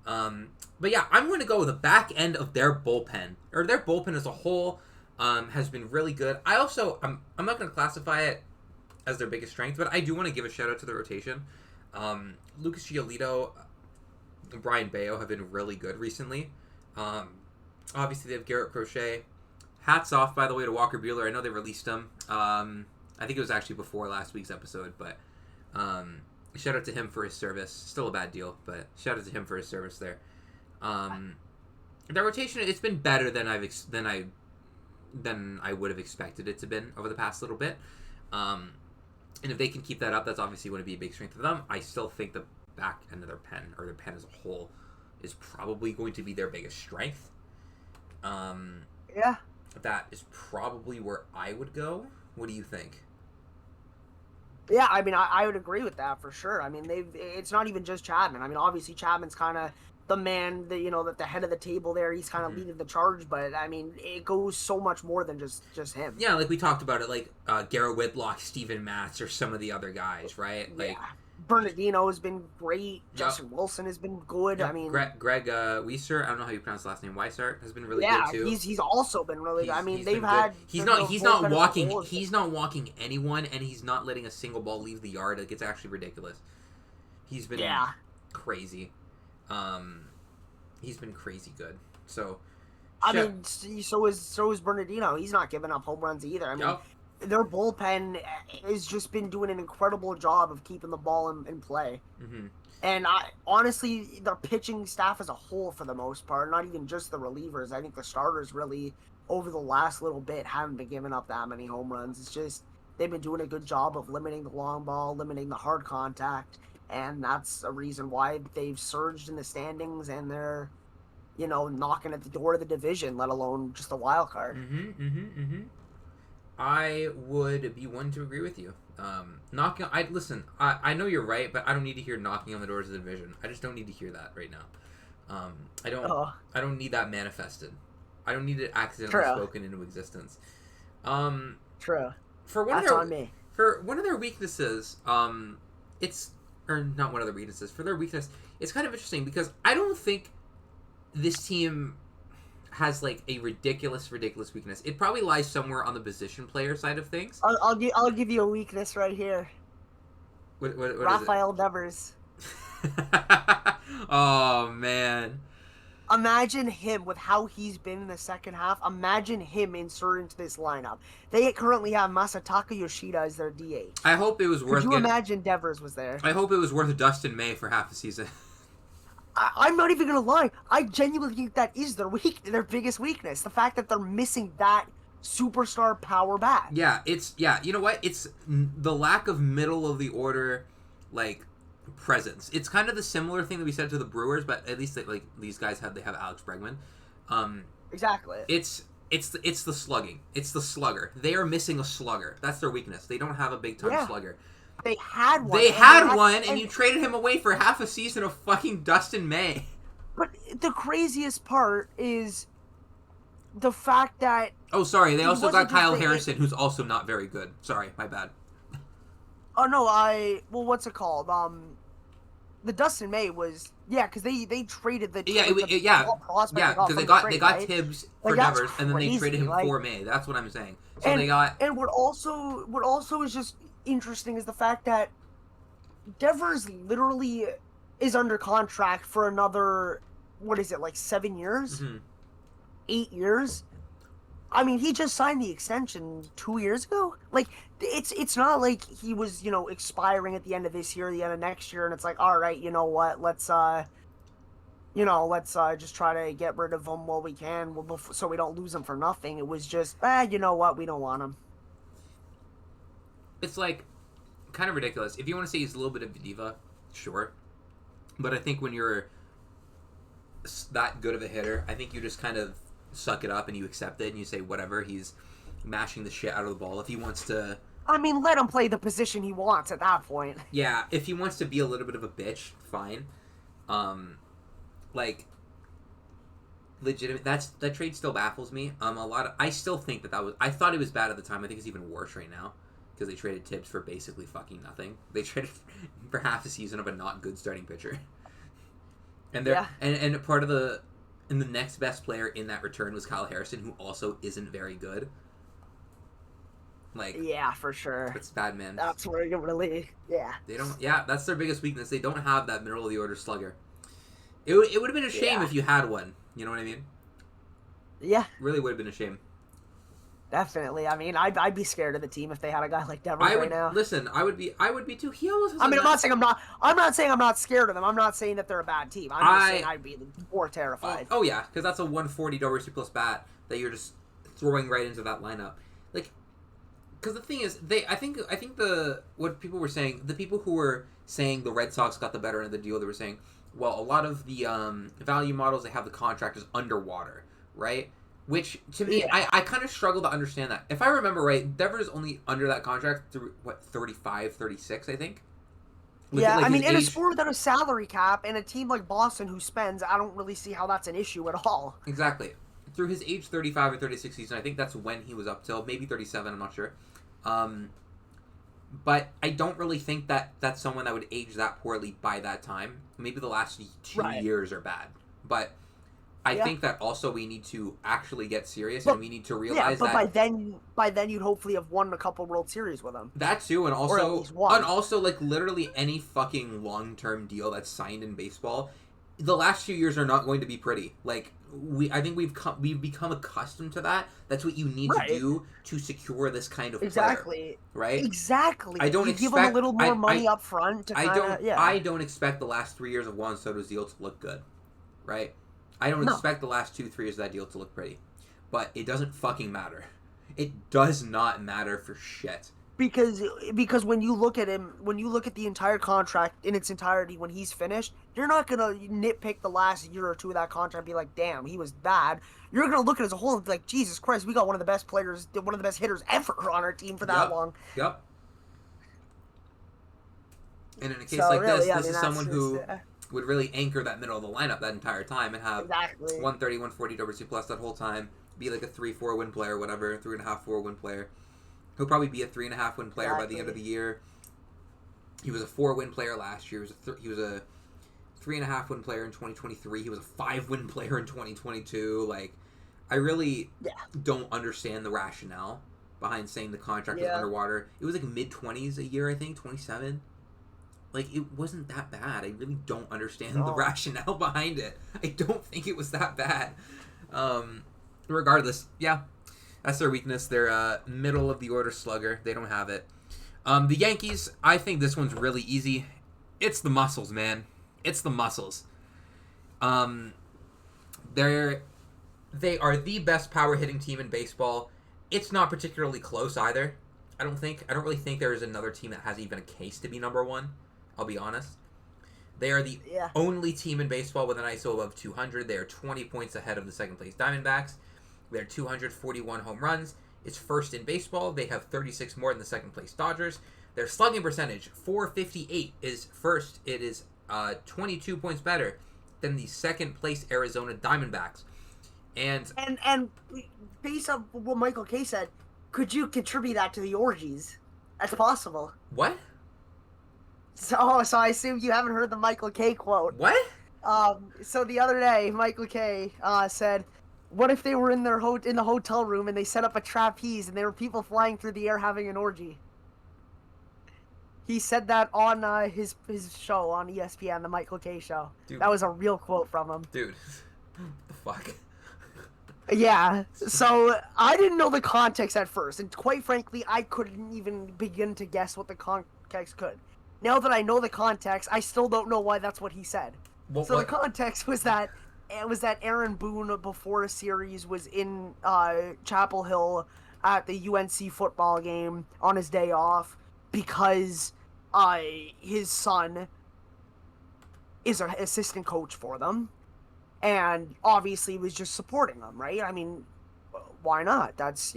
But yeah, I'm going to go with the back end of their bullpen, or their bullpen as a whole has been really good. I'm not going to classify it as their biggest strength, but I do want to give a shout out to the rotation. Lucas Giolito, Brian Bayo have been really good recently. Obviously, they have Garrett Crochet. Hats off, by the way, to Walker Buehler. I know they released him. I think it was actually before last week's episode, but shout out to him for his service. Still a bad deal, but shout out to him for his service there. That rotation, it's been better than I would have expected it to been over the past little bit. And if they can keep that up, that's obviously going to be a big strength for them. I still think the back end of their pen, or their pen as a whole, is probably going to be their biggest strength. Yeah. That is probably where I would go. What do you think? Yeah, I mean, I would agree with that for sure. I mean, it's not even just Chapman. I mean, obviously Chapman's kind of the man, that the head of the table there. He's kind of leading the charge, but I mean, it goes so much more than just him. Yeah, like we talked about it, like Garrett Whitlock, Steven Matz, or some of the other guys, right? Yeah. Like Bernardino has been great. yep, Justin Wilson has been good. I yep. mean, Greg Weiser, I don't know how you pronounce the last name. Weissart has been really good yeah, too. he's also been really good. I mean, He's they've been good. had He's the not bullpen as a walking. whole. He's not walking anyone, and he's not letting a single ball leave the yard. Like, it's actually ridiculous. He's been crazy. He's been crazy good. So, I mean, so is Bernardino. He's not giving up home runs either. I mean, their bullpen has just been doing an incredible job of keeping the ball in play. Mm-hmm. And honestly, the pitching staff as a whole, for the most part, not even just the relievers. I think the starters really, over the last little bit, haven't been giving up that many home runs. It's just they've been doing a good job of limiting the long ball, limiting the hard contact, and that's a reason why they've surged in the standings and they're, knocking at the door of the division, let alone just a wild card. I would be one to agree with you. Knocking. I know you're right, but I don't need to hear knocking on the doors of the division. I just don't need to hear that right now. I don't need that manifested. I don't need it accidentally spoken into existence. True. For one of their weaknesses, or not one of their weaknesses. For their weakness, it's kind of interesting because I don't think this team has like a ridiculous weakness. It probably lies somewhere on the position player side of things. I'll give you a weakness right here. What Rafael Devers. Oh man. Imagine him with how he's been in the second half. Imagine him inserted into this lineup. They currently have Masataka Yoshida as their DH. I hope it was worth. Could you imagine Devers was there? I hope it was worth Dustin May for half a season. I'm not even gonna lie. I genuinely think that is their biggest weakness. The fact that they're missing that superstar power bat. Yeah, you know what? It's the lack of middle of the order, like, presence. It's kind of the similar thing that we said to the Brewers, but at least like these guys have Alex Bregman. Exactly. It's the slugging. It's the slugger. They are missing a slugger. That's their weakness. They don't have a big time slugger. They had one. And you traded him away for half a season of fucking Dustin May. But the craziest part is the fact that... Oh, sorry. They also got Kyle Harrison, who's also not very good. Sorry, my bad. Oh, no, what's it called? The Dustin May was... Yeah, because they traded the... because they got Tibbs for Devers, and then they traded him for May. That's what I'm saying. So they got... And what also is just interesting is the fact that Devers literally is under contract for another, 7 years? Mm-hmm. 8 years? I mean, he just signed the extension 2 years ago. Like, it's not like he was, expiring at the end of this year, the end of next year, and it's like, all right, you know what, let's just try to get rid of him while we can, so we don't lose him for nothing. It was just, you know what, we don't want him. It's like kind of ridiculous. If you want to say he's a little bit of a diva, sure. But I think when you're that good of a hitter, I think you just kind of suck it up and you accept it and you say whatever. He's mashing the shit out of the ball. If he wants to, I mean, let him play the position he wants at that point. Yeah, if he wants to be a little bit of a bitch, fine. Legitimate. That trade still baffles me. I still think that was. I thought it was bad at the time. I think it's even worse right now because they traded Tibbs for basically fucking nothing. They traded for half a season of a not good starting pitcher. And and part of the next best player in that return was Kyle Harrison, who also isn't very good. Like, yeah, for sure. It's bad, man. That's where you really, They don't. Yeah, that's their biggest weakness. They don't have that middle of the order slugger. It would have been a shame if you had one. You know what I mean? Yeah. Really would have been a shame. Definitely. I mean, I'd be scared of the team if they had a guy like Devers right now. Listen, I would be too. He almost. I'm not saying I'm not scared of them. I'm not saying that they're a bad team. I'm just saying I'd be more terrified. Oh yeah, because that's a 140 WRC plus bat that you're just throwing right into that lineup. Like, because the thing is, I think what people were saying, the people who were saying the Red Sox got the better end of the deal, they were saying, well, a lot of the value models, they have the contractors underwater, right? Which, to me, I kind of struggle to understand that. If I remember right, Devers only under that contract through, 35, 36, I think? Yeah, Like I his mean, in a age... sport without a salary cap and a team like Boston who spends, I don't really see how that's an issue at all. Exactly. Through his age 35 or 36 season, I think that's when he was up till, maybe 37, I'm not sure. But I don't really think that that's someone that would age that poorly by that time. Maybe the last 2 years are bad. But I think that also we need to actually get serious, and we need to realize but that by then you'd hopefully have won a couple World Series with him. that too, and Or at also least one. like literally any fucking long-term deal that's signed in baseball, the last few years are not going to be pretty. Like I think we've become accustomed to that. That's what you need to do to secure this kind of player, right? Exactly. I don't you expect give him a little more money up front to I don't expect the last 3 years of Juan Soto's deal to look good, right? I don't expect the last 2-3 years of that deal to look pretty, but it doesn't fucking matter. It does not matter for shit. Because when you look at him, when you look at the entire contract in its entirety when he's finished, you're not gonna nitpick the last year or two of that contract and be like, damn, he was bad. You're gonna look at it as a whole and be like, Jesus Christ, we got one of the best players, one of the best hitters ever on our team for that long. Yep. And in a case like really, this is someone who would really anchor that middle of the lineup that entire time and have 130, 140 WRC plus that whole time, be like a 3-4 win player, whatever, 3.5, 4 win player. He'll probably be a 3.5 win player by the end of the year. He was a 4 win player last year. He was a 3.5 win player in 2023. He was a 5 win player in 2022. Like, I really don't understand the rationale behind saying the contract was underwater. It was like mid-20s a year, I think, 27. Like, it wasn't that bad. I really don't understand the rationale behind it. I don't think it was that bad. Regardless, that's their weakness. They're middle of the order slugger. They don't have it. The Yankees, I think this one's really easy. It's the muscles, man. It's the muscles. They are the best power hitting team in baseball. It's not particularly close either. I don't really think there is another team that has even a case to be number one. I'll be honest. They are the only team in baseball with an ISO above 200. They are 20 points ahead of the second place Diamondbacks. They're 241 home runs. It's first in baseball. They have 36 more than the second place Dodgers. Their slugging percentage, 458, is first. It is 22 points better than the second place Arizona Diamondbacks. And based on what Michael Kay said, could you contribute that to the orgies? That's possible. What? So I assume you haven't heard the Michael Kay quote. What? So the other day, Michael Kay said, what if they were in the hotel room and they set up a trapeze and there were people flying through the air having an orgy? He said that on his show on ESPN, the Michael Kay show. Dude. That was a real quote from him. Dude, what the fuck? Yeah, so I didn't know the context at first, and quite frankly, I couldn't even begin to guess what the context could. Now that I know the context, I still don't know why that's what he said. The context was that Aaron Boone, before a series, was in Chapel Hill at the UNC football game on his day off because his son is an assistant coach for them. And obviously was just supporting them, right? I mean, why not? That's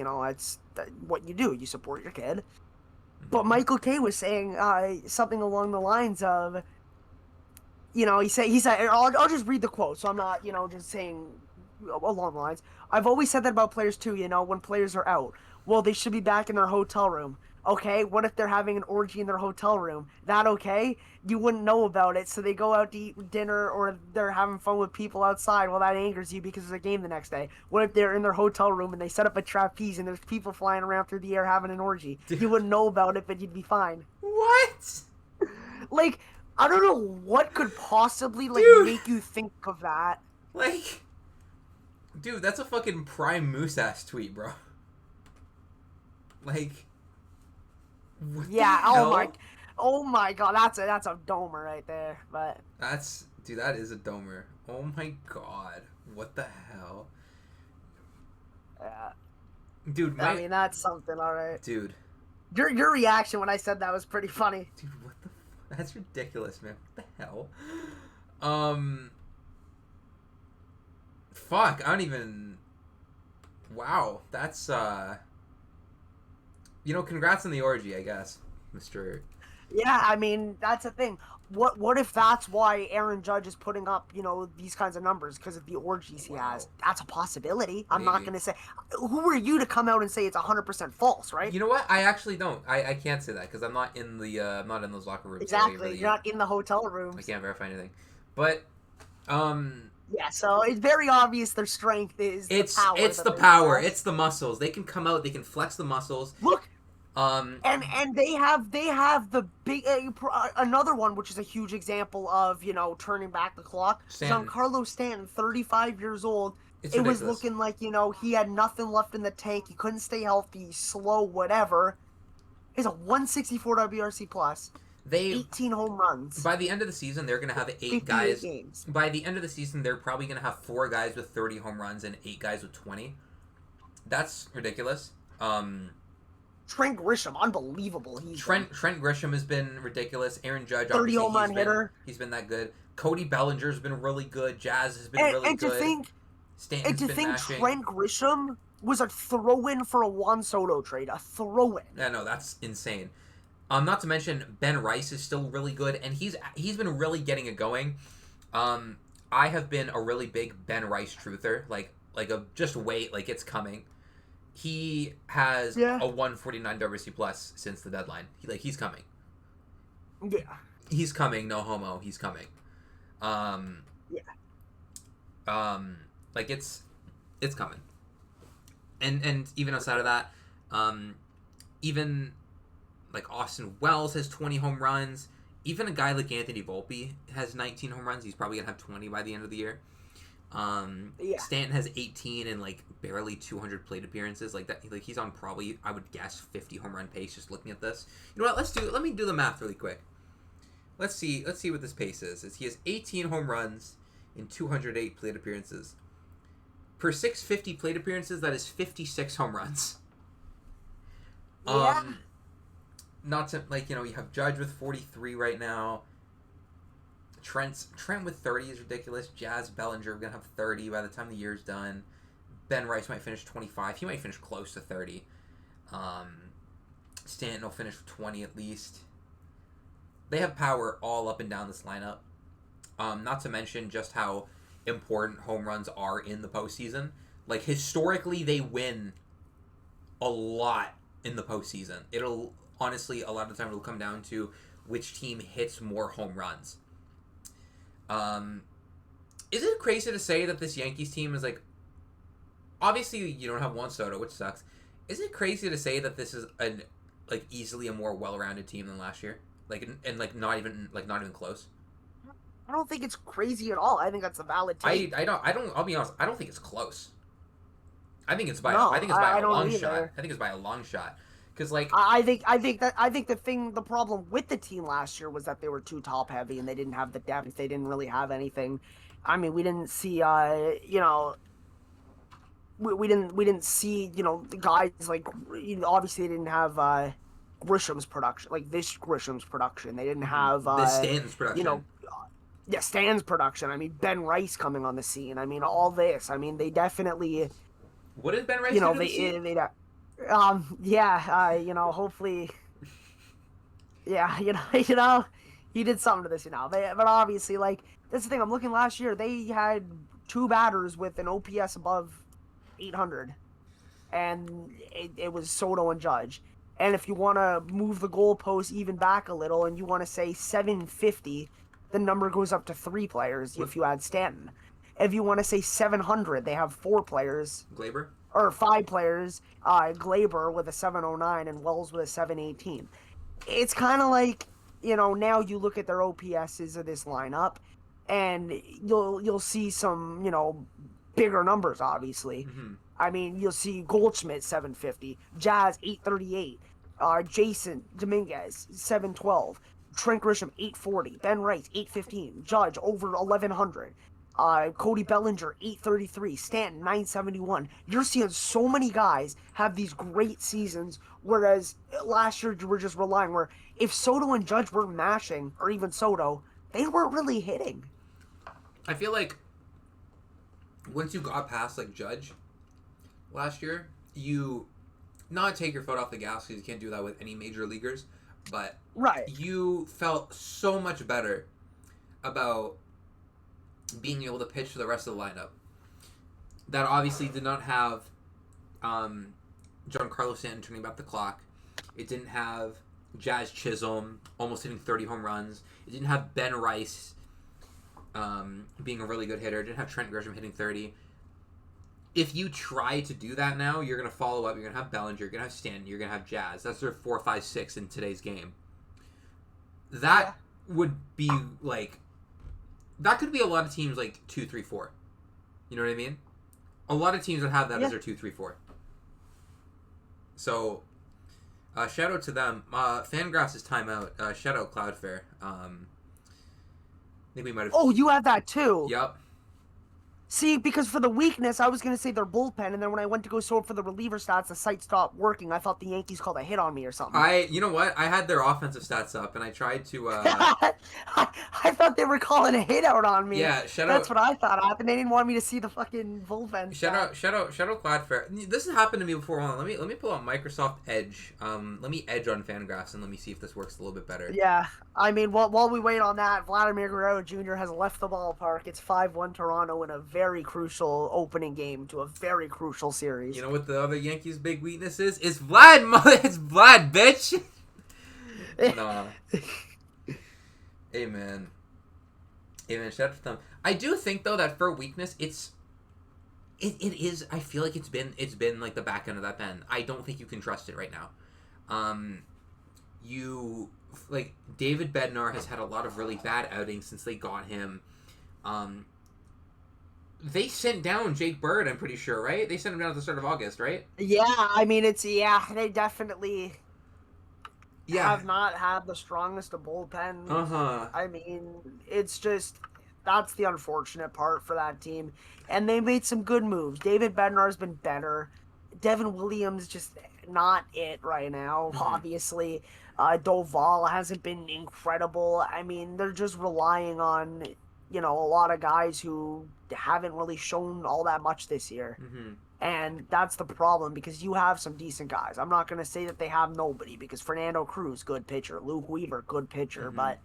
what you do. You support your kid. But Michael Kay was saying something along the lines of, he said, I'll just read the quote, so I'm not, just saying along the lines. I've always said that about players too, when players are out. Well, they should be back in their hotel room. Okay, what if they're having an orgy in their hotel room? That okay? You wouldn't know about it, so they go out to eat dinner or they're having fun with people outside. Well, that angers you because there's a game the next day. What if they're in their hotel room and they set up a trapeze and there's people flying around through the air having an orgy? You wouldn't know about it, but you'd be fine. What? Like, I don't know what could possibly, make you think of that. Like, dude, that's a fucking prime moose-ass tweet, bro. Like... Oh my god, that's a domer right there. But that is a domer. Oh my god, what the hell? Yeah, dude. I mean, that's something, all right. Dude, your reaction when I said that was pretty funny. Dude, what the? That's ridiculous, man. What the hell? Fuck, I don't even. Wow, that's congrats on the orgy, I guess, Mr. Yeah, I mean, that's the thing. What if that's why Aaron Judge is putting up, these kinds of numbers because of the orgies he has? That's a possibility. I'm not Maybe. going to say. Who are you to come out and say it's 100% false, right? You know what? I actually don't. I can't say that because I'm not in those locker rooms. So Exactly. You're not in the hotel I rooms. can't verify anything. But Yeah, so it's very obvious their strength is the power it's that the they power, possess. it's the muscles. They can come out, they can flex the muscles. Look, Um, and they have the big another one, which is a huge example of turning back the clock. Stanton. Giancarlo Stanton, 35 years old. It's It was ridiculous. looking like he had nothing left in the tank. He couldn't stay healthy, slow, whatever. He's a 164 WRC plus, They 18 home runs, By the end of the season, they're gonna have 8 58 guys. games. By the end of the season, they're probably gonna have 4 guys with 30 home runs and 8 guys with 20. That's ridiculous. Trent Grisham, unbelievable. Trent Grisham has been ridiculous. Aaron Judge, 30 obviously, home run hitter. he's been that good. Cody Bellinger's been really good. Jazz has been And, really and good. to think Stanton's And to been think mashing. Trent Grisham was a throw-in for a Juan Soto trade. A throw-in. Yeah, no, that's insane. Not to mention Ben Rice is still really good, and he's been really getting it going. I have been a really big Ben Rice truther, just wait, like it's coming. He has a 149 WRC plus since the deadline. He's coming. Yeah. He's coming, no homo. He's coming. Yeah. It's coming. And even outside of that, even like Austin Wells has 20 home runs. Even a guy like Anthony Volpe has 19 home runs. He's probably gonna have 20 by the end of the year. Stanton has 18 and barely 200 plate appearances. He's on probably, I would guess, 50 home run pace. Just looking at this, you know what? Let me do the math really quick. Let's see what this pace is. He has 18 home runs in 208 plate appearances. Per 650 plate appearances, that is 56 home runs. Yeah. Not to you have Judge with 43 right now. Trent with 30 is ridiculous. Jazz Bellinger are gonna have 30 by the time the year's done. Ben Rice might finish 25. He might finish close to 30. Stanton will finish with 20 at least. They have power all up and down this lineup. Not to mention just how important home runs are in the postseason. Historically, they win a lot in the postseason. It'll honestly, a lot of the time, it'll come down to which team hits more home runs. Is it crazy to say that this Yankees team is obviously you don't have Juan Soto, which sucks. Is it crazy to say that this is easily a more well-rounded team than last year? Not even close. I don't think it's crazy at all. I think that's a valid take. I'll be honest, I don't think it's close. I think it's by a long shot. I think it's by a long shot. Because I think the problem with the team last year was that they were too top heavy and they didn't have the depth. They didn't really have anything. I mean, we didn't see we didn't see the guys obviously they didn't have Grisham's production, this Grisham's production. They didn't have this Stanton's production. Stan's production. I mean, Ben Rice coming on the scene. I mean, all this. I mean, they definitely. What did Ben Rice do to the scene? Hopefully. Yeah, he did something to this, but obviously, that's the thing. I'm looking last year, they had 2 batters with an OPS above 800, and it was Soto and Judge. And if you want to move the goalpost even back a little and you want to say 750, the number goes up to 3 players if you add Stanton. If you want to say 700, they have 4 players. Glaber? Or 5 players. Glaber with a 709 and Wells with a 718. It's kind of now you look at their OPSs of this lineup, and you'll see some, bigger numbers, obviously. Mm-hmm. I mean, you'll see Goldschmidt 750, Jazz 838, Jason Dominguez 712, Trent Grisham 840, Ben Rice 815, Judge over 1100, Cody Bellinger 833, Stanton 971. You're seeing so many guys have these great seasons, whereas last year you were just relying where if Soto and Judge were mashing, or even Soto, they weren't really hitting. I feel like once you got past Judge, last year, you not take your foot off the gas because you can't do that with any major leaguers, but Right. you felt so much better about being able to pitch for the rest of the lineup. That obviously did not have Giancarlo Stanton turning back the clock. It didn't have Jazz Chisholm almost hitting 30 home runs. It didn't have Ben Rice being a really good hitter. It didn't have Trent Grisham hitting 30. If you try to do that now, you're going to follow up. You're going to have Bellinger. You're going to have Stanton. You're going to have Jazz. That's their 4, 5, 6 in today's game. That would be like... That could be a lot of teams like 2, 3, 4. You know what I mean? A lot of teams would have that as their 2, 3, 4. So, shout out to them. Fangraphs' timeout. Shout out Cloudfair. I think we might have... Oh, you have that too? Yep. See, because for the weakness, I was going to say their bullpen, and then when I went to go sort for the reliever stats, the site stopped working. I thought the Yankees called a hit on me or something. You know what? I had their offensive stats up, and I tried to... I thought they were calling a hit out on me. Yeah, That's what I thought happened. They didn't want me to see the fucking bullpen. Shout out Cloudfair. This has happened to me before. Hold on, let me pull out Microsoft Edge. Let me edge on Fangraphs, and let me see if this works a little bit better. Yeah, I mean, while we wait on that, Vladimir Guerrero Jr. has left the ballpark. It's 5-1 Toronto in a very crucial opening game to a very crucial series. You know what the other Yankees' big weakness is? It's Vlad, mother. It's Vlad, bitch. Nah. Hey man, shout out to them. I do think though that for weakness, it is. I feel like it's been like the back end of that pen. I don't think you can trust it right now. You like David Bednar has had a lot of really bad outings since they got him. They sent down Jake Bird, I'm pretty sure, right? They sent him down at the start of August, right? Yeah, I mean, they definitely have not had the strongest of bullpens. I mean, it's just, that's the unfortunate part for that team. And they made some good moves. David Bednar's been better. Devin Williams just not it right now, obviously. Doval hasn't been incredible. I mean, they're just relying on, a lot of guys who haven't really shown all that much this year. And that's the problem, because you have some decent guys. I'm not going to say that they have nobody, because Fernando Cruz, good pitcher. Luke Weaver, good pitcher. But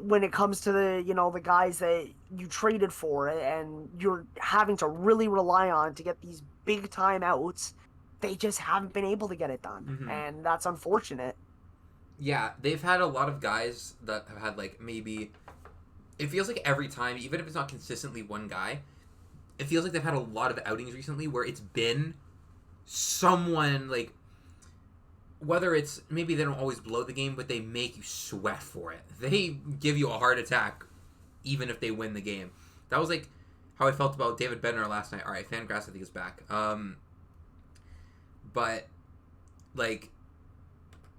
when it comes to the guys that you traded for and you're having to really rely on to get these big time outs, they just haven't been able to get it done. And that's unfortunate. Yeah, they've had a lot of guys that have had like maybe... It feels like every time, even if it's not consistently one guy, it feels like they've had a lot of outings recently where it's been someone, like, whether it's, maybe they don't always blow the game, but they make you sweat for it. They give you a heart attack even if they win the game. That was, like, how I felt about David Bednar last night. All right, Fangraphs, I think, is back. But, like,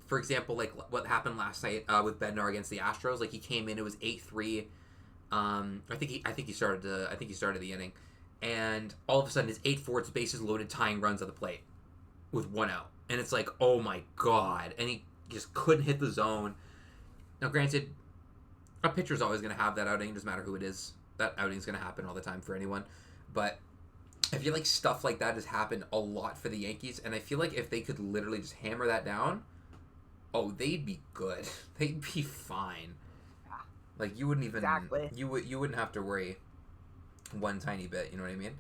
for example, like, what happened last night with Bednar against the Astros, like, he came in, it was 8-3. I think he started the inning, and all of a sudden it's 8-4. It's bases loaded, tying runs at the plate with 1 out, and it's like, oh my god! And he just couldn't hit the zone. Now, granted, a pitcher's always going to have that outing. It doesn't matter who it is. That outing's going to happen all the time for anyone. But I feel like stuff like that has happened a lot for the Yankees, and I feel like if they could literally just hammer that down, oh, they'd be good. They'd be fine. Like, you wouldn't even you wouldn't have to worry one tiny bit. You know what I mean?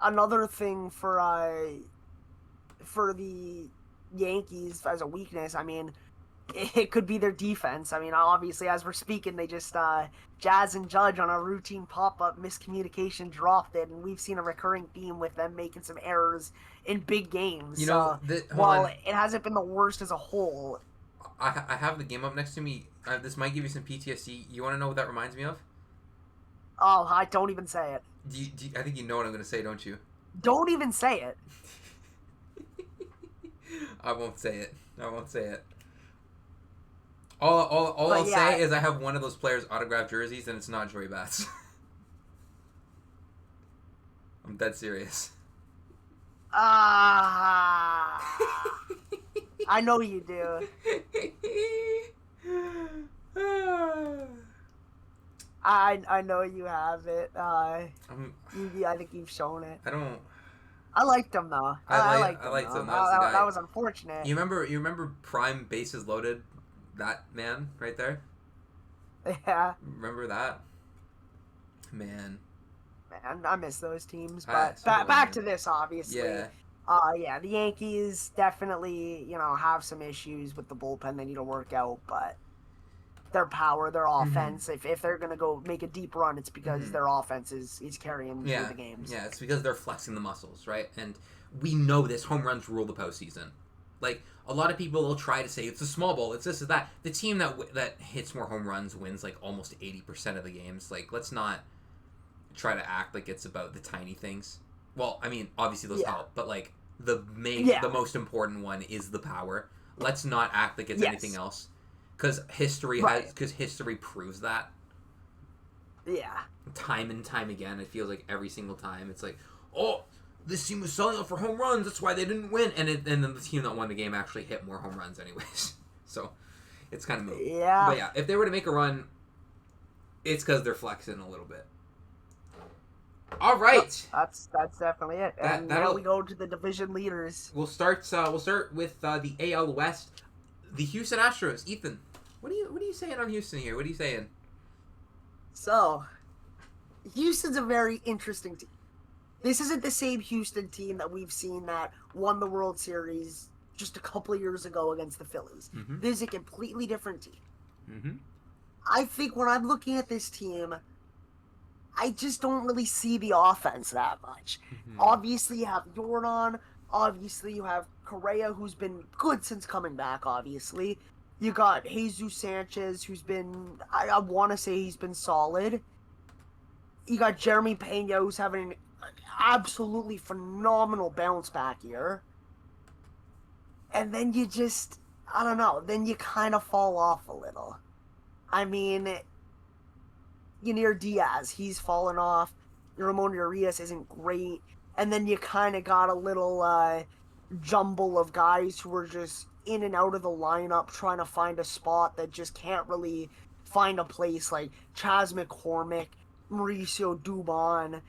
Another thing for the Yankees as a weakness, I mean, it could be their defense. I mean, obviously, as we're speaking, they just Jazz and Judge on a routine pop-up miscommunication dropped it, and we've seen a recurring theme with them making some errors in big games. While it hasn't been the worst as a whole. I have the game up next to me. This might give you some PTSD. You want to know what that reminds me of? Oh, I don't even say it. I think you know what I'm going to say, don't you? Don't even say it. I won't say it. All I'll say is I have one of those players' autographed jerseys, and it's not Joey Bats. I'm dead serious. I know you do. I know you have it. I'm, I think you've shown it. I don't. I liked him though. I liked I him liked though. him. That was the That guy. was unfortunate. You remember prime bases loaded? That man right there. Yeah, Remember that man? man, I miss those teams. I But so do back I. to this, obviously. Yeah. Yeah, the Yankees definitely, have some issues with the bullpen they need to work out, but their power, their Mm-hmm. offense, if they're gonna go make a deep run, it's because Mm-hmm. their offense is carrying through Yeah. the games. Yeah. It's because they're flexing the muscles, right? And we know this. Home runs rule the postseason. Like a lot of people will try to say it's a small ball, it's this, or that. The team that hits more home runs wins like almost 80% of the games. Like let's not try to act like it's about the tiny things. Well, I mean, obviously those Yeah, help, but like the yeah, most important one is the power. Let's not act like it's anything yes, else, right, because history proves that yeah, time and time again. It feels like every single time it's like, oh, this team was selling out for home runs. That's why they didn't win, and then the team that won the game actually hit more home runs anyways. So it's kind of moot. yeah. But yeah, if they were to make a run, it's because they're flexing a little bit. All Yep, right. that's definitely it. And now That'll we go to the division leaders. we'll start with the AL West, the Houston Astros. Ethan, what are you saying on Houston here? What are you saying? So, Houston's a very interesting team. This isn't the same Houston team that we've seen that won the World Series just a couple of years ago against the Phillies. Mm-hmm. This is a completely different team. Mm-hmm. I think when I'm looking at this team, I just don't really see the offense that much. Mm-hmm. Obviously, you have Jordan. Obviously, you have Correa, who's been good since coming back, obviously. You got Jesus Sanchez, who's been, I want to say he's been solid. You got Jeremy Pena, who's having an absolutely phenomenal bounce back year. And then you just, I don't know, then you kind of fall off a little. I mean, Yanir Diaz, he's fallen off. Ramon Urias isn't great. And then you kind of got a little jumble of guys who are just in and out of the lineup trying to find a spot that just can't really find a place, like Chas McCormick, Mauricio Dubon,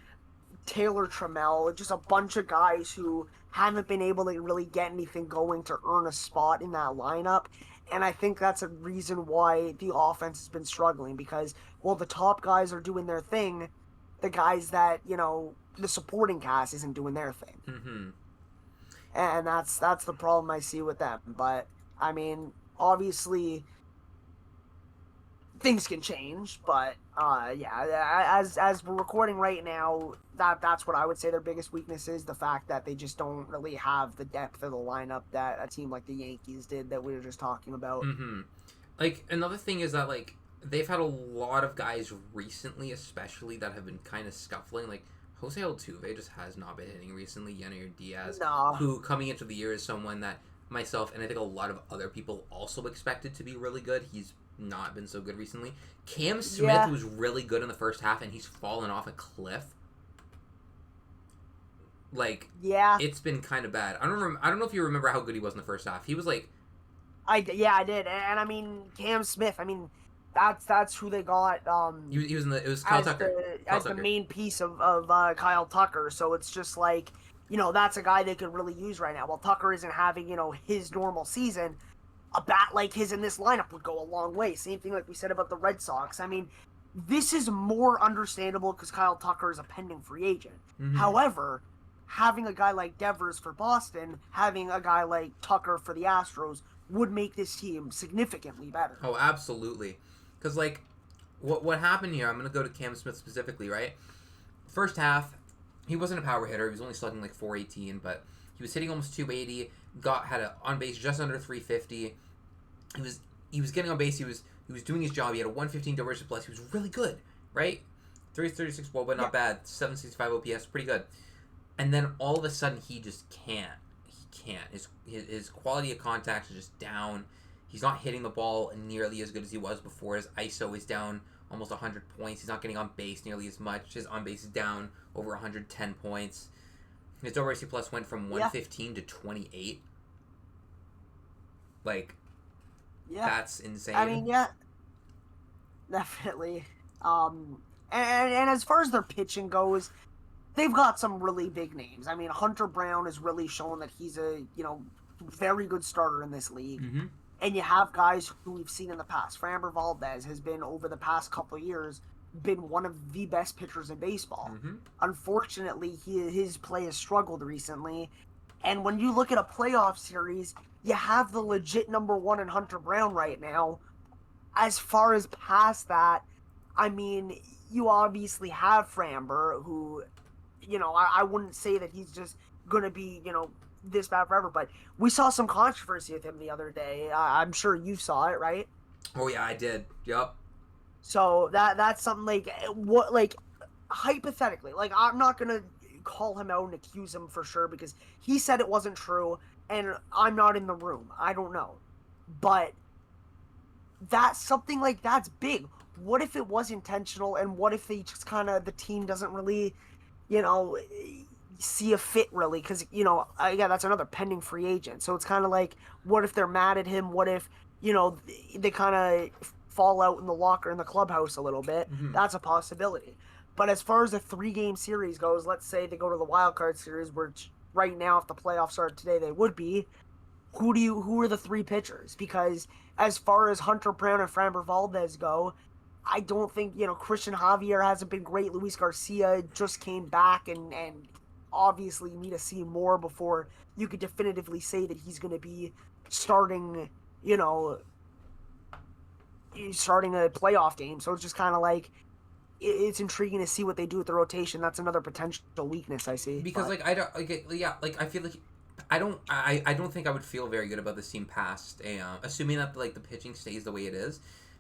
Taylor Trammell, just a bunch of guys who haven't been able to really get anything going to earn a spot in that lineup. And I think that's a reason why the offense has been struggling because, well, the top guys are doing their thing. The guys that, the supporting cast isn't doing their thing. Mm-hmm. And that's the problem I see with them. But, I mean, obviously things can change, but yeah, as we're recording right now, that's what I would say their biggest weakness is, the fact that they just don't really have the depth of the lineup that a team like the Yankees did that we were just talking about. Mm-hmm. Like another thing is that like they've had a lot of guys recently, especially that have been kind of scuffling. Like Jose Altuve just has not been hitting recently. Yanir Diaz, No. who coming into the year is someone that myself and I think a lot of other people also expected to be really good. He's not been so good recently. Cam Smith was really good in the first half, and he's fallen off a cliff. Like, yeah, it's been kind of bad. I don't know if you remember how good he was in the first half. He was like, I did, and I mean Cam Smith. I mean, that's who they got. he was in the it was Kyle Tucker. As the main piece of Kyle Tucker. So it's just like, that's a guy they could really use right now. While Tucker isn't having his normal season, a bat like his in this lineup would go a long way. Same thing like we said about the Red Sox. I mean, this is more understandable because Kyle Tucker is a pending free agent. Mm-hmm. However, having a guy like Devers for Boston, having a guy like Tucker for the Astros would make this team significantly better. Oh, absolutely. Because, like, what happened here, I'm going to go to Cam Smith specifically, right? First half, he wasn't a power hitter. He was only slugging like 418, but he was hitting almost 280, had an on base just under 350. He was getting on base. He was doing his job. He had a 115 WRC plus. He was really good, right? 336 WOBA, not bad. 765 OPS, pretty good. And then all of a sudden, he just can't. He can't. His quality of contact is just down. He's not hitting the ball nearly as good as he was before. His ISO is down almost 100 points. He's not getting on base nearly as much. His on base is down over 110 points. His WRC plus went from 115 to 28. Like, that's insane. I mean, yeah, definitely. And as far as their pitching goes, they've got some really big names. I mean, Hunter Brown has really shown that he's a, very good starter in this league. Mm-hmm. And you have guys who we've seen in the past. Framber Valdez has been, over the past couple of years, been one of the best pitchers in baseball. Mm-hmm. Unfortunately, his play has struggled recently. And when you look at a playoff series, you have the legit number one in Hunter Brown right now. As far as past that, I mean, you obviously have Framber, who, I wouldn't say that he's just going to be, this bad forever, but we saw some controversy with him the other day. I'm sure you saw it, right? Oh yeah, I did. Yep. So that's something like hypothetically, like I'm not gonna call him out and accuse him for sure because he said it wasn't true, and I'm not in the room. I don't know, but that's something like that's big. What if it was intentional, and what if they just the team doesn't really, see a fit really? Because yeah, that's another pending free agent. So it's kind of like, what if they're mad at him? What if they kind of fall out in the locker in the clubhouse a little bit? Mm-hmm. That's a possibility. But as far as the 3-game series goes, let's say they go to the wild card series, which right now, if the playoffs start today, they would be. Who are the 3 pitchers? Because as far as Hunter Brown and Framber Valdez go, I don't think, Christian Javier hasn't been great. Luis Garcia just came back, and obviously you need to see more before you could definitively say that he's going to be starting, starting a playoff game. So it's just kind of like, it's intriguing to see what they do with the rotation. That's another potential weakness I see. Because I don't, I feel like I don't think I would feel very good about this team past assuming that the pitching stays the way it is.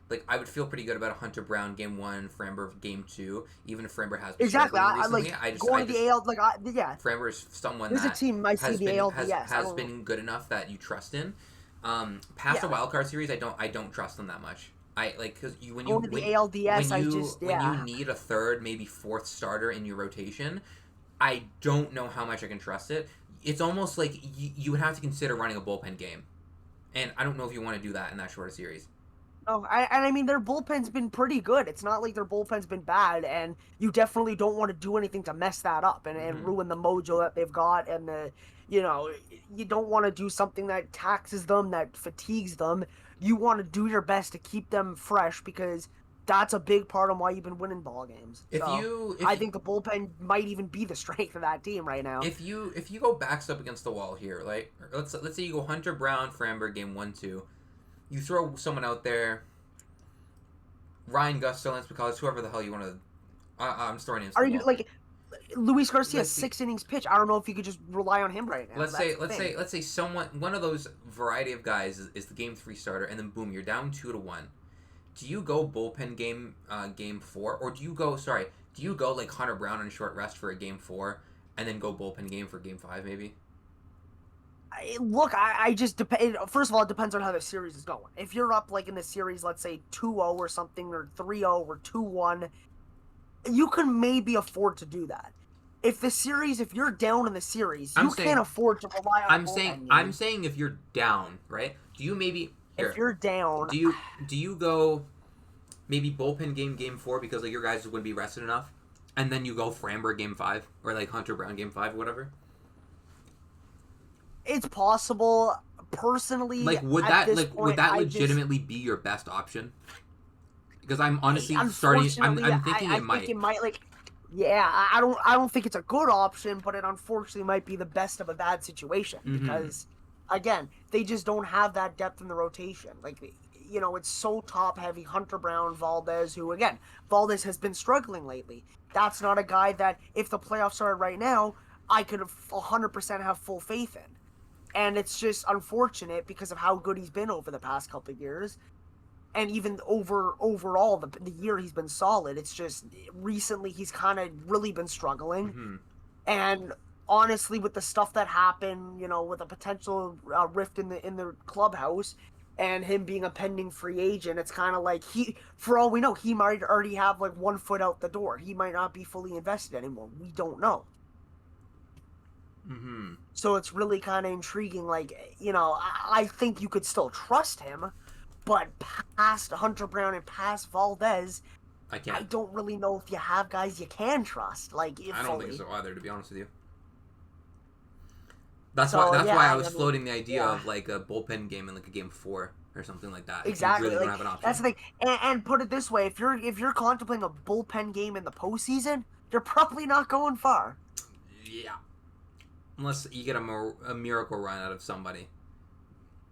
Like, I would feel pretty good about a Hunter Brown game 1, Framber game 2, even if Framber has been exactly. recently. Going to the AL, yeah. Framber is someone There's that a team might see the ALDS. has been good enough that you trust in. Past the wild card series, I don't trust them that much. Because when you need a third, maybe fourth starter in your rotation, I don't know how much I can trust it. It's almost like you would have to consider running a bullpen game, and I don't know if you want to do that in that short series. No, I mean, their bullpen's been pretty good. It's not like their bullpen's been bad, and you definitely don't want to do anything to mess that up and ruin the mojo that they've got, and you don't want to do something that taxes them, that fatigues them. You want to do your best to keep them fresh, because that's a big part of why you've been winning ball games. I think the bullpen might even be the strength of that team right now. If you go backs up against the wall here, like let's say you go Hunter Brown, Framber game 1, 2. You throw someone out there, Ryan Gusto, Lance McCullers, whoever the hell you want to. I'm throwing names. Are you like Luis Garcia, 6 innings pitch? I don't know if you could just rely on him right now. Let's say one of those variety of guys is the game 3 starter, and then boom, you're down 2-1. Do you go bullpen game 4, or do you go like Hunter Brown on short rest for a game 4, and then go bullpen game for game 5 maybe? Look, I just depend. First of all, it depends on how the series is going. If you're up like in the series, let's say 2-0 or something, or 3-0 or 2-1, you can maybe afford to do that. If you're down in the series, can't afford to rely on. I'm saying if you're down, right? Do you maybe if you're down? Do you go maybe bullpen game 4 because like your guys wouldn't be rested enough, and then you go Framber game 5 or like Hunter Brown game 5 or whatever? It's possible. Personally, would that legitimately be your best option? Because I'm honestly starting. I'm thinking it might. Think it might. I don't think it's a good option, but it unfortunately might be the best of a bad situation because, again, they just don't have that depth in the rotation. It's so top heavy. Hunter Brown, Valdez, who again, Valdez has been struggling lately. That's not a guy that if the playoffs started right now, I could 100% have full faith in. And it's just unfortunate because of how good he's been over the past couple of years. And even overall, the year he's been solid. It's just recently he's kind of really been struggling. Mm-hmm. And honestly, with the stuff that happened, with a potential rift in the clubhouse and him being a pending free agent, it's kind of like for all we know, he might already have 1 foot out the door. He might not be fully invested anymore. We don't know. Mm-hmm. So it's really kind of intriguing. I think you could still trust him, but past Hunter Brown and past Valdez, I can't. I don't really know if you have guys you can trust. Like, if I don't think fully. so either, to be honest with you. That's So why I I was mean, floating the idea yeah. of like a bullpen game in like a game 4 or something like that. If you Exactly. really don't Like have an that's option. the thing. And put it this way: if you're contemplating a bullpen game in the postseason, you're probably not going far. Yeah. Unless you get a miracle run out of somebody.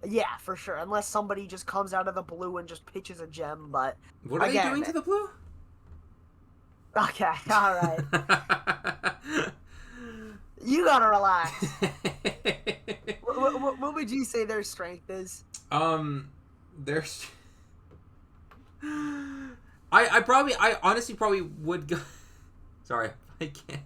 Yeah, for sure. Unless somebody just comes out of the blue and just pitches a gem. But What are they doing again, to the Blue? okay, all right. You gotta relax. What would you say their strength is? There's. I honestly probably would go. Sorry, I can't.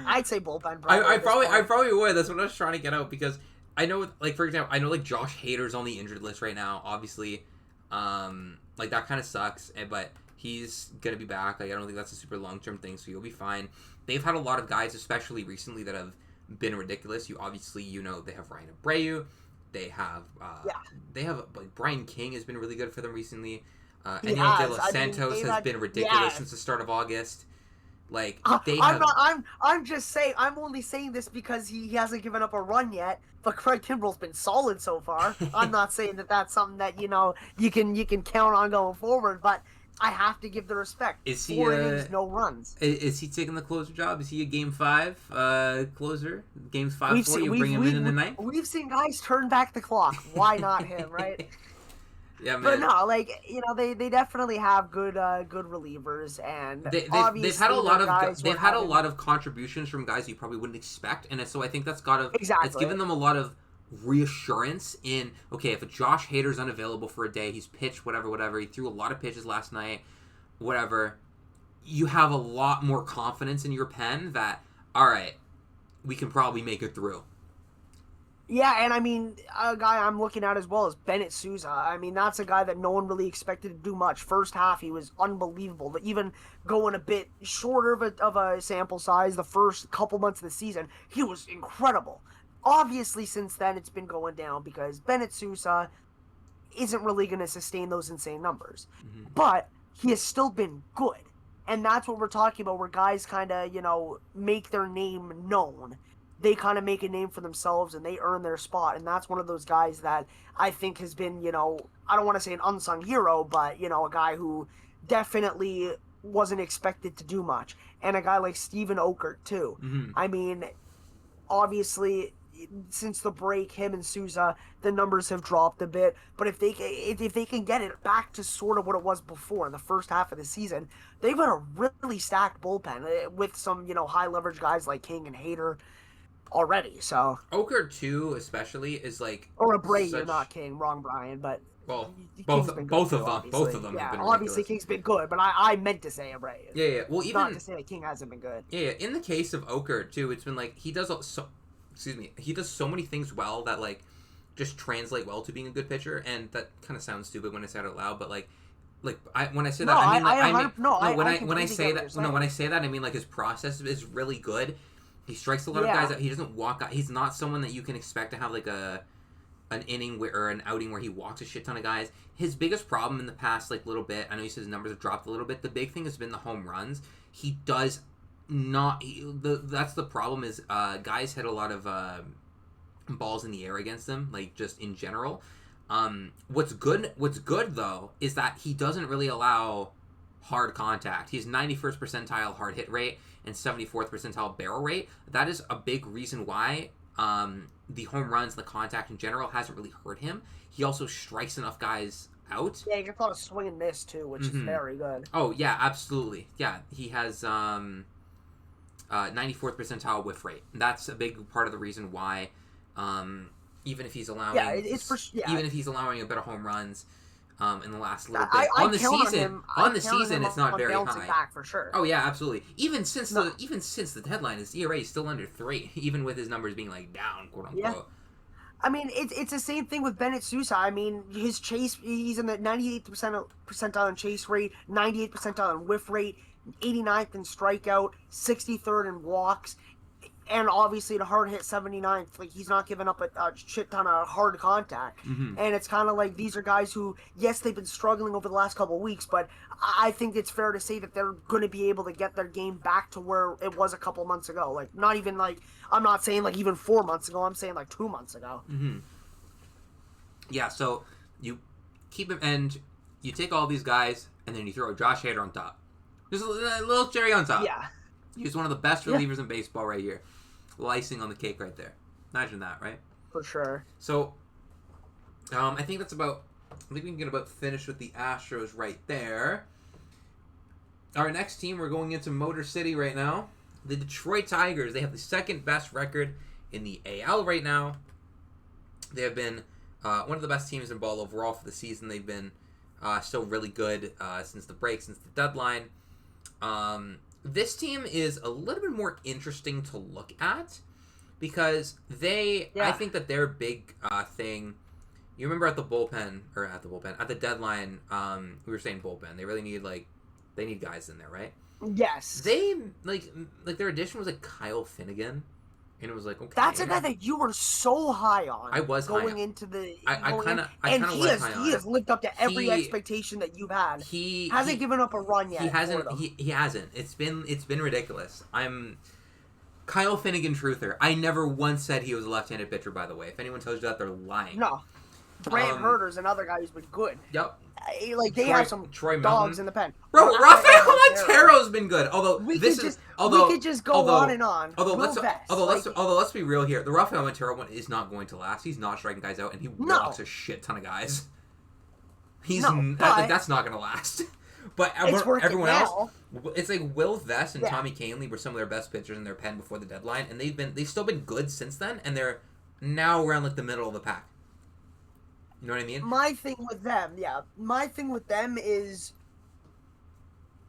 I'd say bullpen. Probably I probably would. That's what I was trying to get out because I know, like for example, I know like Josh Hader's on the injured list right now. Obviously, like that kind of sucks. But he's gonna be back. Like I don't think that's a super long term thing, so you'll be fine. They've had a lot of guys, especially recently, that have been ridiculous. They have Ryan Abreu. They have like Brian King has been really good for them recently. Daniel De Los Santos has been ridiculous since the start of August. Like I'm just saying. I'm only saying this because he hasn't given up a run yet. But Craig Kimbrell's been solid so far. I'm not saying that that's something that you can count on going forward. But I have to give the respect. Is he 4 innings, no runs? Is he taking the closer job? Is he a Game 5 closer? Games 5 4. You bring him in the ninth. We've seen guys turn back the clock. Why not him, right? Yeah, man. But no, like they definitely have good relievers, and they've had a lot of contributions from guys you probably wouldn't expect, and so I think it's given them a lot of reassurance in okay, if a Josh Hader's unavailable for a day, he's pitched whatever, he threw a lot of pitches last night, whatever. You have a lot more confidence in your pen that all right, we can probably make it through. Yeah, and I mean, a guy I'm looking at as well is Bennett Sousa. I mean, that's a guy that no one really expected to do much. First half, he was unbelievable. But even going a bit shorter of a sample size, the first couple months of the season, he was incredible. Obviously, since then, it's been going down because Bennett Sousa isn't really going to sustain those insane numbers. Mm-hmm. But he has still been good. And that's what we're talking about, where guys kind of, make their name known. They kind of make a name for themselves and they earn their spot. And that's one of those guys that I think has been, I don't want to say an unsung hero, but, a guy who definitely wasn't expected to do much. And a guy like Steven Okert, too. Mm-hmm. I mean, obviously, since the break, him and Sousa, the numbers have dropped a bit. But if they can get it back to sort of what it was before in the first half of the season, they've got a really stacked bullpen with some, high leverage guys like King and Hader already. So Okert too, especially, is like or Abreu, not King. Wrong, Brian. But well, both of them. Both of them. Yeah, have been obviously ridiculous. King's been good, but I meant to say Abreu. Yeah. Well, even not to say that King hasn't been good. Yeah. In the case of Okert too, it's been like he does so many things well that like just translate well to being a good pitcher, and that kind of sounds stupid when I say it out loud, but when I say that, when I say that, I mean like his process is really good. He strikes a lot of guys out. He doesn't walk out. He's not someone that you can expect to have like an inning or an outing where he walks a shit ton of guys. His biggest problem in the past little bit, I know he says his numbers have dropped a little bit. The big thing has been the home runs. He does not. That's the problem is guys hit a lot of balls in the air against him, like just in general. What's good though is that he doesn't really allow hard contact. He's 91st percentile hard hit rate and 74th percentile barrel rate. That is a big reason why the home runs, the contact in general, hasn't really hurt him. He also strikes enough guys out. Yeah, he gets a lot of swing and miss too, which is very good. Oh yeah, absolutely. Yeah, he has 94th percentile whiff rate. That's a big part of the reason why, even if he's allowing, even if he's allowing a bit of home runs. In the last little bit on the season, it's not very high. Back for sure. Oh yeah, absolutely. Even since the deadline, his ERA is still under 3, even with his numbers being like down, quote unquote. Yeah. I mean, it's the same thing with Bennett Sousa. I mean, his chase, he's in the 98th percentile in chase rate, 98th percentile in whiff rate, 89th in strikeout, 63rd in walks. and obviously the hard hit 79th, like he's not giving up a shit ton of hard contact. Mm-hmm. And it's kind of like these are guys who, yes, they've been struggling over the last couple of weeks, but I think it's fair to say that they're going to be able to get their game back to where it was a couple months ago. Like, not even like, I'm not saying like even 4 months ago, I'm saying like 2 months ago. Mm-hmm. Yeah, so you keep him, and you take all these guys, and then you throw Josh Hader on top. Just a little cherry on top. Yeah. He's one of the best relievers in baseball right here. Icing on the cake right there. Imagine that, right? For sure. So, I think that's about... I think we can get about finished with the Astros right there. Our next team, we're going into Motor City right now. The Detroit Tigers. They have the second best record in the AL right now. They have been one of the best teams in ball overall for the season. They've been still really good since the break, since the deadline. This team is a little bit more interesting to look at because I think that their big thing, you remember at the deadline, we were saying bullpen. They really need, they need guys in there, right? Yes. They, their addition was, Kyle Finnegan. And it was like, okay. That's a guy that you were so high on. I was going high on. into the. I kind of was high on. He has lived up to every expectation that you've had. He hasn't given up a run yet. He hasn't. He hasn't. It's been ridiculous. I'm Kyle Finnegan truther. I never once said he was a left-handed pitcher. By the way, if anyone tells you that, they're lying. No. Brant Herter's another guy who's been good. Yep. They have some dogs in the pen. Bro, Rafael Montero's been good. Although we could just go on and on. Let's be real here. The Rafael Montero one is not going to last. He's not striking guys out, and he walks a shit ton of guys. That's not going to last. But everyone else, it's like Will Vest and Tommy Kahnle were some of their best pitchers in their pen before the deadline, and they've still been good since then, and they're now around the middle of the pack. You know what I mean? My thing with them is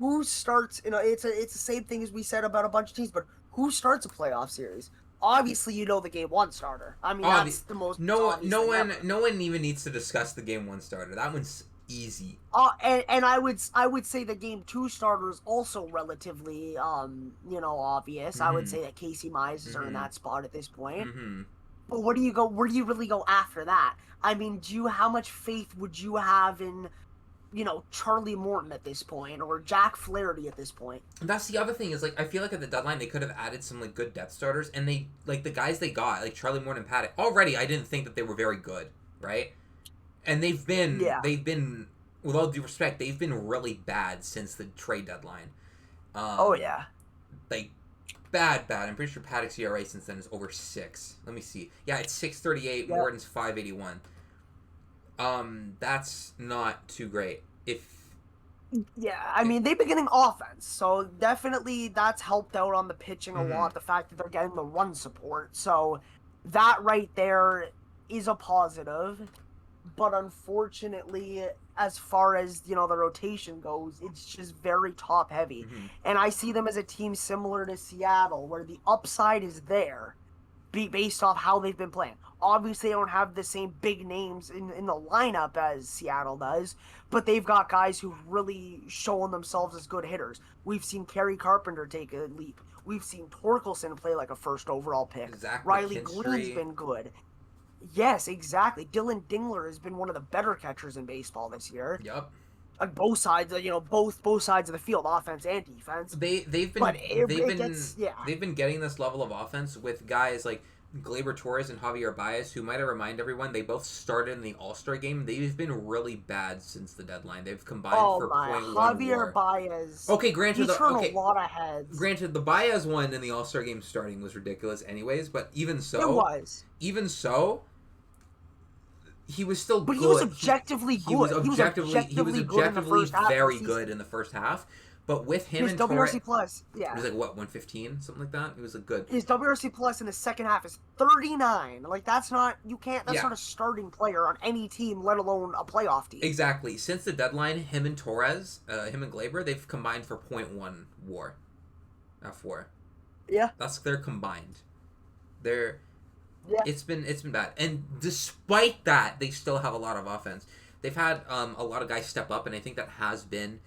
who starts. It's the same thing as we said about a bunch of teams, but who starts a playoff series? Obviously, the game one starter. I mean, that's the most. No one even needs to discuss the game one starter. That one's easy. And I would say the game two starter is also relatively obvious. Mm-hmm. I would say that Casey Mize is in that spot at this point. Mm-hmm. But where do you really go after that? I mean, how much faith would you have in, Charlie Morton at this point, or Jack Flaherty at this point? That's the other thing is, I feel like at the deadline they could have added some, good depth starters, and they, the guys they got, Charlie Morton and Paddock, already I didn't think that they were very good, right? And they've been, with all due respect, they've been really bad since the trade deadline. Bad. I'm pretty sure Paddock's ERA since then is over 6. Let me see. Yeah, it's 6.38. Yep. Morton's 5.81. That's not too great. I mean, they've been getting offense, so definitely that's helped out on the pitching a lot, the fact that they're getting the run support. So that right there is a positive. But unfortunately, as far as, the rotation goes, it's just very top-heavy. Mm-hmm. And I see them as a team similar to Seattle, where the upside is there, based off how they've been playing. Obviously, they don't have the same big names in the lineup as Seattle does, but they've got guys who've really shown themselves as good hitters. We've seen Kerry Carpenter take a leap. We've seen Torkelson play like a first overall pick. Riley Green's been good. Yes, exactly. Dylan Dingler has been one of the better catchers in baseball this year. Yep. On both sides, both sides of the field, offense and defense. They've been getting this level of offense with guys like Gleyber Torres and Javier Baez, who might have remind everyone they both started in the All-Star game. They've been really bad since the deadline. They've combined for 0.1 Javier Baez. Okay, granted, a lot of heads. Granted, the Baez one in the All-Star game starting was ridiculous, anyways. But even so, it was. Even so, he was still good. But he was objectively good. He was objectively very good in the first half. But with him and Torres, WRC plus, He was 115, something like that. He was good. His WRC plus in the second half is 39. That's not a starting player on any team, let alone a playoff team. Exactly. Since the deadline, him and Torres, him and Gleyber, they've combined for 0.1 WAR, F4. Yeah. That's their combined. It's been bad, and despite that, they still have a lot of offense. They've had a lot of guys step up, and I think that has been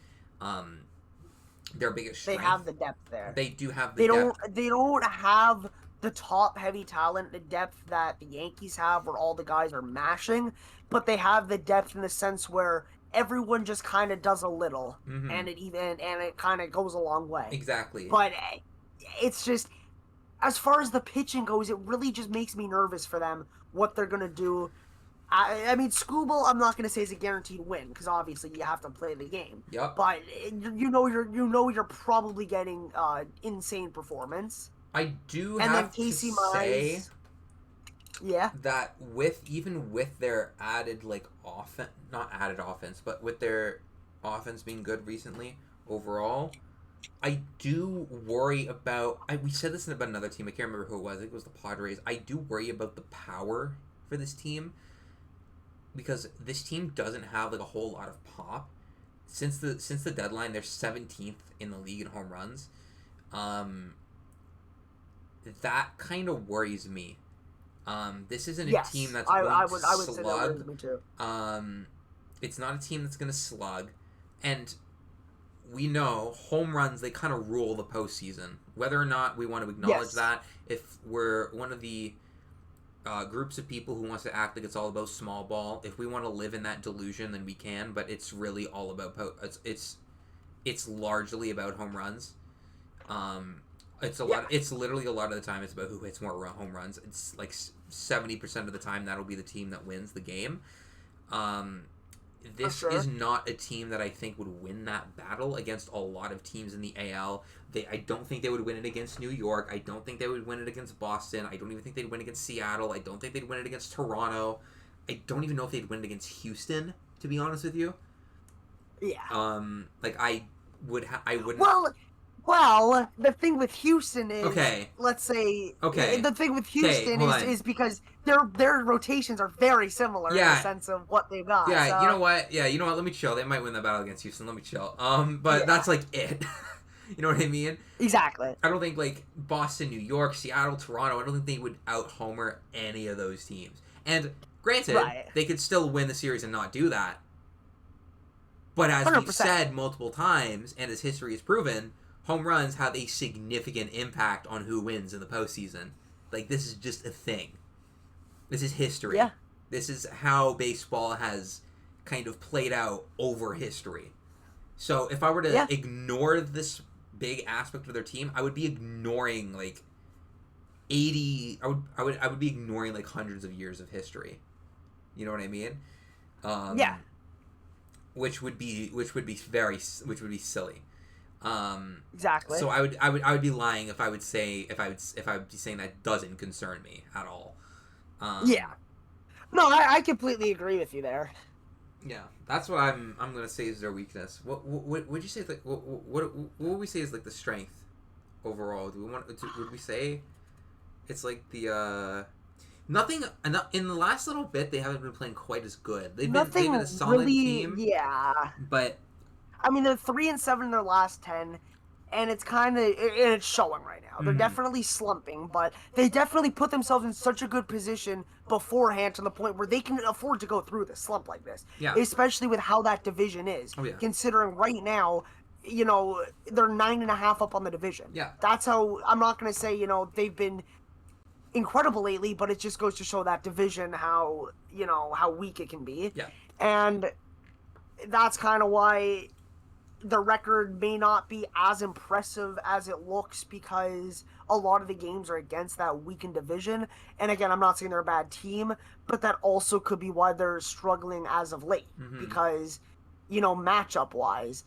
their biggest strength. They have the depth there. They do have the depth. They don't have the top heavy talent, the depth that the Yankees have, where all the guys are mashing, but they have the depth in the sense where everyone just kind of does a little, Mm-hmm. and it kind of goes a long way. Exactly. But it's just, as far as the pitching goes, it really just makes me nervous for them, what they're gonna do. I mean, Scooble, I'm not gonna say is a guaranteed win because obviously you have to play the game. Yep. But you're probably getting insane performance. I do And then have to Casey say Mize, yeah, that with their added like offense, not added offense, but with their offense being good recently overall, I do worry about. We said this about another team. I can't remember who it was. I think it was the Padres. I do worry about the power for this team because this team doesn't have like a whole lot of pop. Since the deadline, they're 17th in the league in home runs. That kind of worries me. This isn't a team that's going I to would slug. say that worries me too. It's not a team that's going to slug, and we know home runs, they kind of rule the postseason. Whether or not we want to acknowledge that, if we're one of the groups of people who wants to act like it's all about small ball, if we want to live in that delusion, then we can. But it's really all about it's largely about home runs. It's a lot. It's literally a lot of the time. It's about who hits more home runs. It's like 70% of the time that'll be the team that wins the game. This is not a team that I think would win that battle against a lot of teams in the AL. I don't think they would win it against New York. I don't think they would win it against Boston. I don't even think they'd win against Seattle. I don't think they'd win it against Toronto. I don't even know if they'd win it against Houston, to be honest with you. Yeah. Like I wouldn't. Well, the thing with Houston is, okay. Let's say, okay. The thing with Houston is because their rotations are very similar in the sense of what they've got. Yeah, so. you know what? Yeah, you know what? Let me chill. They might win the battle against Houston. Let me chill. But that's like it. You know what I mean? Exactly. I don't think like Boston, New York, Seattle, Toronto. I don't think they would out homer any of those teams. And granted, they could still win the series and not do that. But as 100%. We've said multiple times, and as history has proven, home runs have a significant impact on who wins in the postseason. Like, this is just a thing. This is history. Yeah. This is how baseball has kind of played out over history. So if I were to ignore this big aspect of their team, I would be ignoring like 80. I would be ignoring like hundreds of years of history. You know what I mean? Yeah. Which would be silly. Exactly. So I would be lying if I would be saying that doesn't concern me at all. Yeah. No, I completely agree with you there. Yeah, that's what I'm gonna say is their weakness. What would you say? Like what would we say is like the strength overall? Would we say it's like the nothing in the last little bit they haven't been playing quite as good. They've been a solid team. Yeah. But I mean, they're 3-7 in their last 10, and it's showing right now. They're definitely slumping, but they definitely put themselves in such a good position beforehand to the point where they can afford to go through this slump like this. Yeah. Especially with how that division is. Oh, yeah. Considering right now, they're 9.5 up on the division. Yeah. That's how, I'm not going to say, they've been incredible lately, but it just goes to show that division how weak it can be. Yeah. And that's kind of why the record may not be as impressive as it looks because a lot of the games are against that weakened division. And again, I'm not saying they're a bad team, but that also could be why they're struggling as of late because, matchup wise,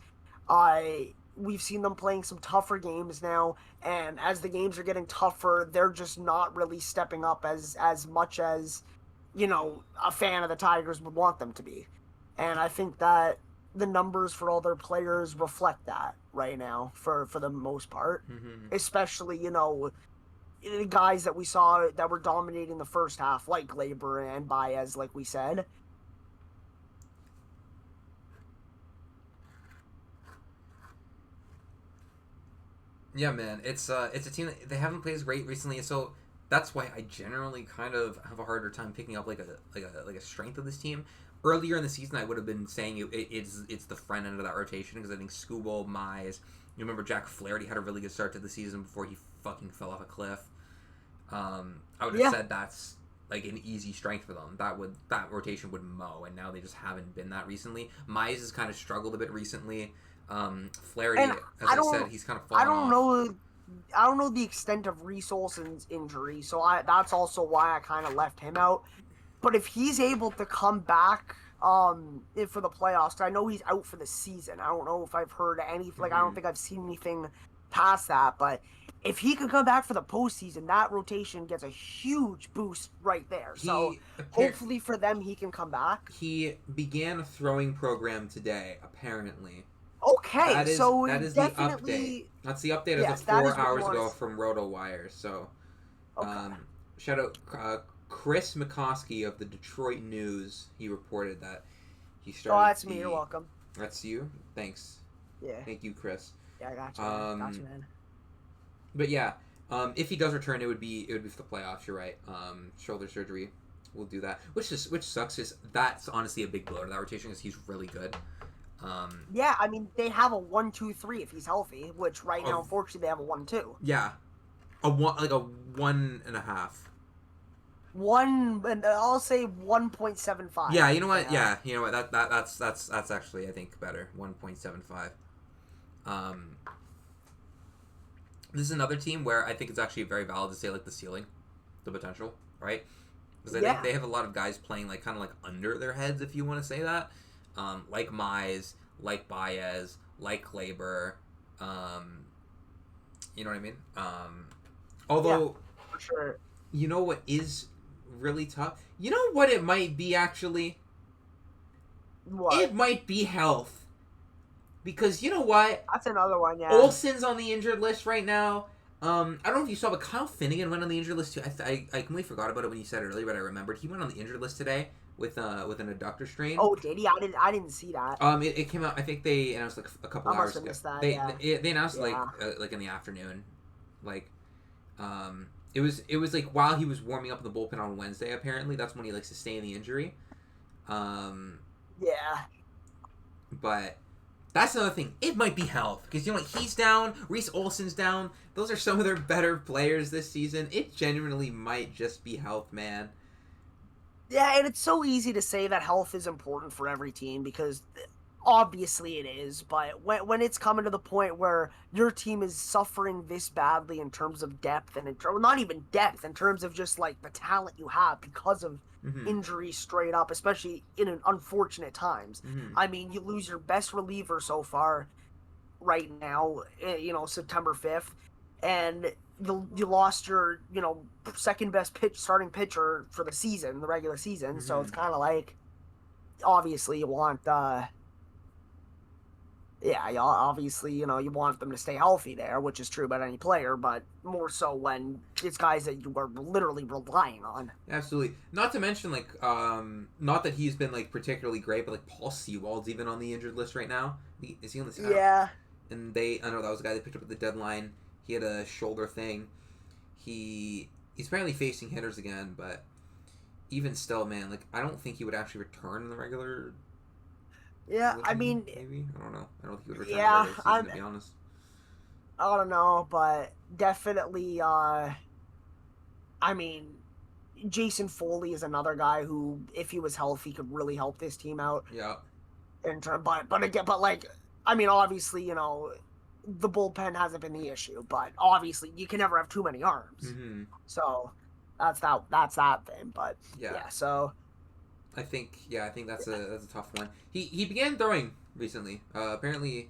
we've seen them playing some tougher games now. And as the games are getting tougher, they're just not really stepping up as much as, a fan of the Tigers would want them to be. And I think that the numbers for all their players reflect that right now for the most part. Especially, the guys that we saw that were dominating the first half, like Gleyber and Baez, like we said. Yeah, man, it's a team that they haven't played as great recently, so that's why I generally kind of have a harder time picking up like a strength of this team. Earlier in the season, I would have been saying it's the front end of that rotation because I think Skubal, Mize, you remember Jack Flaherty had a really good start to the season before he fucking fell off a cliff. I would have said that's like an easy strength for them. That rotation would mow, and now they just haven't been that recently. Mize has kind of struggled a bit recently. Flaherty, And as I said, he's kind of fallen off. I don't know the extent of Reese Olson's injury, so that's also why I kind of left him out. But if he's able to come back for the playoffs, 'cause I know he's out for the season. I don't know if I've heard anything. Like, I don't think I've seen anything past that. But if he can come back for the postseason, that rotation gets a huge boost right there. So hopefully for them, he can come back. He began a throwing program today, apparently. Okay, that is definitely... the update. That's the update as of 4 hours ago from RotoWire. So, shout out Chris McCoskey of the Detroit News. He reported that he started. Oh, that's me. You're welcome. That's you. Thanks. Yeah. Thank you, Chris. Yeah, I got you. Man. But yeah, if he does return, it would be for the playoffs. You're right. Shoulder surgery will do that, which sucks. That's honestly a big blow to that rotation because he's really good. Yeah, I mean they have a 1-2-3 if he's healthy, which right now unfortunately they have a 1-2. Yeah, a 1.5. And I'll say 1.75. Yeah, you know what? Yeah, you know what? That's actually I think better. 1.75. This is another team where I think it's actually very valid to say like the ceiling, the potential, right? Because I think they have a lot of guys playing like kind of like under their heads, if you want to say that. Like Mize, like Baez, like Kleber, you know what I mean? Although, for sure. You know what is really tough? You know what it might be, actually? What? It might be health. Because you know what? That's another one, yeah. Olsen's on the injured list right now. I don't know if you saw, but Kyle Finnegan went on the injured list too. I completely forgot about it when you said it earlier, but I remembered. He went on the injured list today with an adductor strain. Oh, did he? I didn't see that. It came out. I think they announced like a couple hours ago. They announced like in the afternoon, like it was like while he was warming up in the bullpen on Wednesday. Apparently, that's when he like sustained the injury. Yeah. But that's another thing. It might be health because you know what? He's down. Reese Olson's down. Those are some of their better players this season. It genuinely might just be health, man. Yeah, and it's so easy to say that health is important for every team because obviously it is, but when it's coming to the point where your team is suffering this badly in terms of depth and not even depth, in terms of just like the talent you have because of injuries straight up, especially in an unfortunate times. I mean, you lose your best reliever so far right now, September 5th, and you lost your, second best starting pitcher for the season, the regular season. So it's kind of like, obviously you want, obviously, you want them to stay healthy there, which is true about any player, but more so when it's guys that you are literally relying on. Absolutely. Not to mention, like, not that he's been, like, particularly great, but, like, Paul Sewald's even on the injured list right now. Is he on the Yeah. And I know that was a guy they picked up at the deadline. He had a shoulder thing. He's apparently facing hitters again, but even still, man, like, I don't think he would actually return in the regular. Yeah, I mean, maybe I don't know. I don't think he would return in the regular season, to be honest. I don't know, but definitely. I mean, Jason Foley is another guy who, if he was healthy, could really help this team out. Yeah. I mean, obviously, the bullpen hasn't been the issue, but obviously you can never have too many arms. So that's that thing. But so I think that's a tough one. He began throwing recently. Apparently,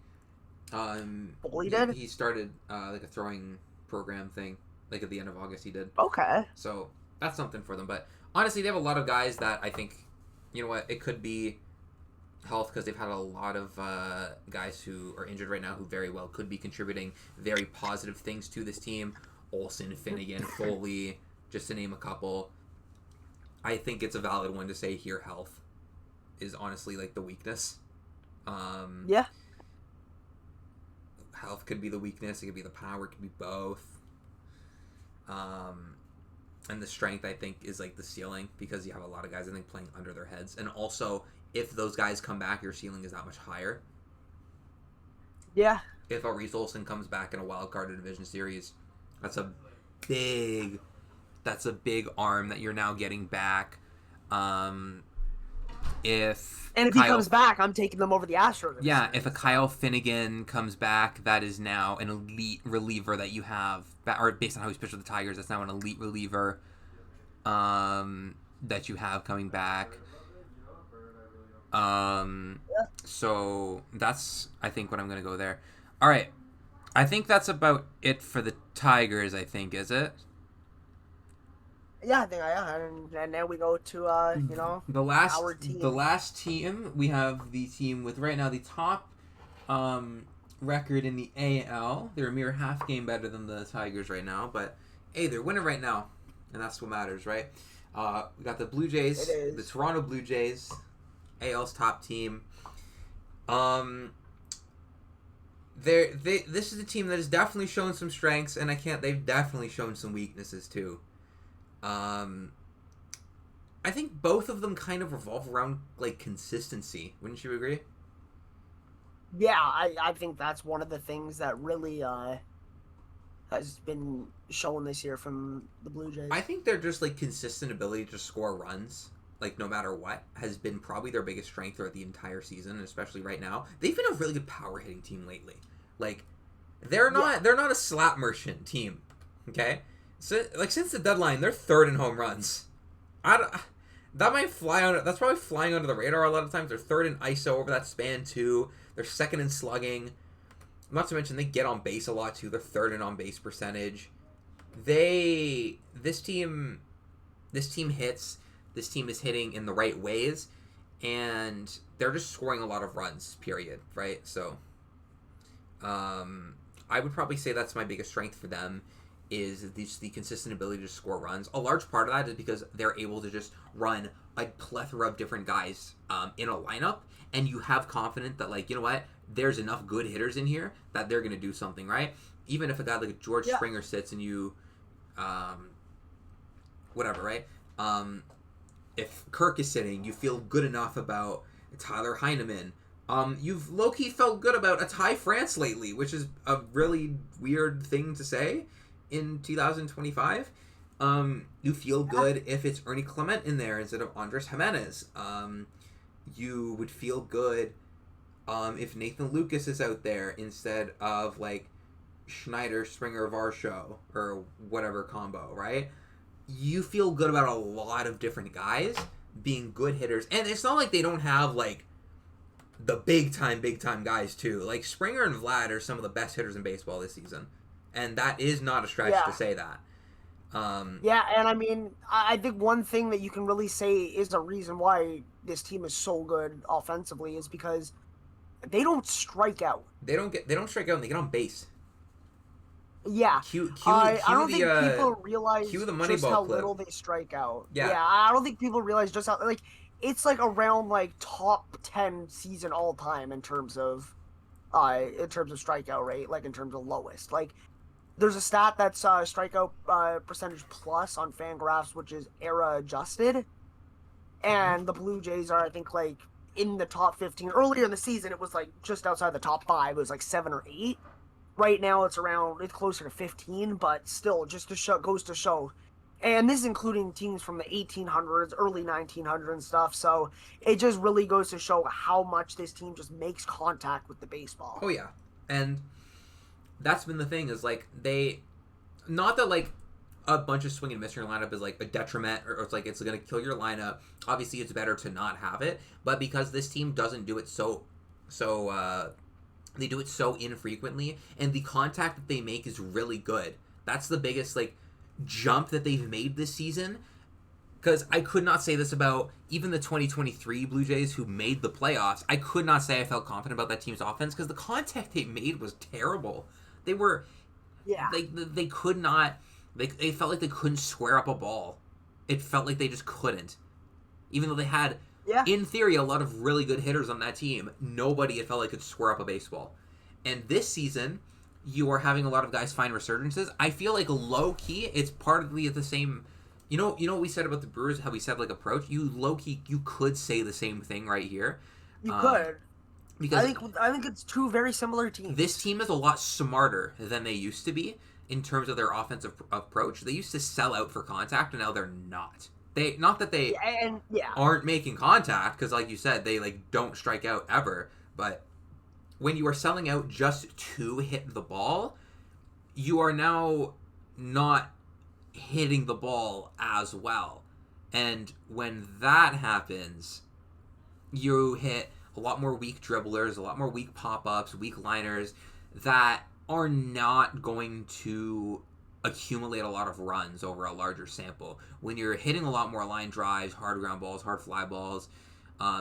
he started like a throwing program thing, like at the end of August. He did. Okay. So that's something for them. But honestly, they have a lot of guys that I think, you know what, it could be health because they've had a lot of guys who are injured right now who very well could be contributing very positive things to this team. Olsen, Finnegan, Foley, just to name a couple. I think it's a valid one to say here health is honestly like the weakness. Yeah. Health could be the weakness. It could be the power. It could be both. And the strength, I think, is like the ceiling because you have a lot of guys, I think, playing under their heads. And also, if those guys come back, your ceiling is that much higher. Yeah. If a Reese Olson comes back in a wild card division series, that's a big, That's a big arm that you're now getting back. If he comes back, I'm taking them over the Astros. Yeah, if a Kyle Finnegan comes back, that is now an elite reliever that you have, or based on how he's pitched with the Tigers, that's now an elite reliever that you have coming back. So that's, I think, what I'm going to go there. All right. I think that's about it for the Tigers, I think, is it? Yeah, I think and then we go to our team. The last team, we have the team with right now the top record in the AL. They're a mere half game better than the Tigers right now, but hey, they're winning right now, and that's what matters, right? We got the Blue Jays, the Toronto Blue Jays, AL's top team. This is a team that has definitely shown some strengths, and they've definitely shown some weaknesses too. I think both of them kind of revolve around like consistency. Wouldn't you agree? Yeah, I think that's one of the things that really has been shown this year from the Blue Jays. I think they're just like consistent ability to score runs, like no matter what, has been probably their biggest strength throughout the entire season, and especially right now. They've been a really good power hitting team lately. Like they're not a slap merchant team. Okay? So, like, since the deadline, they're third in home runs. That's probably flying under the radar a lot of times. They're third in ISO over that span too. They're second in slugging. Not to mention they get on base a lot too. They're third in on base percentage. This team hits. This team is hitting in the right ways, and they're just scoring a lot of runs. Period. Right. So, I would probably say that's my biggest strength for them. Is the consistent ability to score runs. A large part of that is because they're able to just run a plethora of different guys in a lineup, and you have confidence that, like, you know what, there's enough good hitters in here that they're going to do something, right? Even if a guy like George Springer sits and you, whatever, right? If Kirk is sitting, you feel good enough about Tyler Heineman. You've low-key felt good about a Ty France lately, which is a really weird thing to say. In 2025, you feel good if it's Ernie Clement in there instead of Andres Jimenez. You would feel good if Nathan Lucas is out there instead of like Schneider, Springer, Varsho, or whatever combo, right? You feel good about a lot of different guys being good hitters, and it's not like they don't have like the big time guys too. Like Springer and Vlad are some of the best hitters in baseball this season. And that is not a stretch to say that. Yeah, and I mean, I think one thing that you can really say is the reason why this team is so good offensively is because they don't strike out. They don't strike out, and they get on base. Yeah. I don't think people realize just how little they strike out. Yeah, I don't think people realize just how, like, it's like around like top 10 season all time in terms of strikeout rate, like in terms of lowest. Like, there's a stat that's strikeout percentage plus on Fangraphs, which is era adjusted, and the Blue Jays are, I think, like in the top 15. Earlier in the season, it was like just outside the top 5. It was like 7 or 8. Right now, it's closer to 15, but still, just goes to show. And this is including teams from the 1800s, early 1900s and stuff. So it just really goes to show how much this team just makes contact with the baseball. Oh yeah, and that's been the thing, is like not that like a bunch of swing and miss in your lineup is like a detriment or it's like it's going to kill your lineup. Obviously, it's better to not have it, but because this team doesn't do it they do it so infrequently, and the contact that they make is really good. That's the biggest like jump that they've made this season. Because I could not say this about even the 2023 Blue Jays who made the playoffs. I could not say I felt confident about that team's offense because the contact they made was terrible. They were, they could not. They felt like they couldn't square up a ball. It felt like they just couldn't, even though they had, in theory, a lot of really good hitters on that team. Nobody, it felt like, could square up a baseball. And this season, you are having a lot of guys find resurgences. I feel like low key, it's partly the same. You know what we said about the Brewers? How we said like approach. You low key, you could say the same thing right here. You could. Because I think it's two very similar teams. This team is a lot smarter than they used to be, in terms of their offensive approach. They used to sell out for contact, and now they're not. Not that they aren't making contact, because like you said, they like don't strike out ever. But when you are selling out just to hit the ball, you are now not hitting the ball as well. And when that happens, you hit a lot more weak dribblers, a lot more weak pop-ups, weak liners that are not going to accumulate a lot of runs over a larger sample. When you're hitting a lot more line drives, hard ground balls, hard fly balls,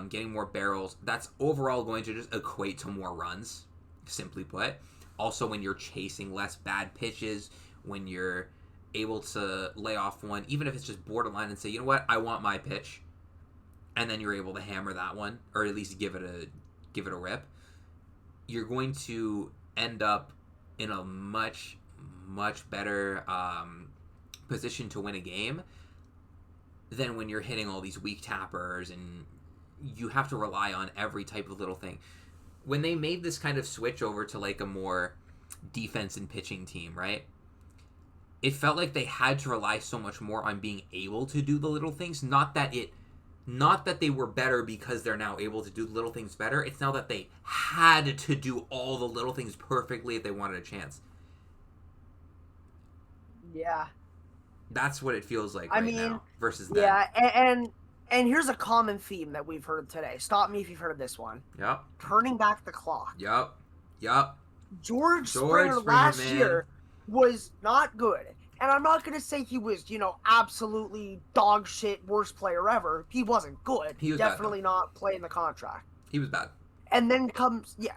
getting more barrels, that's overall going to just equate to more runs, simply put. Also, when you're chasing less bad pitches, when you're able to lay off one, even if it's just borderline, and say, you know what, I want my pitch, and then you're able to hammer that one, or at least give it a rip, you're going to end up in a much better position to win a game than when you're hitting all these weak tappers and you have to rely on every type of little thing. When they made this kind of switch over to like a more defense and pitching team, right? It felt like they had to rely so much more on being able to do the little things. Not that they were better because they're now able to do little things better. It's now that they had to do all the little things perfectly if they wanted a chance. Yeah. That's what it feels like now versus then. Yeah, and here's a common theme that we've heard today. Stop me if you've heard this one. Yep. Turning back the clock. Yep. George Springer last year was not good. And I'm not going to say he was, absolutely dog shit, worst player ever. He wasn't good. He was definitely not playing the contract. He was bad. And then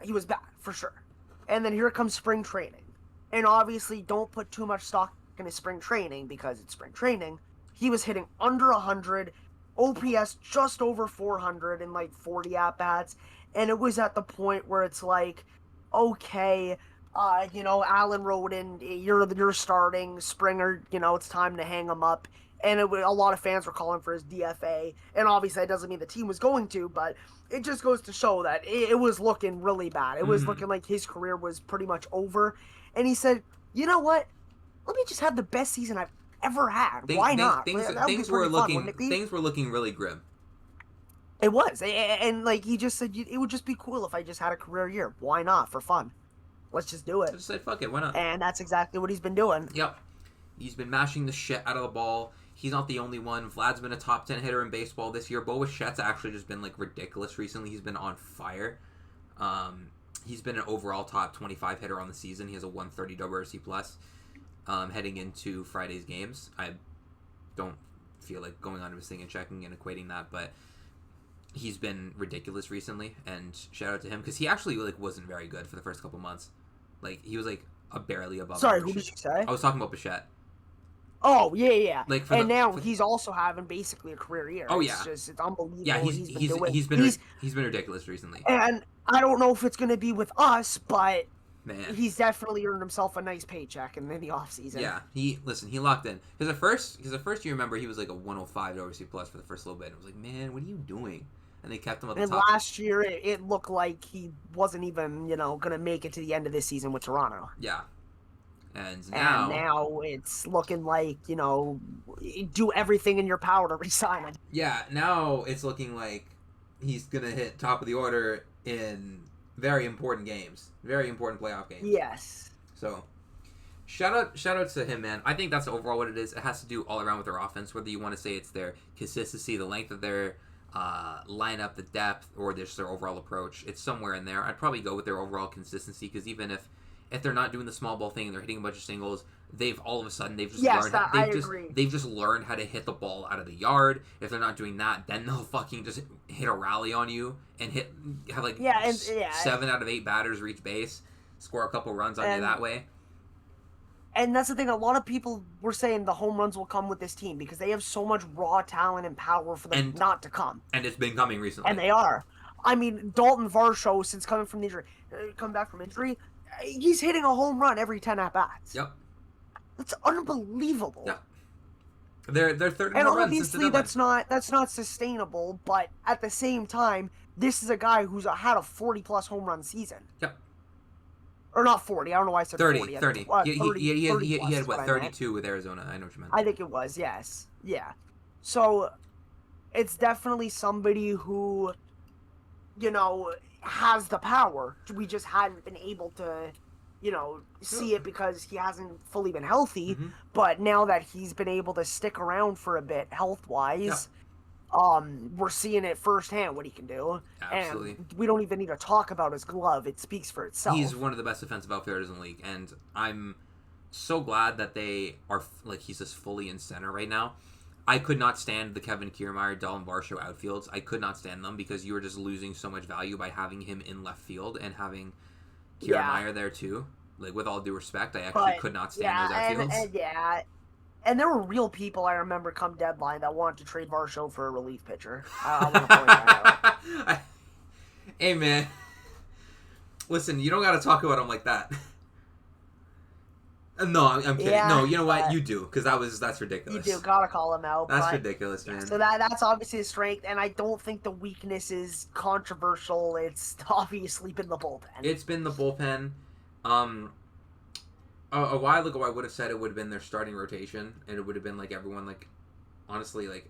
he was bad, for sure. And then here comes spring training. And obviously, don't put too much stock in his spring training because it's spring training. He was hitting under 100, OPS just over 400 in like 40 at-bats. And it was at the point where it's like, okay, Allen wrote in, you're starting, Springer, it's time to hang him up. And a lot of fans were calling for his DFA. And obviously that doesn't mean the team was going to, but it just goes to show that it was looking really bad. It was looking like his career was pretty much over. And he said, you know what? Let me just have the best season I've ever had. Why not? Things were looking really grim. It was. And like he just said, it would just be cool if I just had a career year. Why not? For fun. Let's just do it. Just say, fuck it, why not? And that's exactly what he's been doing. Yep. He's been mashing the shit out of the ball. He's not the only one. Vlad's been a top 10 hitter in baseball this year. Bo Bichette's actually just been, like, ridiculous recently. He's been on fire. He's been an overall top 25 hitter on the season. He has a 130 WRC+. Heading into Friday's games. I don't feel like going onto his thing and checking and equating that, but he's been ridiculous recently, and shout out to him, because he actually, like, wasn't very good for the first couple months. Like, he was, like, a barely above. Sorry, who did you say? I was talking about Bichette. Oh, yeah. Like, now he's also having basically a career year. Oh, yeah. It's unbelievable. Yeah, he's been ridiculous recently. And I don't know if it's going to be with us, but man, he's definitely earned himself a nice paycheck in the offseason. Yeah, he locked in. Because at first you remember he was like a 105 WRC+ for the first little bit. And I was like, man, what are you doing? And they kept him at the top. And last year, it looked like he wasn't even, going to make it to the end of this season with Toronto. Yeah. And now it's looking like, do everything in your power to resign him. Yeah, now it's looking like he's going to hit top of the order in very important games. Very important playoff games. Yes. So, shout out to him, man. I think that's overall what it is. It has to do all around with their offense, whether you want to say it's their consistency, the length of their lineup, the depth, or just their overall approach. It's somewhere in there. I'd probably go with their overall consistency, because even if they're not doing the small ball thing and they're hitting a bunch of singles, they've all of a sudden they've just learned how to hit the ball out of the yard. If they're not doing that, then they'll fucking just hit a rally on you and have 7 out of 8 batters reach base, score a couple runs on you that way. And that's the thing, a lot of people were saying the home runs will come with this team because they have so much raw talent and power for them not to come. And it's been coming recently. And they are. I mean, Dalton Varsho, since coming back from injury, he's hitting a home run every 10 at-bats. Yep. That's unbelievable. Yep. They're 30 and more obviously that's not sustainable, but at the same time, this is a guy who's had a 40-plus home run season. Yep. Or not 40. I don't know why I said 30, 40. 30. 30 He had plus what, is what I meant. 32 with Arizona. I know what you meant. I think it was, yes. Yeah. So it's definitely somebody who, has the power. We just hadn't been able to, see it because he hasn't fully been healthy. Mm-hmm. But now that he's been able to stick around for a bit health wise, we're seeing it firsthand what he can do. Absolutely. And we don't even need to talk about his glove. It speaks for itself. He's one of the best defensive outfielders in the league, and I'm so glad that they are, like, he's just fully in center right now. I could not stand the Kevin Kiermaier, Dalton Varsho outfields. I could not stand them because you were just losing so much value by having him in left field and having Kiermaier there too. Like, with all due respect, I actually could not stand those outfields. And there were real people I remember come deadline that wanted to trade Varsho for a relief pitcher. I want to point that out. Hey, man. Listen, you don't got to talk about him like that. No, I'm kidding. Yeah, no, you know what? You do, because that's ridiculous. You do gotta call him out. That's ridiculous, man. So that's obviously a strength, and I don't think the weakness is controversial. It's obviously been the bullpen. It's been the bullpen. A while ago, I would have said it would have been their starting rotation, and it would have been like everyone, like, honestly, like,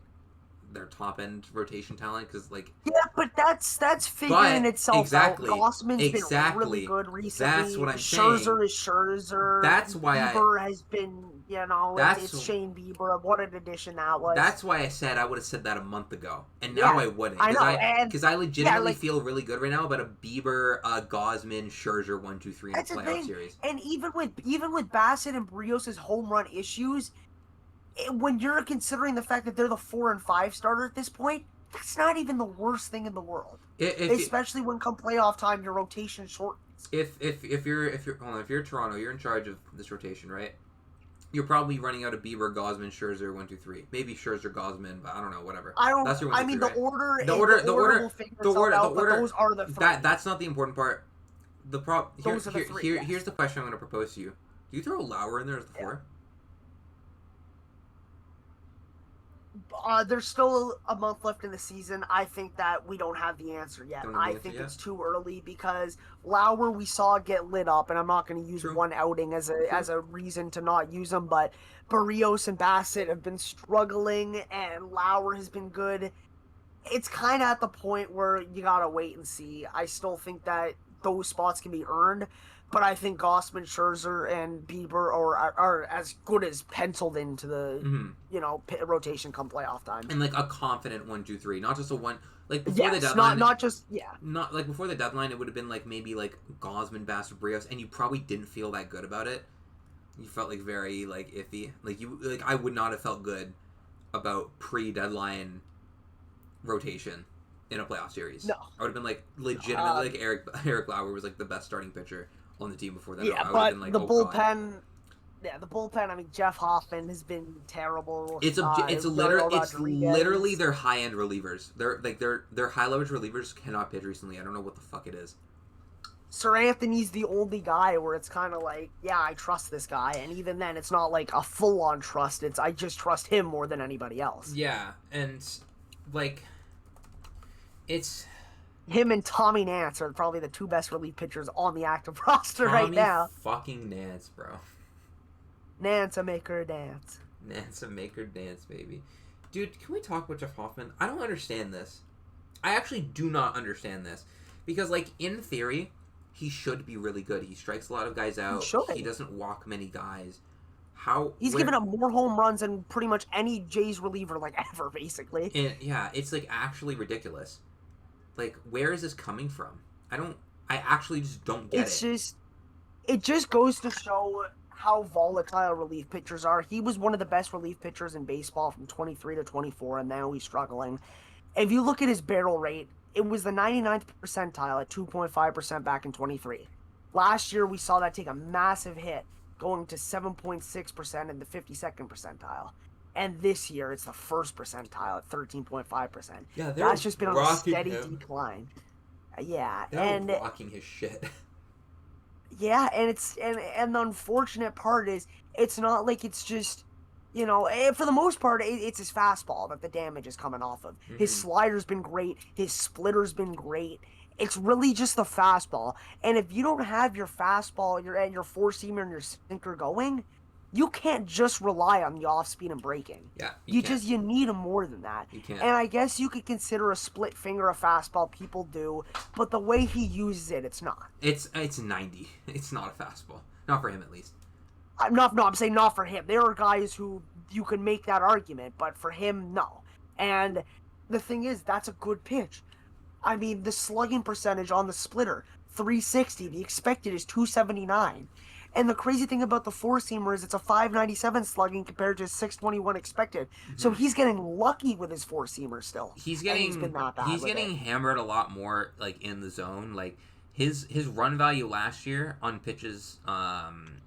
their top end rotation talent, because, like, but that's figuring itself out. Gossman's been really good recently. That's what I'm Scherzer is Scherzer. That's why Bieber has been, it's Shane Bieber. What an addition that was. That's why I said I would have said that a month ago, and now I wouldn't. I know, because I legitimately feel really good right now about a Bieber, Gausman, Scherzer 1-2-3 in the playoff series. And even with Bassett and Brios's home run issues, when you're considering the fact that they're the 4 and 5 starter at this point, that's not even the worst thing in the world. Especially when come playoff time, your rotation shortens. If you're Toronto, you're in charge of this rotation, right? You're probably running out of Bieber, Gausman, Scherzer 1-2-3. Maybe Scherzer, Gausman, but I don't know, whatever. That's your 1-2-3, the right? order. The order. Those are the 3. That's not the important part. Here's the question I'm going to propose to you. Do you throw Lauer in there as the 4? There's still a month left in the season. I think that we don't have the answer yet. I think it's too early because Lauer we saw get lit up, and I'm not going to use one outing as a reason to not use him, but Barrios and Bassett have been struggling, and Lauer has been good. It's kind of at the point where you got to wait and see. I still think that those spots can be earned, but I think Gausman, Scherzer, and Bieber are as good as penciled into the rotation come playoff time. And like a confident 1-2-3, not just a one like before the deadline. Not like before the deadline, it would have been like maybe like Gausman, Bassett, Brios, and you probably didn't feel that good about it. You felt like very like iffy. Like I would not have felt good about pre-deadline rotation in a playoff series. No, I would have been like legitimately like Eric Lauer was like the best starting pitcher on the team before that. Yeah, but been like, the bullpen. God. Yeah, the bullpen. I mean, Jeff Hoffman has been terrible. It's literally their high end relievers. Their high leverage relievers cannot pitch recently. I don't know what the fuck it is. Sir Anthony's the only guy where it's kind of like, yeah, I trust this guy, and even then, it's not like a full on trust. It's I just trust him more than anybody else. Yeah, and like, it's. Him and Tommy Nance are probably the 2 best relief pitchers on the active roster right now. Fucking Nance, bro. Nance a make her dance. Nance a make her dance, baby. Dude, can we talk about Jeff Hoffman? I don't understand this. I actually do not understand this. Because, like, in theory, he should be really good. He strikes a lot of guys out. He doesn't walk many guys. He's given up more home runs than pretty much any Jays reliever, like, ever, basically. And, yeah, it's, like, actually ridiculous. Like, where is this coming from? I actually just don't get it. It just goes to show how volatile relief pitchers are. He was one of the best relief pitchers in baseball from 23 to 24, and now he's struggling. If you look at his barrel rate, it was the 99th percentile at 2.5% back in 23. Last year, we saw that take a massive hit, going to 7.6% in the 52nd percentile. And this year, it's the 1st percentile at 13.5%. Yeah, that's just been on a steady decline. Yeah, they're rocking his shit. Yeah, and and the unfortunate part is it's not like it's just, for the most part, it's his fastball that the damage is coming off of. Mm-hmm. His slider's been great. His splitter's been great. It's really just the fastball. And if you don't have your fastball, your four seamer and your sinker going, you can't just rely on the off speed and breaking. Yeah, You need more than that. You can't. And I guess you could consider a split finger a fastball. People do, but the way he uses it, it's not. It's 90. It's not a fastball. Not for him, at least. I'm saying not for him. There are guys who you can make that argument, but for him, no. And the thing is, that's a good pitch. I mean, the slugging percentage on the splitter, 360. The expected is 279. And the crazy thing about the four-seamer is it's a 597 slugging compared to his 621 expected. Mm-hmm. So he's getting lucky with his four-seamer still. He's getting hammered a lot more, like, in the zone. Like, his run value last year on pitches, like, on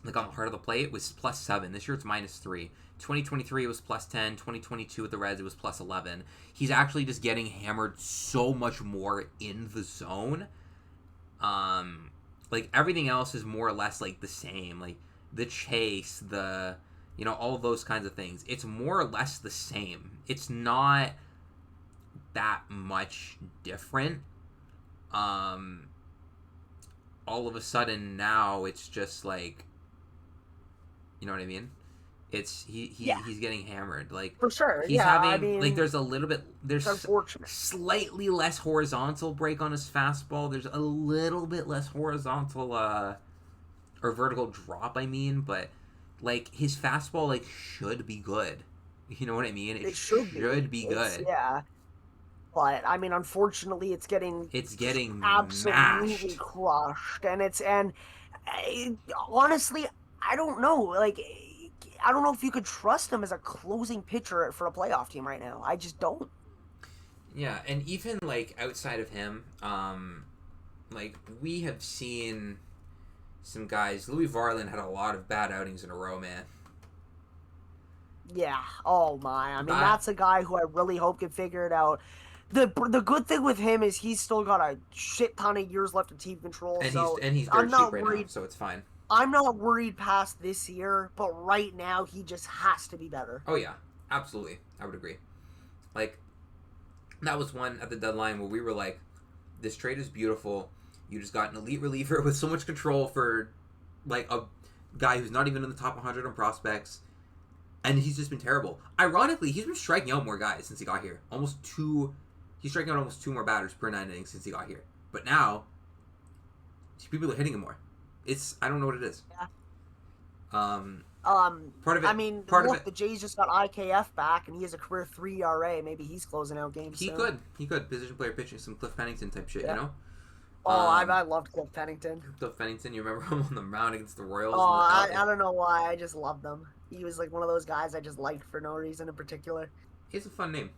the heart of the plate was +7. This year it's -3. 2023 it was +10. 2022 with the Reds it was +11. He's actually just getting hammered so much more in the zone. Like, everything else is more or less, like, the same. Like, the chase, all of those kinds of things. It's more or less the same. It's not that much different. All of a sudden now it's just, like, you know what I mean? He's getting hammered, like, for sure. He's having there's unfortunate. Slightly less horizontal break on his fastball. There's a little bit less horizontal or vertical drop. I mean, but like his fastball like should be good. You know what I mean? It should be good. Yeah. But I mean, unfortunately, it's getting absolutely crushed, and honestly, I don't know. Like, I don't know if you could trust him as a closing pitcher for a playoff team right now. I just don't. Yeah, and even, like, outside of him, like, we have seen some guys. Louis Varland had a lot of bad outings in a row, man. Yeah. Oh, my. I mean, that's a guy who I really hope can figure it out. The good thing with him is he's still got a shit ton of years left of team control. And he's dirt cheap right now, so it's fine. I'm not worried past this year, but right now he just has to be better. Oh, yeah. Absolutely. I would agree. Like, that was one at the deadline where we were like, this trade is beautiful. You just got an elite reliever with so much control for, like, a guy who's not even in the top 100 on prospects. And he's just been terrible. Ironically, he's been striking out more guys since he got here. He's striking out almost 2 more batters per 9 innings since he got here. But now, people are hitting him more. I don't know what it is. Yeah. Part of it. I mean, the Jays just got IKF back, and he has a career 3 ERA. Maybe he's closing out games. He could position player pitching, some Cliff Pennington type shit, you know. Oh, I loved Cliff Pennington. Cliff Pennington, you remember him on the mound against the Royals? Oh, I don't know why. I just loved him. He was like one of those guys I just liked for no reason in particular. He has a fun name.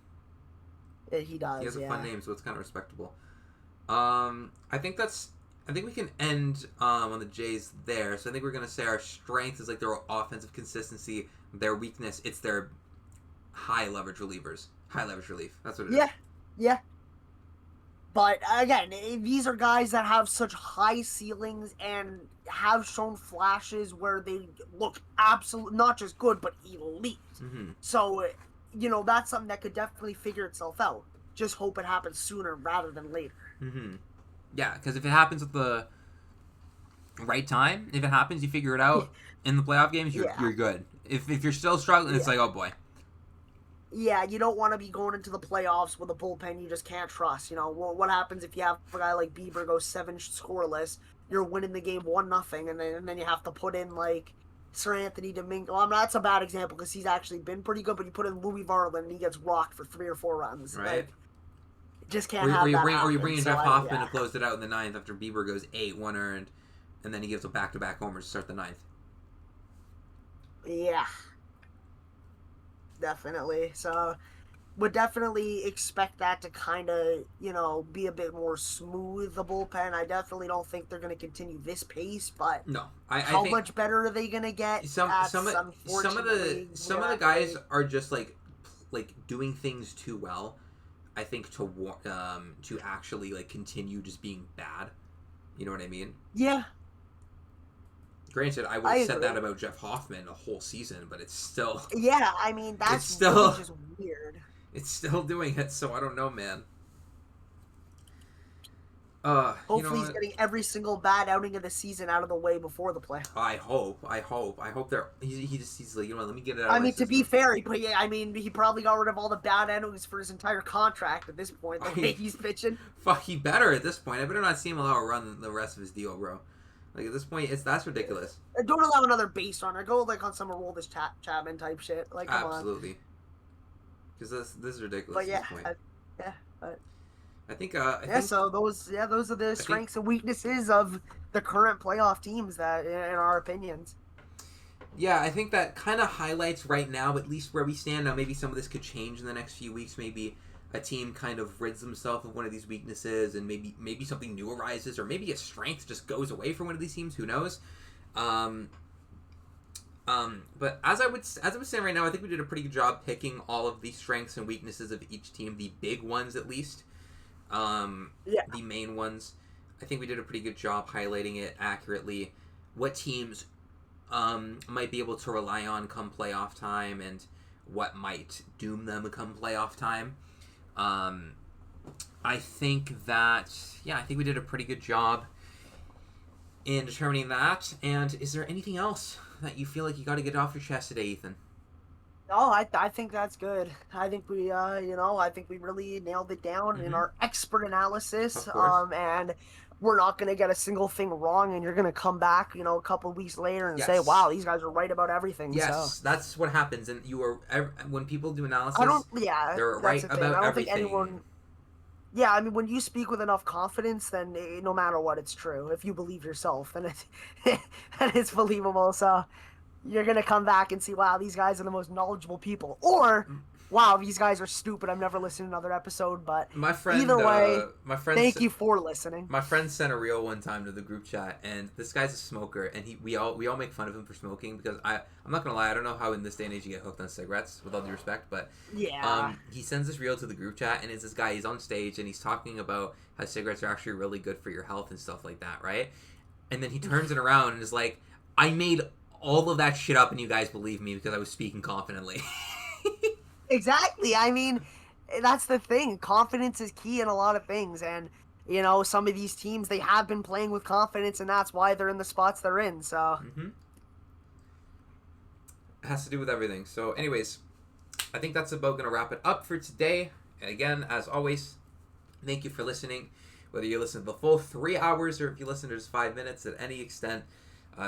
Yeah, he does. He has a fun name, so it's kind of respectable. I think we can end on the Jays there. So I think we're going to say our strength is like their offensive consistency. Their weakness, it's their high leverage relievers. High leverage relief. That's what it is. Yeah. But again, these are guys that have such high ceilings and have shown flashes where they look absolutely not just good, but elite. Mm-hmm. So, that's something that could definitely figure itself out. Just hope it happens sooner rather than later. Mm-hmm. Yeah, because if it happens at the right time, if it happens, you figure it out in the playoff games, you're good. If you're still struggling, it's like, oh boy. Yeah, you don't want to be going into the playoffs with a bullpen you just can't trust. What happens if you have a guy like Bieber go 7 scoreless, you're winning the game 1-0, and then you have to put in like Sir Anthony Domingo. I mean, that's a bad example because he's actually been pretty good, but you put in Louis Varland and he gets rocked for 3 or 4 runs. Right. Like, just can't have that happen. Or you bring in Jeff Hoffman and closed it out in the 9th after Bieber goes 8, 1 earned, and then he gives a back-to-back homers to start the 9th. Yeah. Definitely. So, would definitely expect that to kind of, be a bit more smooth, the bullpen. I definitely don't think they're going to continue this pace, but no, how much better are they going to get? Some of the guys are just like doing things too well. I think to actually like continue just being bad. You know what I mean? Yeah. Granted, I would have said that about Jeff Hoffman a whole season, but it's still... Yeah, I mean, that's really just weird. It's still doing it, so I don't know, man. You know Hopefully, he's what? getting every single bad outing of the season out of the way before the playoffs. I hope he's like, you know what, let me get it out I of my mean, to be system. fair, but yeah, I mean, he probably got rid of all the bad outings for his entire contract at this point. The way he's pitching. Fuck, he better at this point. I better not see him allow a run the rest of his deal, bro. Like at this point, that's ridiculous. Don't allow another base runner. Go like on some Aroldis Chapman type shit. Like, come on. Absolutely, because this is ridiculous But at yeah, this point. yeah. But I think. so those are the strengths and weaknesses of the current playoff teams that, in our opinions. Yeah, I think that kind of highlights right now, at least where we stand now. Maybe some of this could change in the next few weeks. Maybe a team kind of rids themselves of one of these weaknesses, and maybe something new arises, or maybe a strength just goes away from one of these teams. Who knows? But as I was saying right now, I think we did a pretty good job picking all of the strengths and weaknesses of each team, the big ones at least, the main ones. I think we did a pretty good job highlighting it accurately. What teams might be able to rely on come playoff time, and what might doom them come playoff time. I think we did a pretty good job in determining that. And is there anything else that you feel like you got to get off your chest today, Ethan? No, I think that's good. I think we I think we really nailed it down in our expert analysis. Of course. And we're not gonna get a single thing wrong, and you're gonna come back, a couple of weeks later and say, "Wow, these guys are right about everything." Yes, so. that's what happens. And when people do analysis, they're that's right the thing. about I don't everything. think anyone. Yeah, I mean, when you speak with enough confidence, then no matter what, it's true. If you believe yourself, then it's believable. So you're gonna come back and see, wow, these guys are the most knowledgeable people, or wow, these guys are stupid. I've never listened to another episode, but My friend, either way, my friend, thank you for listening. My friend sent a reel one time to the group chat, and this guy's a smoker, and we all make fun of him for smoking because I'm not gonna lie, I don't know how in this day and age you get hooked on cigarettes, with all due respect, but yeah, he sends this reel to the group chat, and it's this guy. He's on stage and he's talking about how cigarettes are actually really good for your health and stuff like that, right? And then he turns it around and is like, "I made all of that shit up, and you guys believe me because I was speaking confidently." exactly. I mean, that's the thing. Confidence is key in a lot of things, and some of these teams, they have been playing with confidence, and that's why they're in the spots they're in. So It has to do with everything. So, anyways, I think that's about going to wrap it up for today. And again, as always, thank you for listening. Whether you listen to the full 3 hours or if you listen to just 5 minutes at any extent,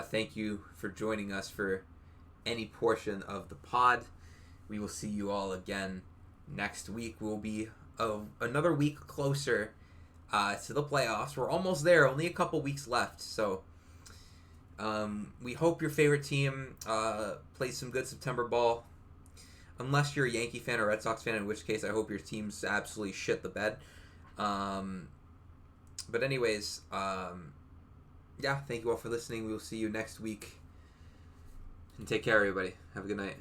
thank you for joining us for any portion of the pod. We will see you all again next week. We'll be another week closer to the playoffs. We're almost there. Only a couple weeks left. So we hope your favorite team plays some good September ball. Unless you're a Yankee fan or Red Sox fan, in which case I hope your team's absolutely shit the bed. But anyways, thank you all for listening. We will see you next week. And take care, everybody. Have a good night.